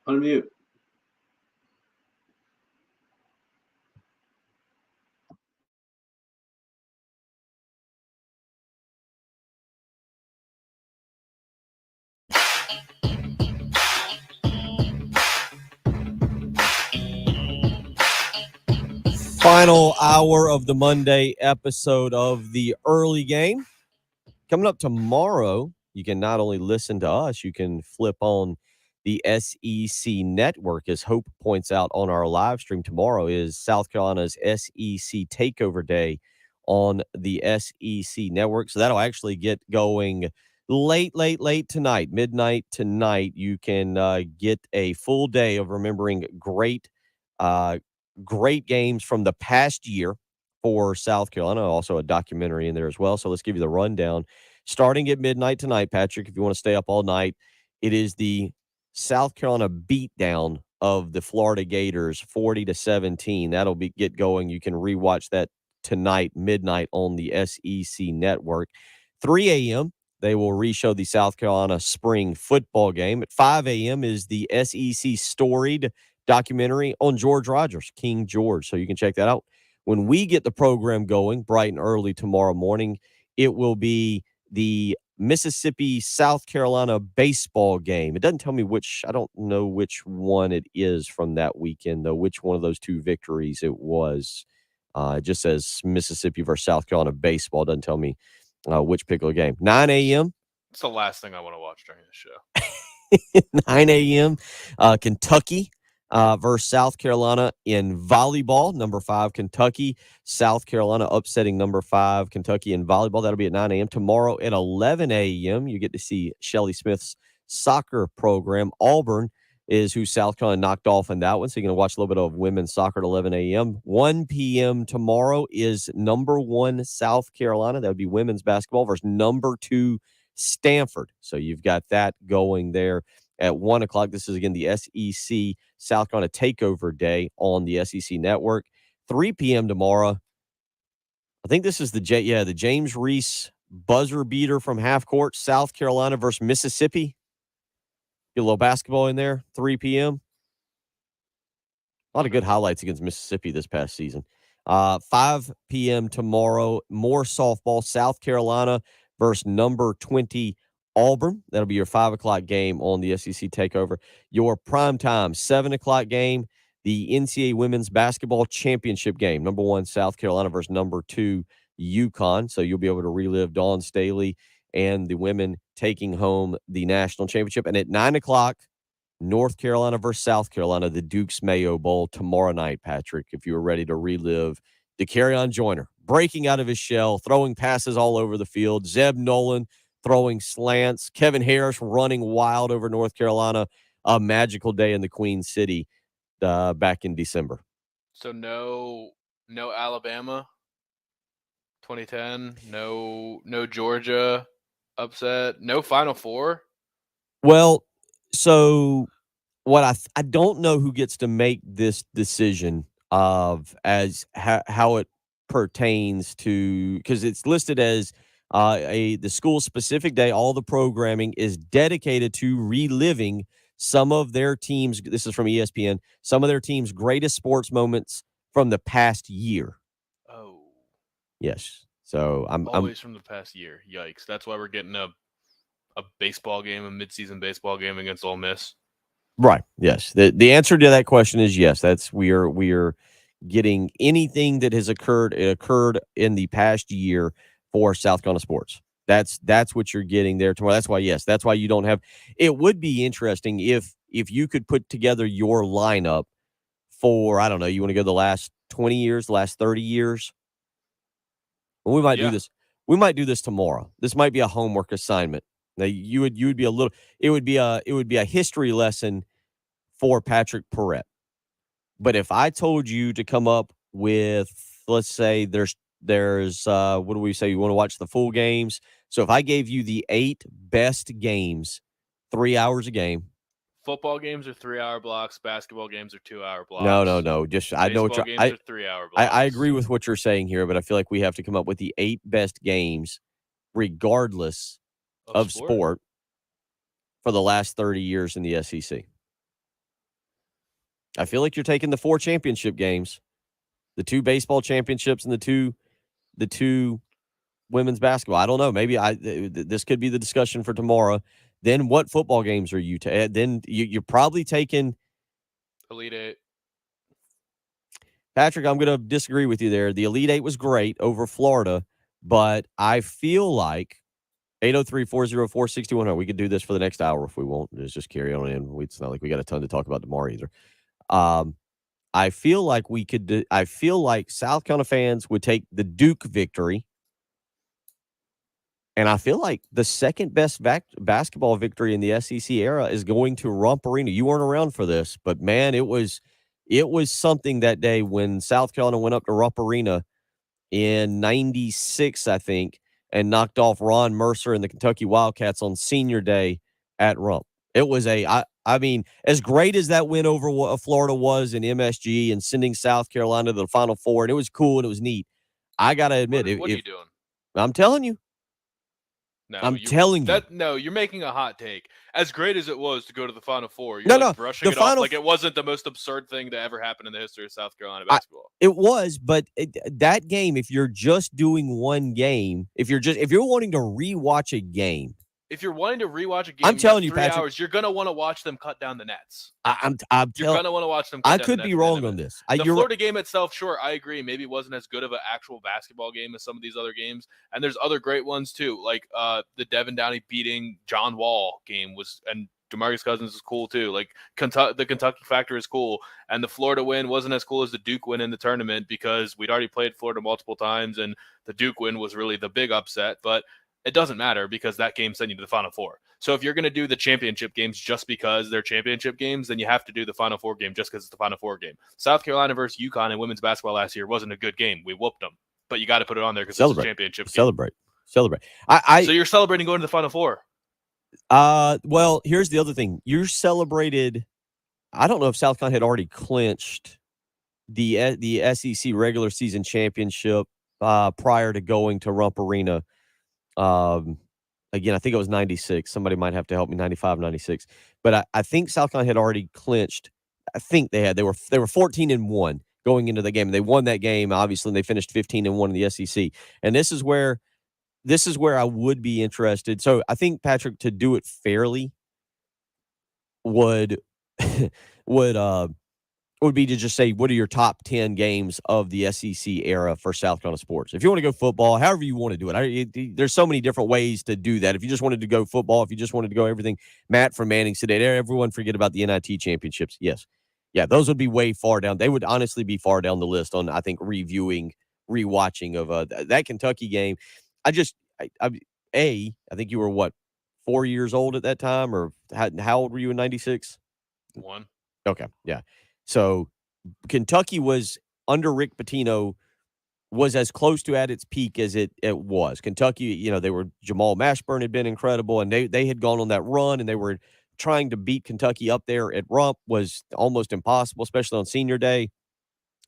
Unmute. Final hour of the Monday episode of the early game. Coming up tomorrow, you can not only listen to us, you can flip on the SEC network. As Hope points out on our live stream, tomorrow is South Carolina's SEC Takeover Day on the SEC network. So that'll actually get going late tonight, midnight tonight. You can get a full day of remembering great games from the past year for South Carolina. Also a documentary in there as well. So let's give you the rundown. Starting at midnight tonight, Patrick, if you want to stay up all night, it is the South Carolina beatdown of the Florida Gators, 40-17. That'll get going. You can rewatch that tonight, midnight, on the SEC network. 3 a.m., they will re-show the South Carolina spring football game. At 5 a.m. is the SEC storied documentary on George Rogers, King George. So you can check that out. When we get the program going bright and early tomorrow morning, it will be the Mississippi-South Carolina baseball game. It doesn't tell me which. I don't know which one it is from that weekend, though, which one of those two victories it was. It just says Mississippi versus South Carolina baseball. It doesn't tell me which particular game. 9 a.m. It's the last thing I want to watch during this show. 9 a.m. Kentucky versus South Carolina in volleyball. Number 5, Kentucky. South Carolina upsetting number 5, Kentucky in volleyball. That'll be at 9 a.m. Tomorrow at 11 a.m., you get to see Shelly Smith's soccer program. Auburn is who South Carolina knocked off in that one. So you're going to watch a little bit of women's soccer at 11 a.m. 1 p.m. tomorrow is number 1 South Carolina. That would be women's basketball versus number 2 Stanford. So you've got that going there at 1 o'clock. This is, again, the SEC South Carolina Takeover Day on the SEC Network. 3 p.m. tomorrow. I think this is the James Reese buzzer beater from half court, South Carolina versus Mississippi. Get a little basketball in there, 3 p.m. A lot of good highlights against Mississippi this past season. 5 p.m. tomorrow, more softball, South Carolina versus number 20 Auburn. That'll be your 5 o'clock game on the SEC Takeover. Your primetime 7 o'clock game, the NCAA Women's Basketball Championship game. Number 1 South Carolina versus number 2 UConn. So you'll be able to relive Dawn Staley and the women taking home the national championship. And at 9 o'clock, North Carolina versus South Carolina, the Duke's Mayo Bowl tomorrow night, Patrick, if you were ready to relive DeCarrion Joyner breaking out of his shell, throwing passes all over the field, Zeb Nolan throwing slants, Kevin Harris running wild over North Carolina, a magical day in the Queen City back in December. So no Alabama 2010, no Georgia upset, no Final Four. Well, so what I don't know who gets to make this decision of as how it pertains to, because it's listed as the school specific day. All the programming is dedicated to reliving some of their teams. This is from ESPN. Some of their team's greatest sports moments from the past year. Oh, yes. So I'm always from the past year. Yikes! That's why we're getting a baseball game, a midseason baseball game against Ole Miss. Right. Yes. The answer to that question is yes. That's we are getting anything that has occurred in the past year for South Carolina sports. That's what you're getting there tomorrow. That's why, yes, that's why you don't have. It would be interesting if you could put together your lineup for, I don't know, you want to go the last 20 years, the last 30 years. Well, we might do this. We might do this tomorrow. This might be a homework assignment. Now you would be a little. It would be a history lesson for Patrick Perrette. But if I told you to come up with, let's say there's what do we say? You want to watch the full games? So if I gave you the 8 best games, 3 hours a game. Football games are 3-hour blocks. Basketball games are 2-hour blocks. No. Just baseball I know what games are 3-hour blocks. I agree with what you're saying here, but I feel like we have to come up with the 8 best games, regardless of sport, for the last 30 years in the SEC. I feel like you're taking the 4 championship games, the 2 baseball championships, and the two women's basketball. I don't know. Maybe this could be the discussion for tomorrow. Then what football games are you then you're probably taking Elite 8. Patrick, I'm going to disagree with you there. The Elite 8 was great over Florida, but I feel like 803-404-6100. We could do this for the next hour if we want. Just carry on in. It's not like we got a ton to talk about tomorrow either. I feel like we could. I feel like South Carolina fans would take the Duke victory, and I feel like the second best basketball victory in the SEC era is going to Rump Arena. You weren't around for this, but man, it was something that day when South Carolina went up to Rump Arena in 96, I think, and knocked off Ron Mercer and the Kentucky Wildcats on senior day at Rump. It was I mean, as great as that win over Florida was in MSG and sending South Carolina to the Final Four, and it was cool and it was neat. I got to admit, What are you doing? I'm telling you. No, I'm telling you. No, you're making a hot take. As great as it was to go to the Final Four, No, you're no, brushing it off like it wasn't the most absurd thing to ever happen in the history of South Carolina basketball. It was, but that game, if you're just doing one game, if you're wanting to rewatch a game, If you're wanting to rewatch a game, I'm telling you, 3 Patrick, hours, you're gonna want to watch them cut down the nets. you're gonna want to watch them. I could be wrong on this. The Florida game itself, sure, I agree. Maybe it wasn't as good of an actual basketball game as some of these other games, and there's other great ones too, like the Devin Downey beating John Wall game and DeMarcus Cousins is cool too. Like the Kentucky factor is cool, and the Florida win wasn't as cool as the Duke win in the tournament because we'd already played Florida multiple times, and the Duke win was really the big upset, but it doesn't matter because that game sent you to the Final Four. So if you're going to do the championship games just because they're championship games, then you have to do the Final Four game just because it's the Final Four game. South Carolina versus UConn in women's basketball last year wasn't a good game. We whooped them. But you got to put it on there because it's a championship game. Celebrate. So you're celebrating going to the Final Four. Well, here's the other thing. You celebrated, I don't know if South Carolina had already clinched the SEC regular season championship prior to going to Rump Arena. Again, I think it was 96. Somebody might have to help me, 95, 96. But I think South Carolina had already clinched. I think they were 14-1 going into the game. They won that game, obviously, and they finished 15-1 in the SEC. And this is where I would be interested. So I think, Patrick, to do it fairly would be to just say, what are your top 10 games of the SEC era for South Carolina sports? If you want to go football, however you want to do it. There's so many different ways to do that. If you just wanted to go football, if you just wanted to go everything, Matt from Manning said, everyone forget about the NIT championships. Yes. Yeah, those would be way far down. They would honestly be far down the list on, I think, rewatching of that Kentucky game. I think you were, 4 years old at that time? Or how old were you in 96? 1. Okay, yeah. So Kentucky was under Rick Pitino was as close to at its peak as it was. Kentucky, they were Jamal Mashburn had been incredible, and they had gone on that run, and they were trying to beat Kentucky up there at Rump was almost impossible, especially on senior day.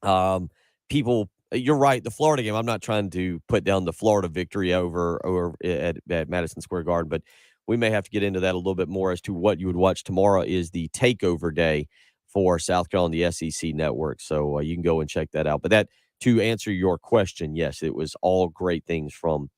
You're right. The Florida game, I'm not trying to put down the Florida victory over at Madison Square Garden, but we may have to get into that a little bit more as to what you would watch. Tomorrow is the takeover day for South Carolina, the SEC network. So you can go and check that out. But that, to answer your question, yes, it was all great things from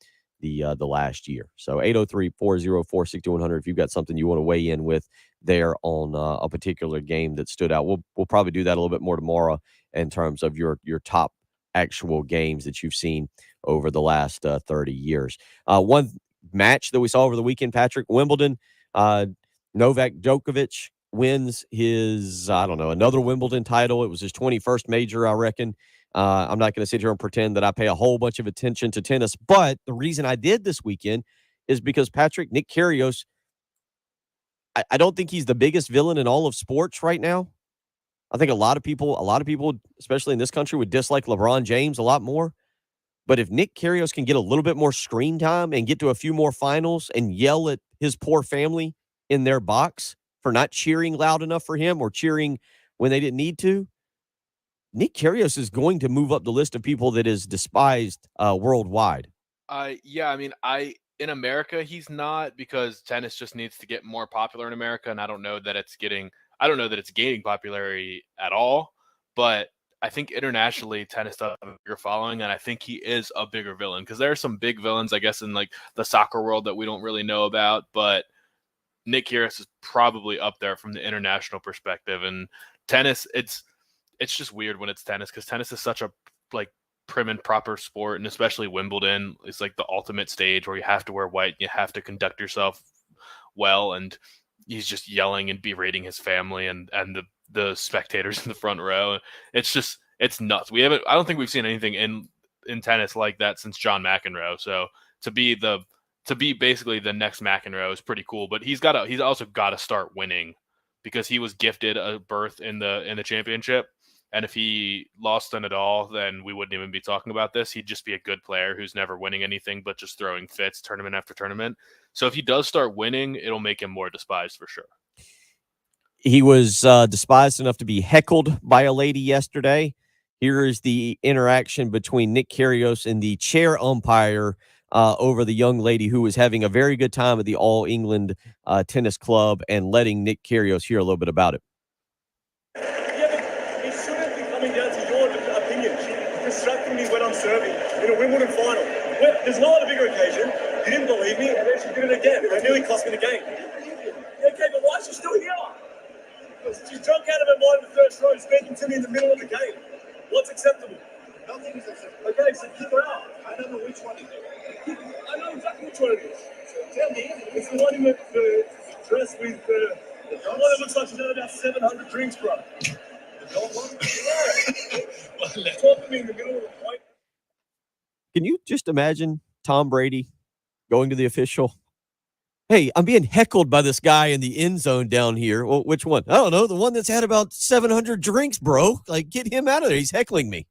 the last year. So 803-404-6100 if you've got something you want to weigh in with there on a particular game that stood out. We'll probably do that a little bit more tomorrow in terms of your top actual games that you've seen over the last 30 years. One match that we saw over the weekend, Patrick, Wimbledon, Novak Djokovic wins his, another Wimbledon title. It was his 21st major, I reckon. I'm not going to sit here and pretend that I pay a whole bunch of attention to tennis, but the reason I did this weekend is because, Patrick, Nick Kyrgios, I don't think he's the biggest villain in all of sports right now. I think a lot of people, especially in this country, would dislike LeBron James a lot more. But if Nick Kyrgios can get a little bit more screen time and get to a few more finals and yell at his poor family in their box for not cheering loud enough for him or cheering when they didn't need to, Nick Kyrgios is going to move up the list of people that is despised worldwide. In America, he's not, because tennis just needs to get more popular in America, and I don't know that it's gaining popularity at all. But I think internationally, tennis does have a bigger following, and I think he is a bigger villain because there are some big villains, I guess, in like the soccer world that we don't really know about. But Nick Kyrgios is probably up there from the international perspective. And tennis, it's just weird when it's tennis because tennis is such a prim and proper sport, and especially Wimbledon is like the ultimate stage where you have to wear white, you have to conduct yourself well, and he's just yelling and berating his family and the spectators in the front row. It's nuts. I don't think we've seen anything in tennis like that since John McEnroe. So to be basically the next McEnroe is pretty cool, but he's also got to start winning because he was gifted a berth in the championship. And if he lost to Nadal, then we wouldn't even be talking about this. He'd just be a good player who's never winning anything but just throwing fits tournament after tournament. So if he does start winning, it'll make him more despised for sure. He was despised enough to be heckled by a lady yesterday. Here is the interaction between Nick Kyrgios and the chair umpire over the young lady who was having a very good time at the All England Tennis Club and letting Nick Kyrgios hear a little bit about it. It shouldn't be coming down to your opinion. She's distracting me when I'm serving in a Wimbledon final. There's no other bigger occasion. You didn't believe me, and then she did it again. It nearly cost me the game. Okay, but why is she still here? She's drunk out of her mind in the first row, speaking to me in the middle of the game. What's acceptable? Nothing is acceptable. Okay, so keep her out. I don't know which one it is. I know exactly which one it is. Tell me. It's the one in the dress with the one that looks like she's had about 700 drinks, bro. Can you just imagine Tom Brady going to the official? Hey, I'm being heckled by this guy in the end zone down here. Well, which one? I don't know. The one that's had about 700 drinks, bro. Like, get him out of there. He's heckling me.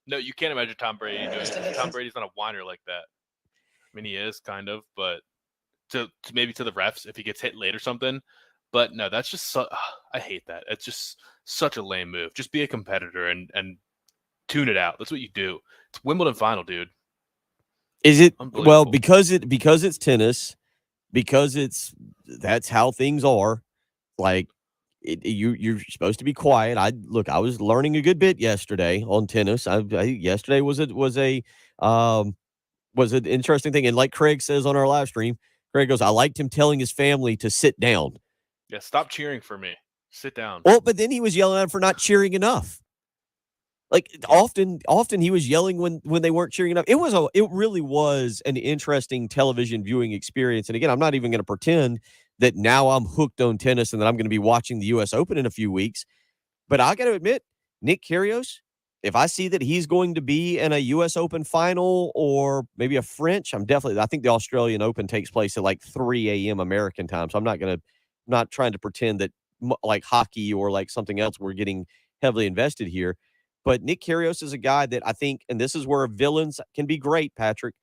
No, you can't imagine Tom Brady doing it. Tom Brady's not a whiner like that. I mean, he is kind of, but to maybe to the refs if he gets hit late or something. But no, that's just I hate that. It's just such a lame move. Just be a competitor and tune it out. That's what you do. It's Wimbledon final, dude. Is it well because it's tennis, because that's how things are. Like you're supposed to be quiet. I was learning a good bit yesterday on tennis. Yesterday was an interesting thing. And like Craig says on our live stream, Craig goes, I liked him telling his family to sit down. Yeah, stop cheering for me. Sit down. Well, but then he was yelling at him for not cheering enough. Like often he was yelling when they weren't cheering enough. It really was an interesting television viewing experience. And again, I'm not even going to pretend that now I'm hooked on tennis and that I'm going to be watching the U.S. Open in a few weeks. But I got to admit, Nick Kyrgios, if I see that he's going to be in a U.S. Open final or maybe a French, I think the Australian Open takes place at like 3 a.m. American time. So I'm not trying to pretend that like hockey or like something else we're getting heavily invested here. But Nick Kyrgios is a guy that I think, and this is where villains can be great, Patrick,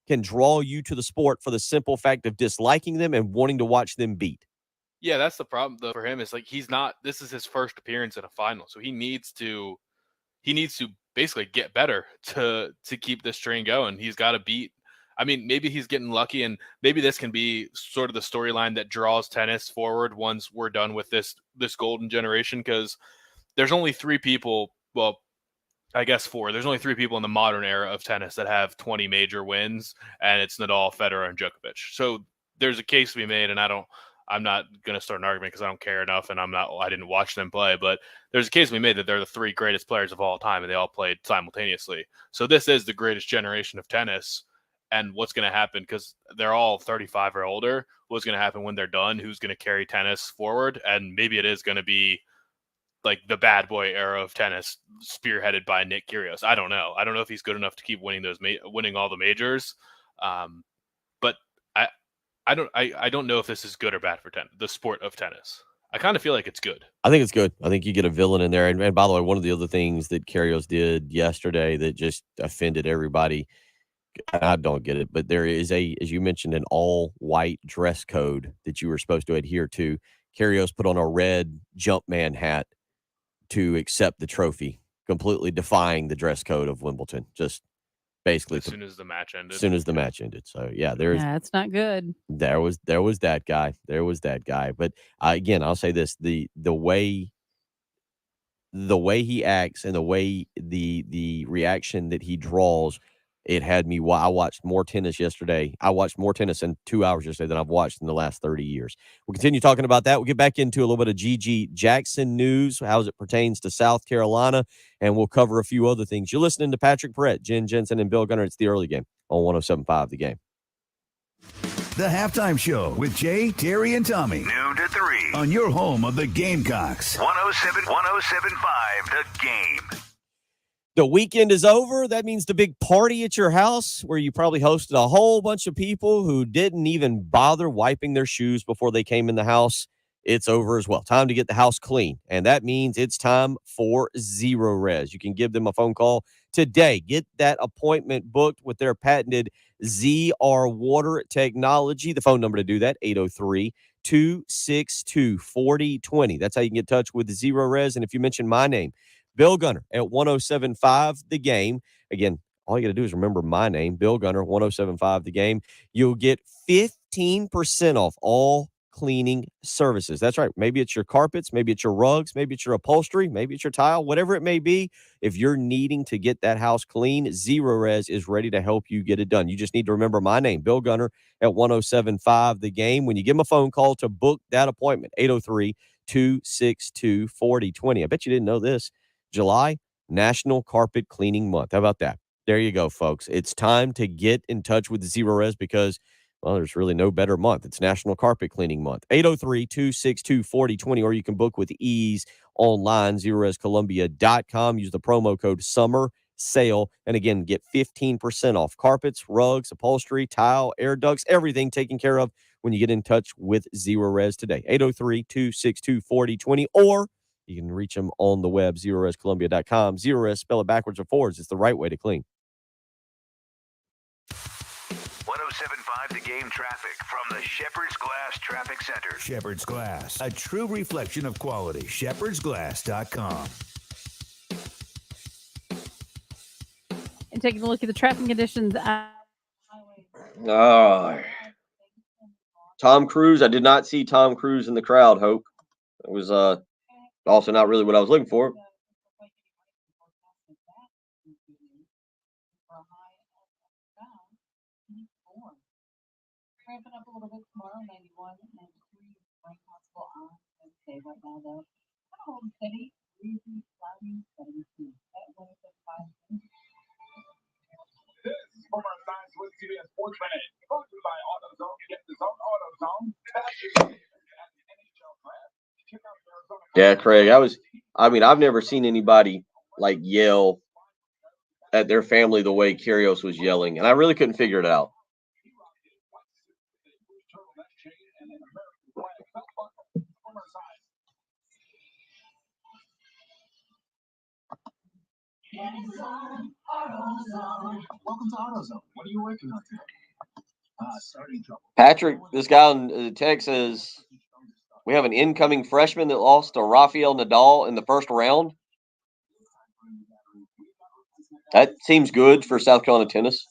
can draw you to the sport for the simple fact of disliking them and wanting to watch them beat. Yeah, that's the problem though for him is like this is his first appearance in a final. So he needs to basically get better to keep this train going. He's got to beat. I mean, maybe he's getting lucky, and maybe this can be sort of the storyline that draws tennis forward once we're done with this golden generation, because there's only 3 people. Well, I guess 4. There's only 3 people in the modern era of tennis that have 20 major wins, and it's Nadal, Federer, and Djokovic. So there's a case to be made, and I'm not going to start an argument because I don't care enough, and I didn't watch them play, but there's a case to be made that they're the 3 greatest players of all time, and they all played simultaneously. So this is the greatest generation of tennis, and what's going to happen, because they're all 35 or older, what's going to happen when they're done, who's going to carry tennis forward, and maybe it is going to be like the bad boy era of tennis spearheaded by Nick Kyrgios. I don't know. I don't know if he's good enough to keep winning winning all the majors. But I don't know if this is good or bad for the sport of tennis. I kind of feel like it's good. I think it's good. I think you get a villain in there. And by the way, one of the other things that Kyrgios did yesterday that just offended everybody, I don't get it, but there is as you mentioned, an all white dress code that you were supposed to adhere to. Kyrgios put on a red Jumpman hat to accept the trophy, completely defying the dress code of Wimbledon. Just basically as soon as the match ended. So yeah, it's not good. There was that guy. But again, I'll say this: the way he acts and the way the reaction that he draws, it had me. I watched more tennis yesterday. I watched more tennis in 2 hours yesterday than I've watched in the last 30 years. We'll continue talking about that. We'll get back into a little bit of G.G. Jackson news, how it pertains to South Carolina, and we'll cover a few other things. You're listening to Patrick Perrette, Jen Jensen, and Bill Gunner. It's the early game on 107.5 The Game. The Halftime Show with Jay, Terry, and Tommy. Noon to 3. On your home of the Gamecocks. 107.5 The Game. The weekend is over. That means the big party at your house where you probably hosted a whole bunch of people who didn't even bother wiping their shoes before they came in the house it's over as well. Time to get the house clean. And that means it's time for Zero Res. You can give them a phone call today. Get that appointment booked with their patented ZR Water technology. The phone number to do that, 803-262-4020. That's how you can get in touch with Zero Res. And if you mention my name, Bill Gunner at 107.5 The Game. Again, all you got to do is remember my name, Bill Gunner, 107.5 The Game. You'll get 15% off all cleaning services. That's right. Maybe it's your carpets, maybe it's your rugs, maybe it's your upholstery, maybe it's your tile, whatever it may be. If you're needing to get that house clean, Zero Res is ready to help you get it done. You just need to remember my name, Bill Gunner at 107.5 The Game. When you give them a phone call to book that appointment, 803-262-4020. I bet you didn't know this. July, National Carpet Cleaning Month. How about that? There you go, folks. It's time to get in touch with Zero Res because, well, there's really no better month. It's National Carpet Cleaning Month. 803-262-4020, or you can book with ease online, ZeroResColumbia.com. Use the promo code SUMMERSALE, and again, get 15% off carpets, rugs, upholstery, tile, air ducts, everything taken care of when you get in touch with Zero Res today. 803-262-4020, or you can reach them on the web, ZeroResColumbia.com. Zero Res, spell it backwards or forwards. It's the right way to clean. 107.5 The Game traffic from the Shepherd's Glass Traffic Center. Shepherd's Glass, a true reflection of quality. ShepherdsGlass.com. And taking a look at the traffic conditions. Tom Cruise. I did not see Tom Cruise in the crowd, Hope. It was also not really what I was looking for. Ramping up a little bit tomorrow, 91, 93, rain possible on Wednesday right now, though. Kind of holding steady, breezy, cloudy, 72. At 105. This is Homer Science with CBS Sports Minute. Brought to you by AutoZone. Get the Zone AutoZone. Yeah, Craig. I've never seen anybody like yell at their family the way Kyrgios was yelling, and I really couldn't figure it out. Welcome to AutoZone. What are you working on today? Starting trouble. Patrick, this guy on the text says we have an incoming freshman that lost to Rafael Nadal in the first round. That seems good for South Carolina tennis.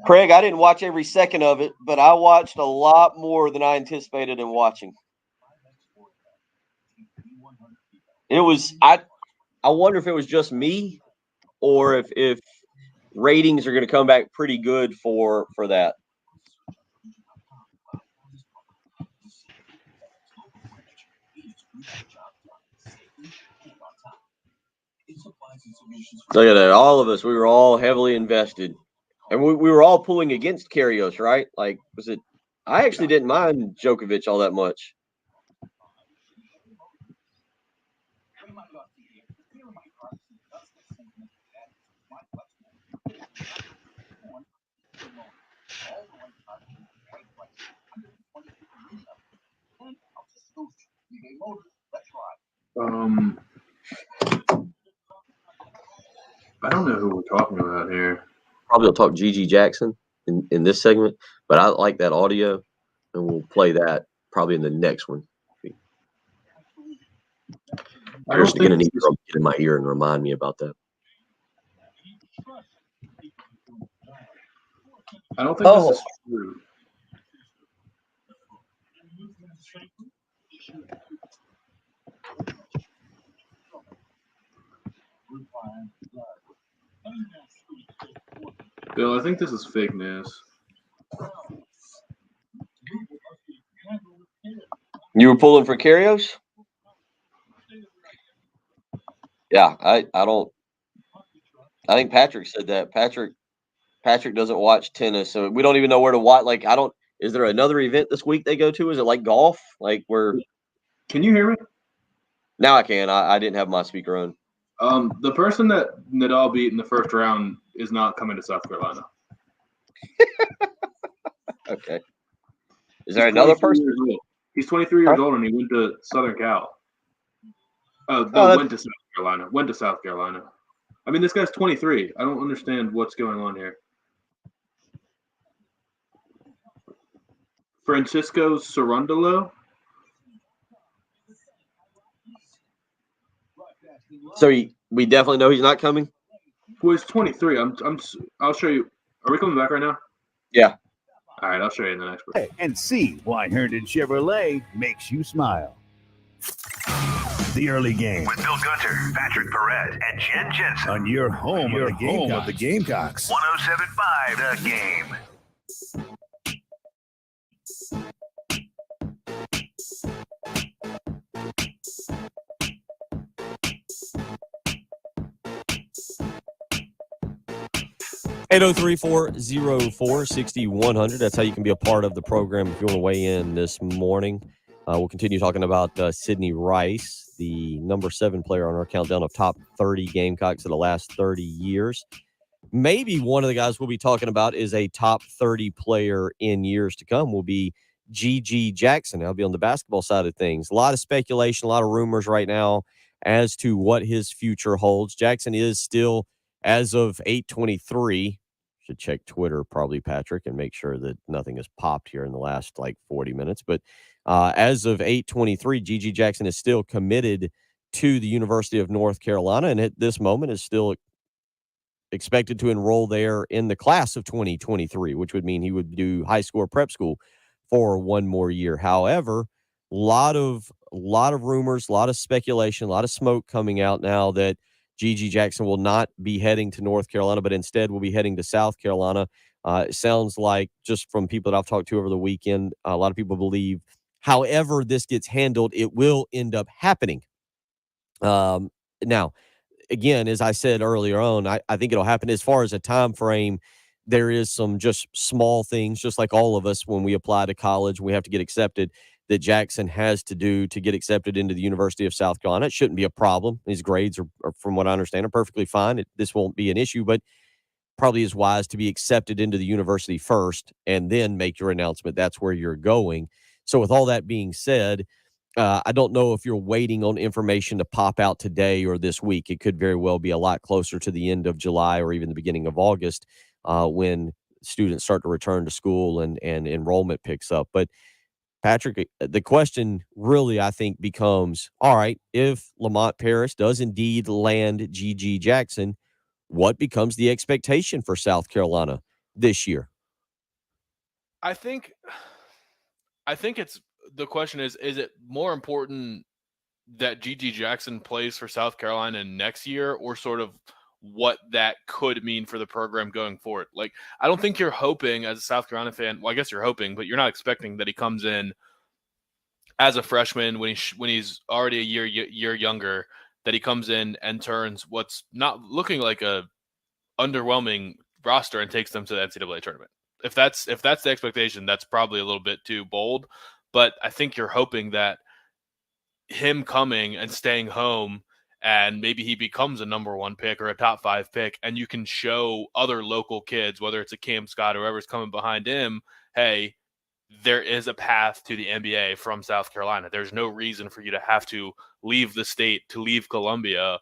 Craig, I didn't watch every second of it, but I watched a lot more than I anticipated in watching. It was I wonder if it was just me or if ratings are going to come back pretty good for that. Look at that. All of us, we were all heavily invested. And we were all pulling against Kyrgios, right? Like, was it? I actually didn't mind Djokovic all that much. I don't know who we're talking about here. Probably will talk Gigi Jackson in this segment, but I like that audio, and we'll play that probably in the next one. I'm just going to need to get in my ear and remind me about that. I don't think this is true. Bill, I think this is fake news. You were pulling for Kyrgios? Yeah, I don't. I think Patrick said that. Patrick doesn't watch tennis, so we don't even know where to watch. Like, is there another event this week they go to? Is it like golf? Like where? Can you hear me? Now I can. I didn't have my speaker on. The person that Nadal beat in the first round is not coming to South Carolina. Okay. Is there another person? He's 23 years old and he went to Southern Cal. Went to South Carolina. Went to South Carolina. I mean, this guy's 23. I don't understand what's going on here. Francisco Cerundolo. So we definitely know he's not coming? Well, he's 23. I'll show you. Are we coming back right now? Yeah. All right, I'll show you in the next one. And see why Herndon Chevrolet makes you smile. The early game With Bill Gunter, Patrick Perret, and Jen Jensen. on your home of the Gamecocks. 107.5 The Game. Eight zero 6100. That's how you can be a part of the program if you want to weigh in this morning. We'll continue talking about Sydney Rice, the number 7 player on our countdown of top 30 Gamecocks of the last 30 years. Maybe one of the guys we'll be talking about is a top 30 player in years to come will be GG Jackson. I'll be on the basketball side of things. A lot of speculation, a lot of rumors right now as to what his future holds. Jackson is still, as of 8:23, should check Twitter probably, Patrick, and make sure that nothing has popped here in the last 40 minutes. But as of 8:23, GG Jackson is still committed to the University of North Carolina, and at this moment is still expected to enroll there in the class of 2023, which would mean he would do high school or prep school for one more year. However, a lot of rumors, a lot of speculation, a lot of smoke coming out now that GG Jackson will not be heading to North Carolina, but instead will be heading to South Carolina. It sounds like, just from people that I've talked to over the weekend, a lot of people believe, however this gets handled, it will end up happening. Now, again, as I said earlier on, I think it'll happen. As far as a time frame, there is some just small things, just like all of us when we apply to college, we have to get accepted, that Jackson has to do to get accepted into the University of South Carolina. It shouldn't be a problem. His grades are from what I understand, are perfectly fine. This won't be an issue, but probably is wise to be accepted into the university first and then make your announcement. That's where you're going. So with all that being said, I don't know if you're waiting on information to pop out today or this week. It could very well be a lot closer to the end of July or even the beginning of August when students start to return to school and enrollment picks up. But Patrick, the question really, I think, becomes, all right, if Lamont Paris does indeed land GG Jackson, what becomes the expectation for South Carolina this year? I think it's, the question is it more important that GG Jackson plays for South Carolina next year, or sort of what that could mean for the program going forward? Like, I don't think you're hoping as a South Carolina fan, well, I guess you're hoping, but you're not expecting that he comes in as a freshman when he's already a year younger, that he comes in and turns what's not looking like a underwhelming roster and takes them to the NCAA tournament. If that's the expectation, that's probably a little bit too bold. But I think you're hoping that him coming and staying home, and maybe he becomes a number 1 pick or a top 5 pick, and you can show other local kids, whether it's a Cam Scott or whoever's coming behind him, hey, there is a path to the NBA from South Carolina. There's no reason for you to have to leave the state, to leave Columbia,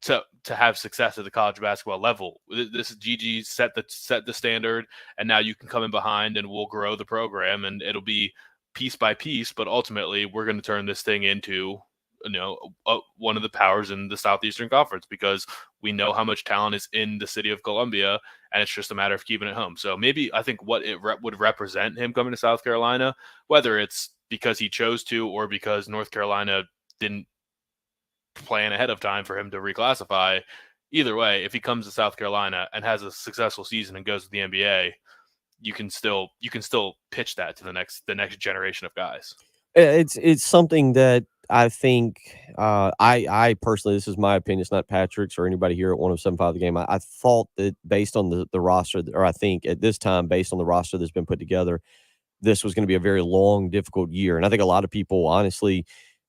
to have success at the college basketball level. This is GG set the standard, and now you can come in behind and we'll grow the program, and it'll be piece by piece, but ultimately we're going to turn this thing into, one of the powers in the Southeastern Conference, because we know how much talent is in the city of Columbia, and it's just a matter of keeping it home. So maybe I think what it would represent him coming to South Carolina, whether it's because he chose to or because North Carolina didn't plan ahead of time for him to reclassify, either way, if he comes to South Carolina and has a successful season and goes to the NBA, you can still pitch that to the next generation of guys. It's something that I think I personally, this is my opinion, it's not Patrick's or anybody here at 107.5 The Game. I thought that based on the roster, or I think at this time, based on the roster that's been put together, this was going to be a very long, difficult year. And I think a lot of people honestly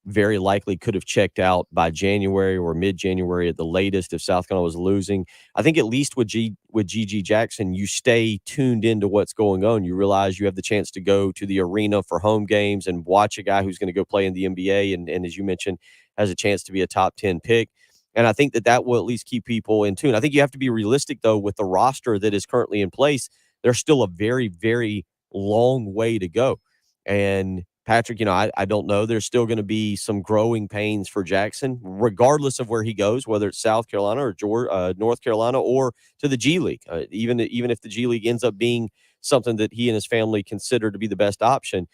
very likely could have checked out by January or mid-January at the latest if South Carolina was losing. I think at least with GG Jackson, you stay tuned into what's going on. You realize you have the chance to go to the arena for home games and watch a guy who's going to go play in the NBA and as you mentioned, has a chance to be a top 10 pick. And I think that will at least keep people in tune. I think you have to be realistic, though, with the roster that is currently in place. There's still a very, very long way to go. And Patrick, I don't know. There's still going to be some growing pains for Jackson, regardless of where he goes, whether it's South Carolina or North Carolina or to the G League. Even if the G League ends up being something that he and his family consider to be the best option.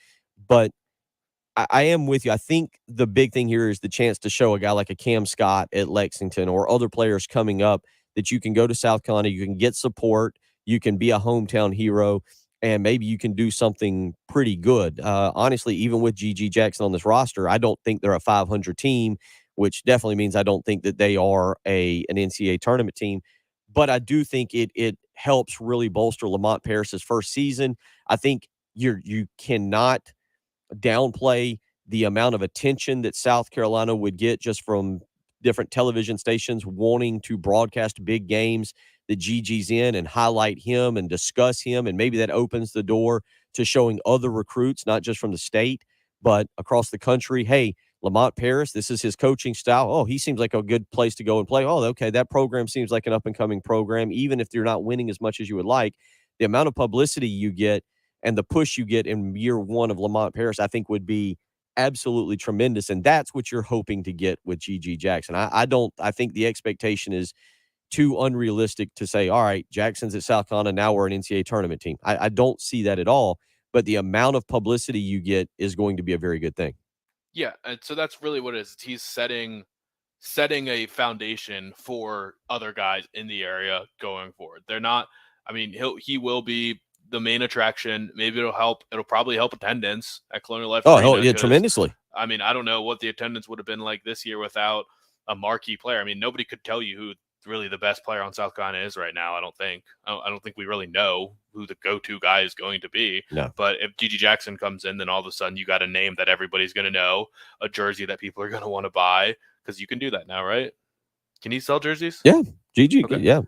But I am with you. I think the big thing here is the chance to show a guy like a Cam Scott at Lexington or other players coming up that you can go to South Carolina, you can get support, you can be a hometown hero, and maybe you can do something pretty good. Honestly, even with GG Jackson on this roster, I don't think they're a 500 team, which definitely means I don't think that they are an NCAA tournament team. But I do think it helps really bolster Lamont Paris's first season. I think you cannot downplay the amount of attention that South Carolina would get just from different television stations wanting to broadcast big games that GG's in and highlight him and discuss him. And maybe that opens the door to showing other recruits, not just from the state, but across the country. Hey, Lamont Paris, this is his coaching style. Oh, he seems like a good place to go and play. Oh, okay, that program seems like an up-and-coming program. Even if you're not winning as much as you would like, the amount of publicity you get and the push you get in year one of Lamont Paris, I think would be absolutely tremendous. And that's what you're hoping to get with GG Jackson. I think the expectation is too unrealistic to say, all right, Jackson's at South Carolina, now we're an NCAA tournament team. I don't see that at all, but the amount of publicity you get is going to be a very good thing. Yeah, and so that's really what it is. He's setting a foundation for other guys in the area going forward. They're not, he will be the main attraction. Maybe it'll probably help attendance at Colonial Life Arena. Oh, yeah, tremendously. I don't know what the attendance would have been like this year without a marquee player. Nobody could tell you who really the best player on South Carolina is right now. I don't think we really know who the go-to guy is going to be. No. But if GG Jackson comes in, then all of a sudden you got a name that everybody's going to know, a jersey that people are going to want to buy, because you can do that now, right? Can he sell jerseys? Yeah, GG. Okay. Yeah,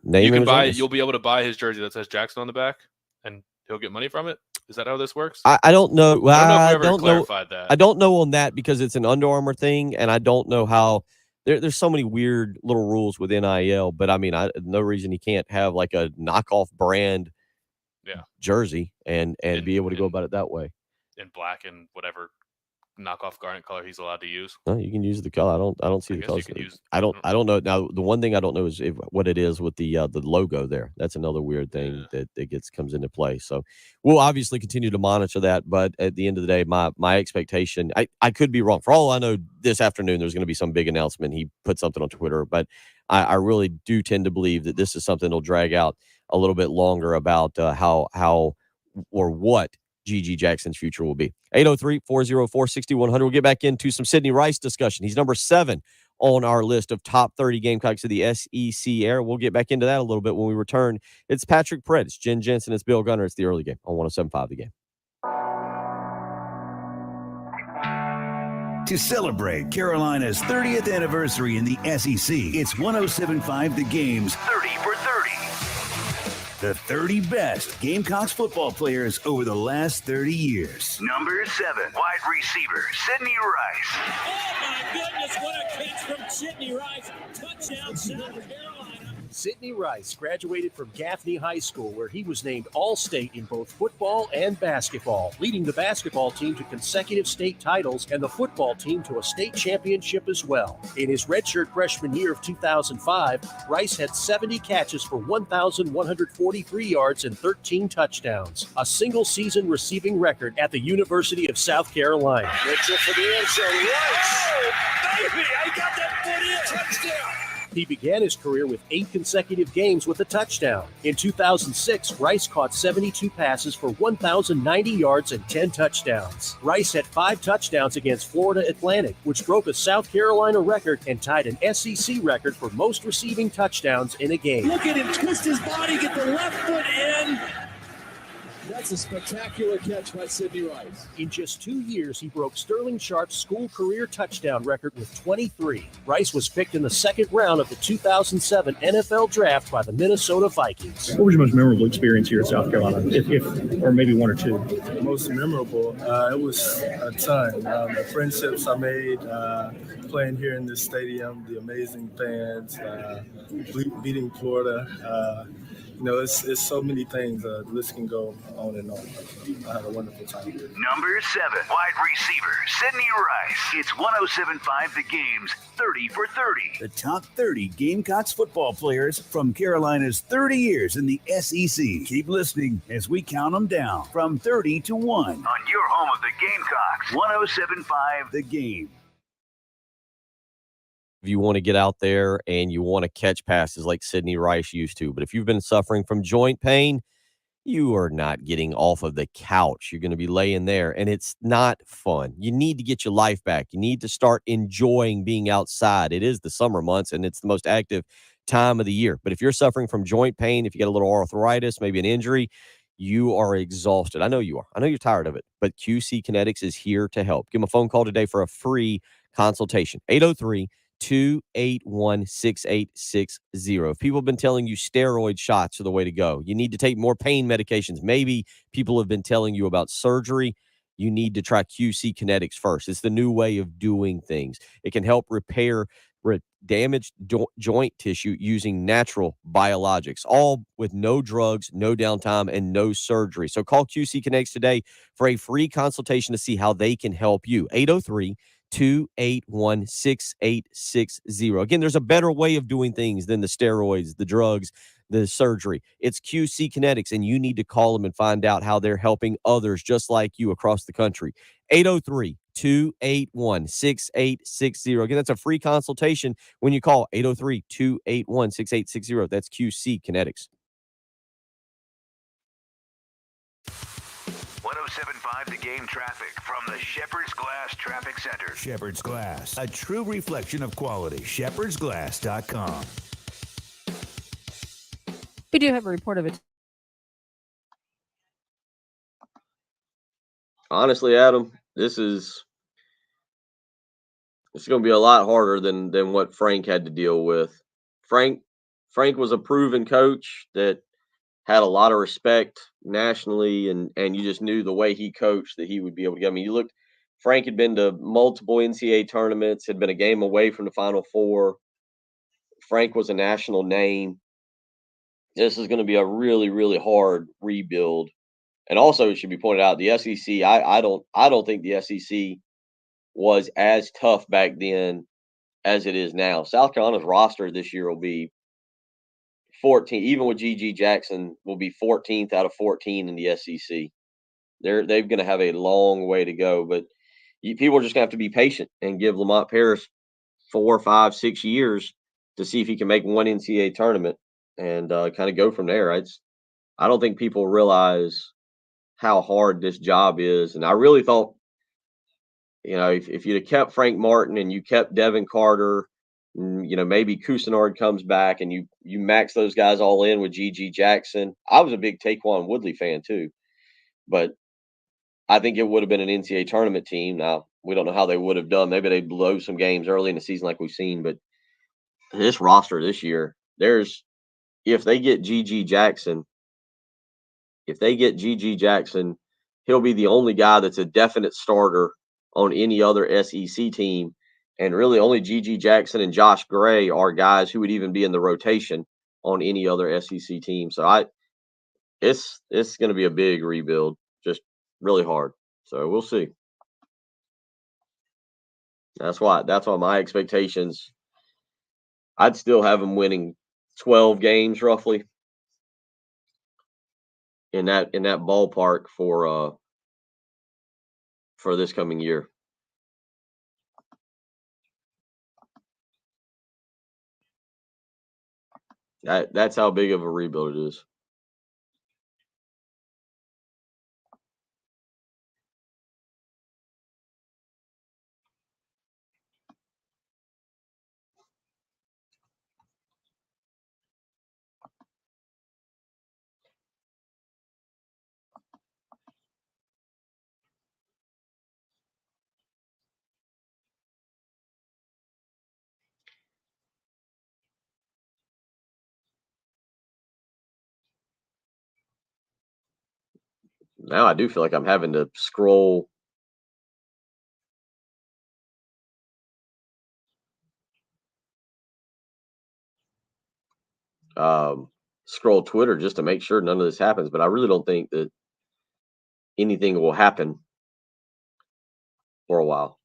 you'll be able to buy his jersey that says Jackson on the back, and he'll get money from it. Is that how this works? I don't know. I don't know if we ever clarified that. I don't know on that because it's an Under Armour thing, and I don't know how. There's so many weird little rules with NIL, but no reason he can't have like a knockoff brand jersey and be able to go about it that way. In black and whatever knockoff garnet color he's allowed to use. No, you can use the color. I don't see the color. I don't know. Now, the one thing I don't know is what it is with the logo there. That's another weird thing that comes into play. So we'll obviously continue to monitor that. But at the end of the day, my expectation, I could be wrong. For all I know, this afternoon there's going to be some big announcement. He put something on Twitter, but I really do tend to believe that this is something that'll drag out a little bit longer about how or what GG Jackson's future will be. 803-404-6100. We'll get back into some Sidney Rice discussion. He's number 7 on our list of top 30 Gamecocks of the SEC era. We'll get back into that a little bit when we return. It's Patrick Pratt, it's Jen Jensen, it's Bill Gunner. It's the early game on 107.5 The Game. To celebrate Carolina's 30th anniversary in the SEC, it's 107.5 The Game's 30 for 30. The 30 best Gamecocks football players over the last 30 years. Number 7, wide receiver, Sidney Rice. Oh, my goodness, what a catch from Sidney Rice. Touchdown, South Carolina. Sidney Rice graduated from Gaffney High School, where he was named All-State in both football and basketball, leading the basketball team to consecutive state titles and the football team to a state championship as well. In his redshirt freshman year of 2005, Rice had 70 catches for 1,143 yards and 13 touchdowns, a single-season receiving record at the University of South Carolina. Mitchell for the end zone. Rice! Oh, baby, I got that foot in. Touchdown. He began his career with 8 consecutive games with a touchdown. In 2006, Rice caught 72 passes for 1,090 yards and 10 touchdowns. Rice had 5 touchdowns against Florida Atlantic, which broke a South Carolina record and tied an SEC record for most receiving touchdowns in a game. Look at him twist his body, get the left foot in. That's a spectacular catch by Sidney Rice. In just 2 years, he broke Sterling Sharp's school career touchdown record with 23. Rice was picked in the second round of the 2007 NFL Draft by the Minnesota Vikings. What was your most memorable experience here at South Carolina, if or maybe one or two? Most memorable, it was a ton. The friendships I made playing here in this stadium, the amazing fans, beating Florida. It's so many things. The list can go on and on. I had a wonderful time. Number 7, wide receiver, Sidney Rice. It's 107.5 The Game's 30 for 30. The top 30 Gamecocks football players from Carolina's 30 years in the SEC. Keep listening as we count them down from 30 to 1. On your home of the Gamecocks, 107.5 The Game. If you want to get out there and you want to catch passes like Sidney Rice used to. But if you've been suffering from joint pain, you are not getting off of the couch. You're going to be laying there, and it's not fun. You need to get your life back. You need to start enjoying being outside. It is the summer months, and it's the most active time of the year. But if you're suffering from joint pain, if you get a little arthritis, maybe an injury, you are exhausted. I know you are. I know you're tired of it. But QC Kinetics is here to help. Give them a phone call today for a free consultation. 803-281-6860. If people have been telling you steroid shots are the way to go, you need to take more pain medications. Maybe people have been telling you about surgery. You need to try QC Kinetics first. It's the new way of doing things. It can help repair damaged joint tissue using natural biologics, all with no drugs, no downtime, and no surgery. So call QC Kinetics today for a free consultation to see how they can help you. 803-281-6860. Again, there's a better way of doing things than the steroids, the drugs, the surgery. It's QC Kinetics, and you need to call them and find out how they're helping others just like you across the country. 803-281-6860. Again, that's a free consultation when you call 803-281-6860. That's QC Kinetics. 107.5 The Game traffic from the Shepherd's Glass Traffic Center. Shepherd's Glass, a true reflection of quality. shepherdsglass.com. We do have a report of it. Honestly, Adam, it's going to be a lot harder than what Frank had to deal with. Frank was a proven coach that had a lot of respect nationally, and you just knew the way he coached that he would be able to get. I mean, you looked, Frank had been to multiple NCAA tournaments, had been a game away from the Final Four. Frank was a national name. This is going to be a really, really hard rebuild. And also, it should be pointed out, the SEC, I don't think the SEC was as tough back then as it is now. South Carolina's roster this year will be 14, even with G.G. Jackson, will be 14th out of 14 in the SEC. They're going to have a long way to go, but people are just going to have to be patient and give Lamont Paris 4, 5, 6 years to see if he can make one NCAA tournament and kind of go from there. I don't think people realize how hard this job is. And I really thought, if you'd have kept Frank Martin and you kept Devin Carter, maybe Cousinard comes back and you max those guys all in with G.G. Jackson. I was a big Taquan Woodley fan too, but I think it would have been an NCAA tournament team. Now, we don't know how they would have done. Maybe they'd blow some games early in the season like we've seen, but this roster this year, if they get G.G. Jackson, he'll be the only guy that's a definite starter on any other SEC team. And really only G.G. Jackson and Josh Gray are guys who would even be in the rotation on any other SEC team. So it's going to be a big rebuild, just really hard. So we'll see. That's why my expectations, I'd still have them winning 12 games roughly in that ballpark for this coming year. That's how big of a rebuild it is. Now I do feel like I'm having to scroll. Scroll Twitter just to make sure none of this happens, but I really don't think that anything will happen for a while.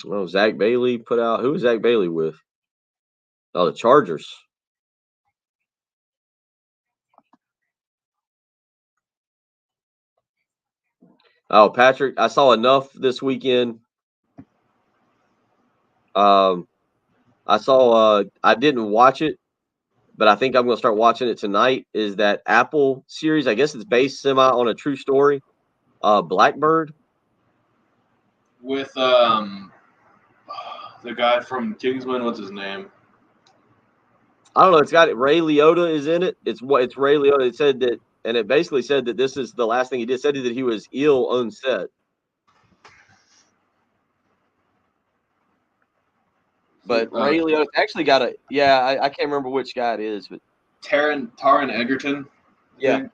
Oh, Zach Bailey put out. Who is Zach Bailey with? Oh, the Chargers. Oh, Patrick, I saw enough this weekend. I didn't watch it, but I think I'm going to start watching it tonight. Is that Apple series? I guess it's based semi on a true story. Blackbird. With the guy from Kingsman, what's his name? I don't know. It's got Ray Liotta is in it. It's Ray Liotta. It said that, and it basically said that this is the last thing he did. It said that he was ill on set. But Ray Liotta actually got a I can't remember which guy it is, but Taron Egerton. Yeah.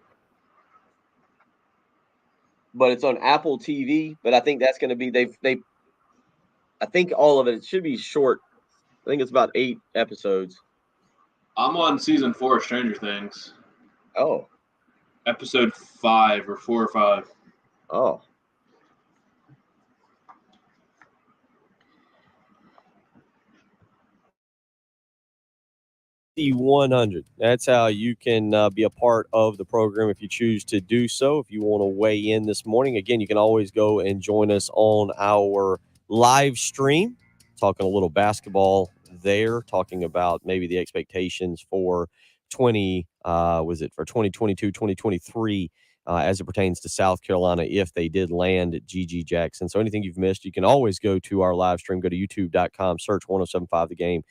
But it's on Apple TV. But I think that's going to be I think all of it should be short. I think it's about 8 episodes. I'm on season 4 of Stranger Things. Oh. Episode 5 or 4 or 5. Oh. The 100. That's how you can be a part of the program if you choose to do so. If you want to weigh in this morning, again, you can always go and join us on our live stream, talking a little basketball there, talking about maybe the expectations for 2022, 2023 as it pertains to South Carolina if they did land G.G. Jackson. So anything you've missed, you can always go to our live stream, go to youtube.com, search 1075 The Game.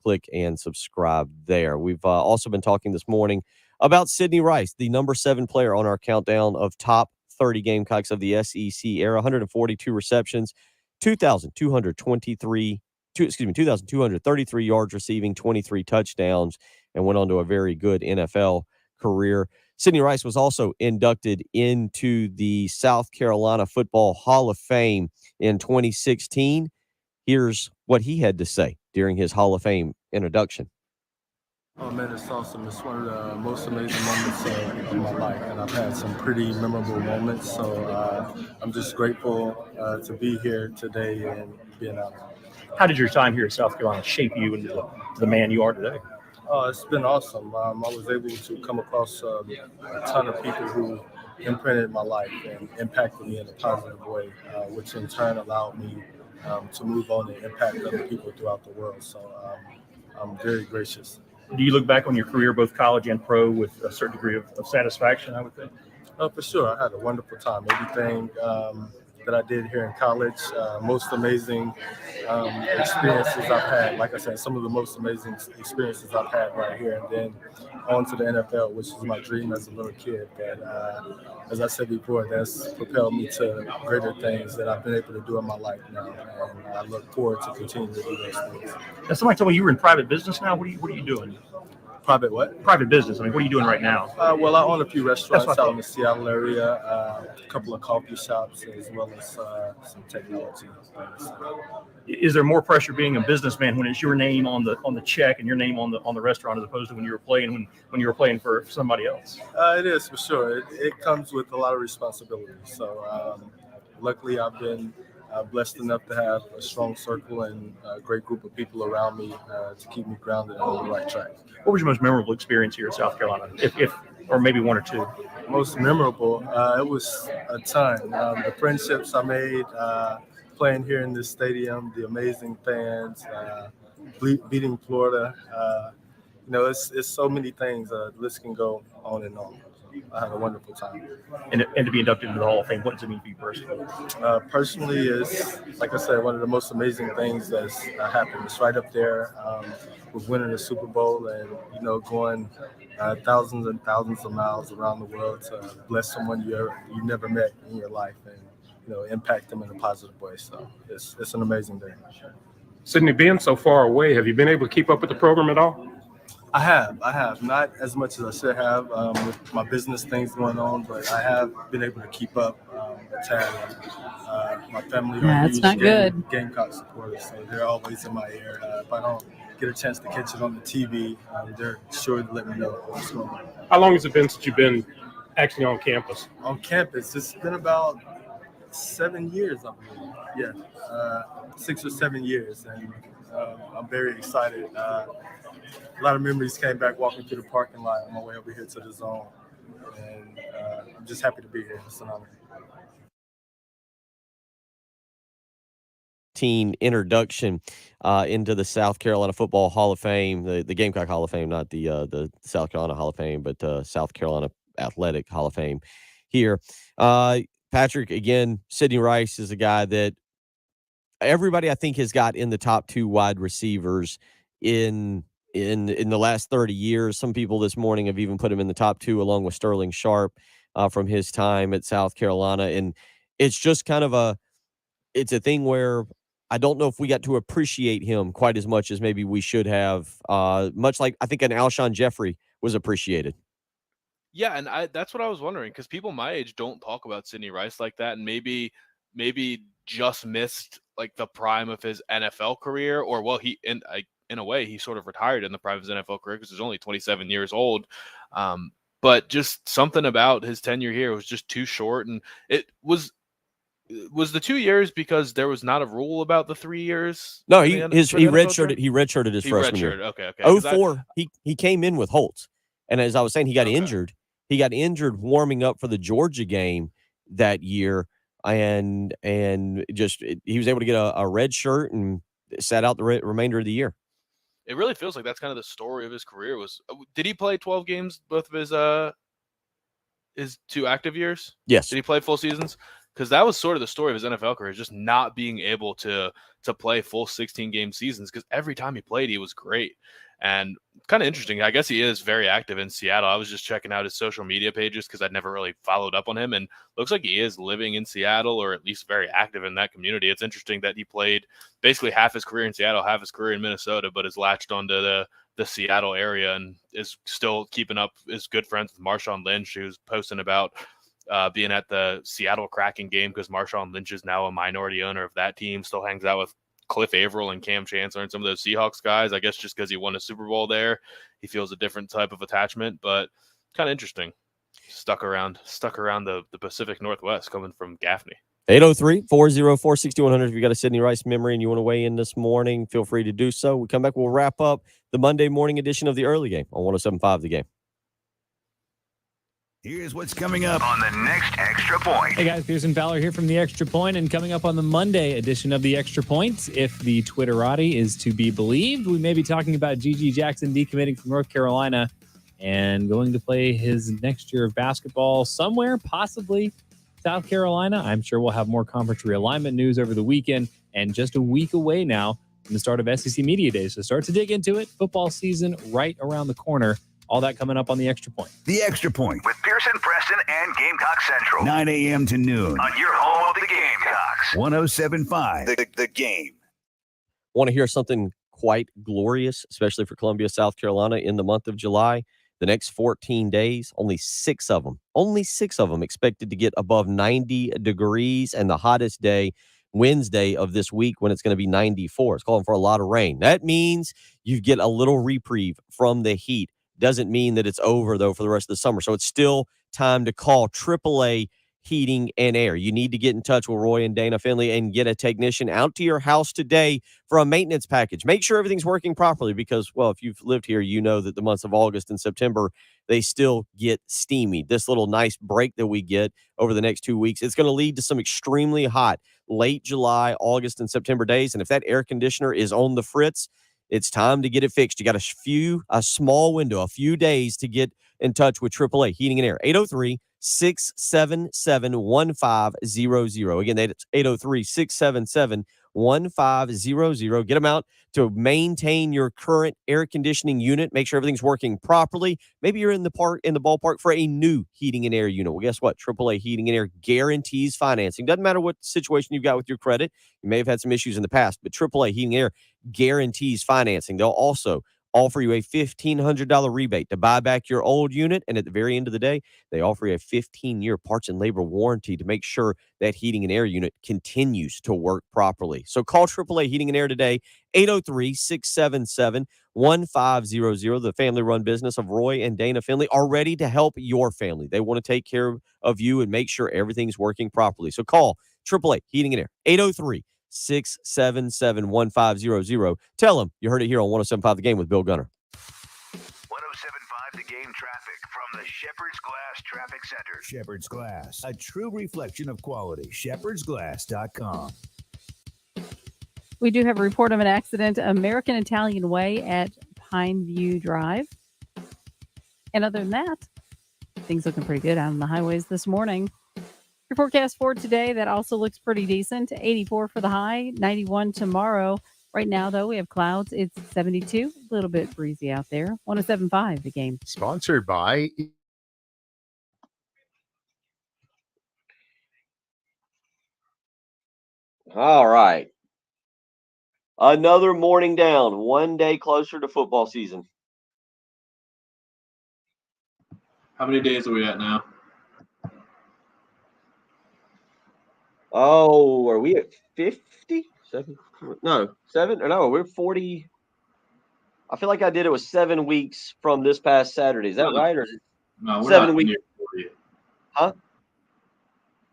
Click and subscribe there. We've also been talking this morning about Sidney Rice, the number 7 player on our countdown of top 30 Gamecocks of the SEC era. 142 receptions, 2,233 yards receiving, 23 touchdowns, and went on to a very good NFL career. Sidney Rice was also inducted into the South Carolina Football Hall of Fame in 2016. Here's what he had to say during his Hall of Fame introduction. Oh man, it's awesome. It's one of the most amazing moments of my life, and I've had some pretty memorable moments. So I'm just grateful to be here today and being out here. How did your time here at South Carolina shape you into the man you are today? Oh, it's been awesome. I was able to come across a ton of people who imprinted my life and impacted me in a positive way, which in turn allowed me to move on and impact other people throughout the world. So I'm very gracious. Do you look back on your career, both college and pro, with a certain degree of satisfaction, I would think? For sure. I had a wonderful time. Everything that I did here in college, most amazing experiences I've had. Like I said, some of the most amazing experiences I've had right here. And then on to the NFL, which was my dream as a little kid. But as I said before, that's propelled me to greater things that I've been able to do in my life now. And I look forward to continuing to do those things. Now, somebody told me you were in private business now. What are you doing? Private what? Private business. I mean, what are you doing right now? Well, I own a few restaurants out in the Seattle area, a couple of coffee shops, as well as some technology things. Is there more pressure being a businessman when it's your name on the check and your name on the restaurant as opposed to when you were playing when you were playing for somebody else? It is for sure. It comes with a lot of responsibility. So luckily, I've been blessed enough to have a strong circle and a great group of people around me to keep me grounded and on the right track. What was your most memorable experience here at South Carolina, if or maybe one or two? Most memorable, it was a ton. The friendships I made playing here in this stadium, the amazing fans, beating Florida. It's so many things. The list can go on and on. I had a wonderful time. And to be inducted into the Hall of Fame, what does it mean for you personally? Personally, is, like I said, one of the most amazing things that's happened. It's right up there with winning the Super Bowl and, going thousands and thousands of miles around the world to bless someone you never met in your life. And, impact them in a positive way. So it's an amazing day. Sydney, being so far away, have you been able to keep up with the program at all? I have not as much as I should have with my business things going on, but I have been able to keep up a tad. My family are That's not good. Gamecock supporters, so they're always in my ear. If I don't get a chance to catch it on the TV, they're sure to let me know what's going on. How long has it been since you've been actually on campus? On campus, it's been about 7 years, I believe. Yeah, 6 or 7 years, and I'm very excited. A lot of memories came back walking through the parking lot on my way over here to the zone, and I'm just happy to be here. It's an honor. Introduction into the South Carolina Football Hall of Fame, the Gamecock Hall of Fame, not the South Carolina Hall of Fame, but South Carolina Athletic Hall of Fame here. Patrick, again, Sidney Rice is a guy that everybody I think has got in the top 2 wide receivers in the last 30 years. Some people this morning have even put him in the top 2 along with Sterling Sharp from his time at South Carolina. And it's just kind of it's a thing where I don't know if we got to appreciate him quite as much as maybe we should have, much like I think an Alshon Jeffrey was appreciated. Yeah, and that's what I was wondering, because people my age don't talk about Sidney Rice like that, and maybe just missed like the prime of his NFL career, or well, in a way he sort of retired in the prime of his NFL career because he's only 27 years old. But just something about his tenure here was just too short, and it was the 2 years because there was not a rule about the 3 years. No, he redshirted. He redshirted his freshman year. Okay. 04, he came in with Holtz, and as I was saying, he got injured. He got injured warming up for the Georgia game that year, and just he was able to get a red shirt and sat out the remainder of the year. It really feels like that's kind of the story of his career. Did he play 12 games both of his 2 active years? Yes. Did he play full seasons? Because that was sort of the story of his NFL career, just not being able to play full 16-game seasons, because every time he played, he was great. And kind of interesting, I guess he is very active in Seattle. I was just checking out his social media pages because I'd never really followed up on him, and looks like he is living in Seattle, or at least very active in that community. It's interesting that he played basically half his career in Seattle, half his career in Minnesota, but has latched onto the Seattle area and is still keeping up, is good friends with Marshawn Lynch, who's posting about being at the Seattle Kraken game because Marshawn Lynch is now a minority owner of that team, still hangs out with Cliff Averill and Cam Chancellor and some of those Seahawks guys. I guess just because he won a Super Bowl there, he feels a different type of attachment, but kind of interesting. Stuck around the Pacific Northwest, coming from Gaffney. 803-404-6100. If you got a Sidney Rice memory and you want to weigh in this morning, feel free to do so. We come back, we'll wrap up the Monday morning edition of the early game on 107.5 The Game. Here's what's coming up on the next Extra Point. Hey guys, Pearson Fowler here from the Extra Point, and coming up on the Monday edition of the Extra Point, if the Twitterati is to be believed, we may be talking about Gigi Jackson decommitting from North Carolina and going to play his next year of basketball somewhere, possibly South Carolina. I'm sure we'll have more conference realignment news over the weekend, and just a week away now from the start of SEC Media Days. So start to dig into it. Football season right around the corner. All that coming up on the Extra Point. The Extra Point with Pearson, Preston, and Gamecock Central. 9 a.m. to noon on your home of the Gamecocks. 107.5 The Game. Want to hear something quite glorious, especially for Columbia, South Carolina in the month of July? The next 14 days, only six of them expected to get above 90 degrees, and the hottest day Wednesday of this week when it's going to be 94. It's calling for a lot of rain. That means you get a little reprieve from the heat. Doesn't mean that it's over, though, for the rest of the summer. So it's still time to call AAA Heating and Air. You need to get in touch with Roy and Dana Finley and get a technician out to your house today for a maintenance package. Make sure everything's working properly because, well, if you've lived here, you know that the months of August and September, they still get steamy. This little nice break that we get over the next 2 weeks, it's going to lead to some extremely hot late July, August, and September days. And if that air conditioner is on the fritz, it's time to get it fixed. You got a small window, a few days to get in touch with AAA Heating and Air. 803-677-1500. Again, that's 1500. Get them out to maintain your current air conditioning unit. Make sure everything's working properly. Maybe you're in the ballpark for a new heating and air unit. Well, guess what? AAA Heating and Air guarantees financing. Doesn't matter what situation you've got with your credit. You may have had some issues in the past, but AAA Heating and Air guarantees financing. They'll also offer you a $1,500 rebate to buy back your old unit. And at the very end of the day, they offer you a 15-year parts and labor warranty to make sure that heating and air unit continues to work properly. So call AAA Heating and Air today, 803-677-1500. The family-run business of Roy and Dana Finley are ready to help your family. They want to take care of you and make sure everything's working properly. So call AAA Heating and Air, 803-677-1500. Tell them you heard it here on 107.5 The Game with Bill Gunner. 107.5 The Game traffic from the Shepherd's Glass Traffic Center. Shepherd's Glass, a true reflection of quality. shepherdsglass.com. We do have a report of an accident, American Italian Way at Pineview Drive. And other than that, things looking pretty good out on the highways this morning. Your forecast for today, that also looks pretty decent. 84 for the high, 91 tomorrow. Right now, though, we have clouds. It's 72, a little bit breezy out there. 107.5 The Game. Sponsored by... All right. Another morning down, one day closer to football season. How many days are we at now? Oh, are we at 50? 7? No, 7? Or no, we're 40. I feel like I did it with 7 weeks from this past Saturday. Is that right? Or is it No, we're 7 not weeks? near 40. Huh?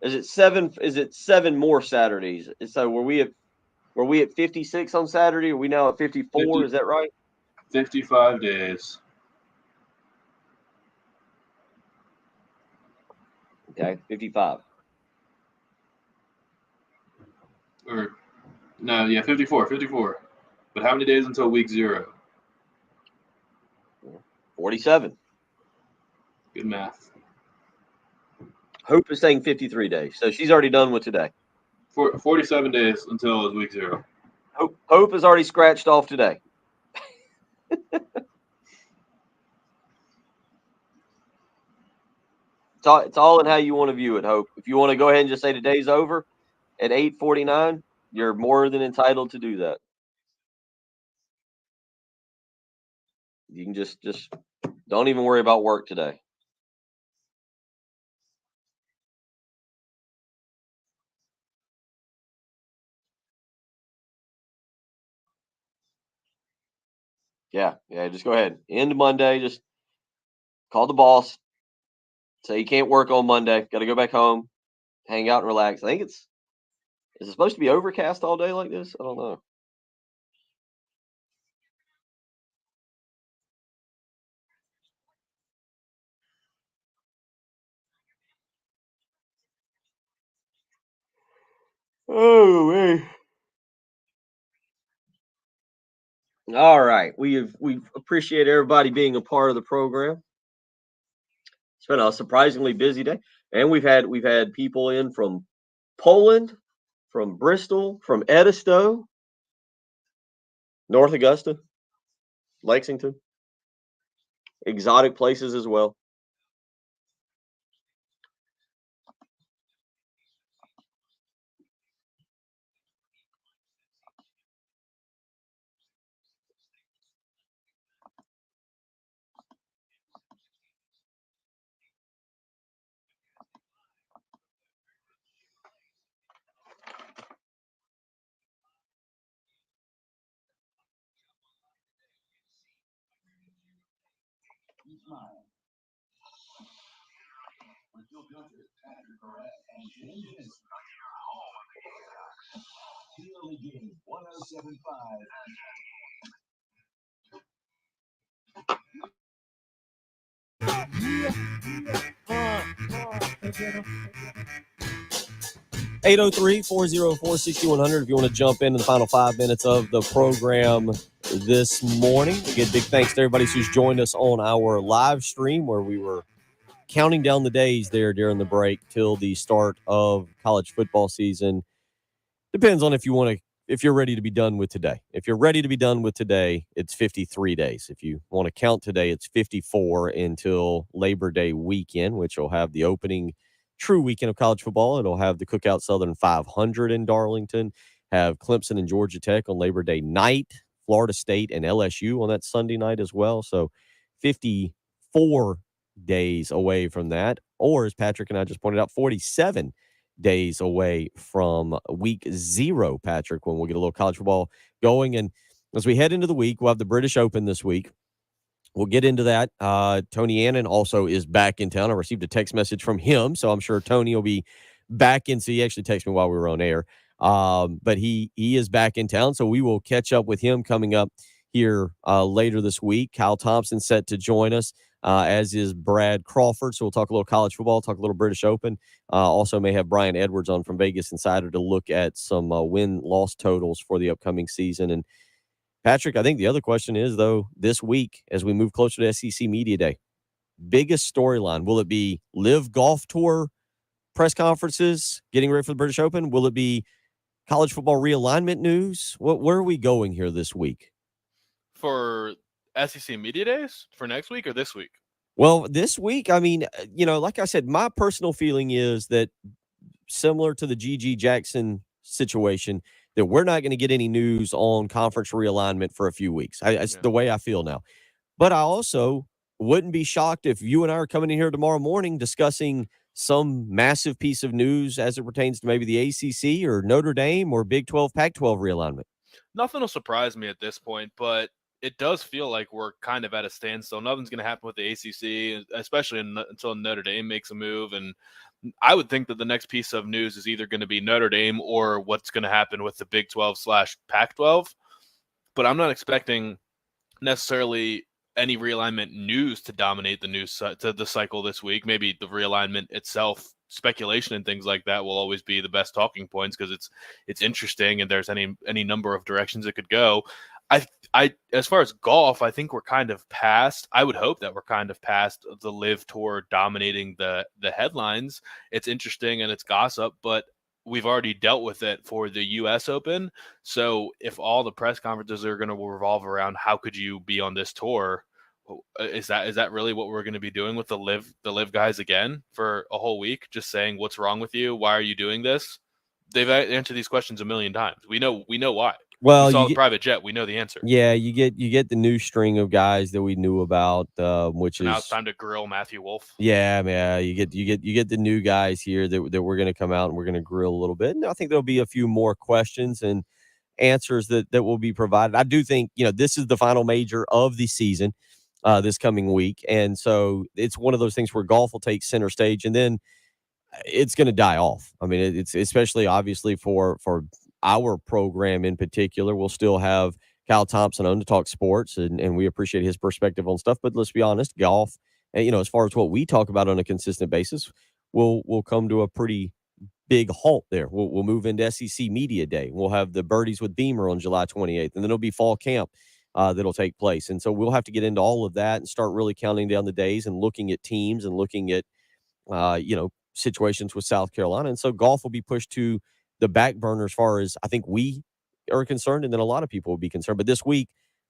Is it 7? Is it 7 more Saturdays? So were we at 56 on Saturday? Are we now at 54? 50. Is that right? 55 days. Okay, 55. Or, no, yeah, 54. But how many days until week 0? 47. Good math. Hope is saying 53 days. So she's already done with today. 47 days until week 0. Hope is already scratched off today. It's all in how you want to view it, Hope. If you want to go ahead and just say the day's over at 8:49, you're more than entitled to do that. You can just don't even worry about work today. Yeah, just go ahead. End Monday, just call the boss. Say you can't work on Monday. Got to go back home, hang out and relax. I think is it supposed to be overcast all day like this? I don't know. Oh man. All right. We appreciate everybody being a part of the program. It's been a surprisingly busy day. And we've had people in from Poland, from Bristol, from Edisto, North Augusta, Lexington, exotic places as well. Eight 803-404-6100 if you want to jump into the final 5 minutes of the program this morning. Again, big thanks to everybody who's joined us on our live stream where we were counting down the days there during the break till the start of college football season. Depends on if you want to if you're ready to be done with today. If you're ready to be done with today, it's 53 days. If you want to count today, it's 54 until Labor Day weekend, which will have the opening true weekend of college football. It'll have the Cookout Southern 500 in Darlington, have Clemson and Georgia Tech on Labor Day night, Florida State and LSU on that Sunday night as well. So 54 days away from that, or as Patrick and I just pointed out, 47 days away from week 0, Patrick, when we'll get a little college football going. And as we head into the week, we'll have the British Open this week. We'll get into that. Tony Annan also is back in town. I received a text message from him, so I'm sure Tony will be back in. So he actually texted me while we were on air. But he is back in town, so we will catch up with him coming up here later this week. Kyle Thompson set to join us, as is Brad Crawford. So we'll talk a little college football, talk a little British Open. Also may have Brian Edwards on from Vegas Insider to look at some win-loss totals for the upcoming season. And Patrick, I think the other question is, though, this week as we move closer to SEC Media Day, biggest storyline, will it be Live Golf Tour press conferences getting ready for the British Open? Will it be college football realignment news? Where are we going here this week? For SEC Media Days for next week or this week? Well, this week, I mean, like I said, my personal feeling is that similar to the GG Jackson situation, that we're not going to get any news on conference realignment for a few weeks. It's the way I feel now. But I also wouldn't be shocked if you and I are coming in here tomorrow morning discussing some massive piece of news as it pertains to maybe the ACC or Notre Dame or Big 12, Pac-12 realignment. Nothing will surprise me at this point, but it does feel like we're kind of at a standstill. Nothing's going to happen with the ACC, especially until Notre Dame makes a move. And I would think that the next piece of news is either going to be Notre Dame or what's going to happen with the Big 12/Pac-12. But I'm not expecting necessarily any realignment news to dominate the news to the cycle this week. Maybe the realignment itself, speculation and things like that will always be the best talking points because it's interesting and there's any number of directions it could go. I as far as golf, I think we're kind of past. I would hope that we're kind of past the Live Tour dominating the headlines. It's interesting and it's gossip, but we've already dealt with it for the U.S. Open. So if all the press conferences are going to revolve around how could you be on this tour, is that really what we're going to be doing with the live guys again for a whole week? Just saying what's wrong with you? Why are you doing this? They've answered these questions a million times. We know why. Well, we saw the private jet. We know the answer. Yeah, you get the new string of guys that we knew about, which now is it's time to grill Matthew Wolf. Yeah, man, you get the new guys here that we're going to come out and we're going to grill a little bit. And I think there'll be a few more questions and answers that will be provided. I do think this is the final major of the season this coming week, and so it's one of those things where golf will take center stage, and then it's going to die off. I mean, it's especially obviously for our program in particular. We'll still have Kyle Thompson on to talk sports, and we appreciate his perspective on stuff. But let's be honest, golf, as far as what we talk about on a consistent basis, will come to a pretty big halt there. We'll move into SEC Media Day. We'll have the Birdies with Beamer on July 28th, and then it'll be fall camp that'll take place. And so we'll have to get into all of that and start really counting down the days and looking at teams and looking at, situations with South Carolina. And so golf will be pushed to the back burner as far as I think we are concerned, and then a lot of people will be concerned. But this week,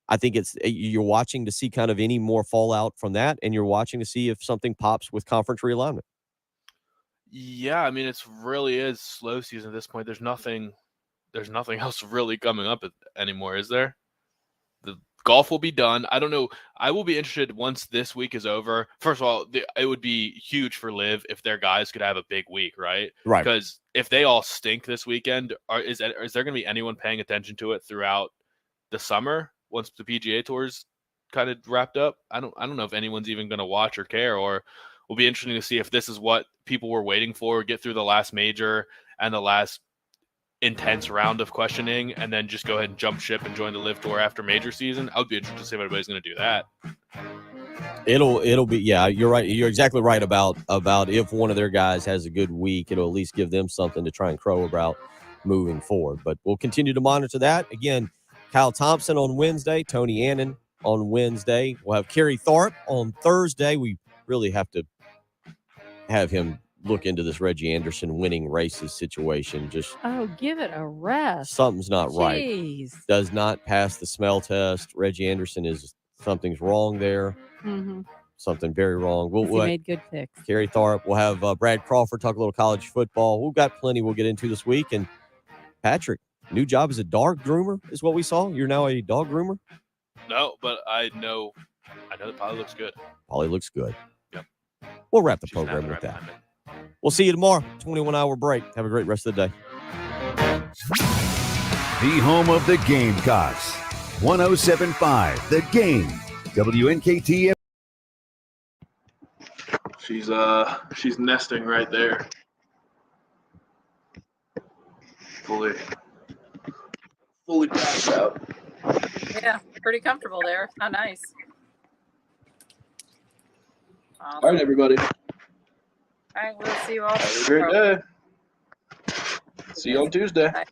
I think you're watching to see kind of any more fallout from that, and you're watching to see if something pops with conference realignment. Yeah, I mean, it really is slow season at this point. There's nothing else really coming up anymore, is there? The golf will be done. I don't know. I will be interested once this week is over. First of all, it would be huge for Liv if their guys could have a big week, right? Right. Because if they all stink this weekend, is there going to be anyone paying attention to it throughout the summer once the PGA Tour's kind of wrapped up? I don't know if anyone's even going to watch or care, or will be interesting to see if this is what people were waiting for, get through the last major and the last intense round of questioning, and then just go ahead and jump ship and join the Live Tour after major season. I would be interested to see if anybody's going to do that. It'll be, yeah, you're right. You're exactly right about if one of their guys has a good week, it'll at least give them something to try and crow about moving forward. But we'll continue to monitor that. Again, Kyle Thompson on Wednesday, Tony Annan on Wednesday. We'll have Kerry Tharp on Thursday. We really have to have him look into this Reggie Anderson winning races situation. Just Oh, give it a rest. something's not right. Jeez. Does not pass the smell test. Reggie Anderson something's wrong there. Mm-hmm. Something very wrong. He made good picks. Kerry Tharp. We'll have Brad Crawford talk a little college football. We've got plenty we'll get into this week. And Patrick, new job as a dog groomer is what we saw. You're now a dog groomer? No, but I know that Polly looks good. Polly looks good. Yep. We'll wrap the She's program napping with right that. behind me. We'll see you tomorrow. 21-hour break. Have a great rest of the day. The home of the Gamecocks. 107.5 The Game. WNKT. She's nesting right there. Fully passed out. Yeah, pretty comfortable there. How nice. Awesome. All right, everybody. All right, we'll see you all. Have a great day. See you on Tuesday. Bye.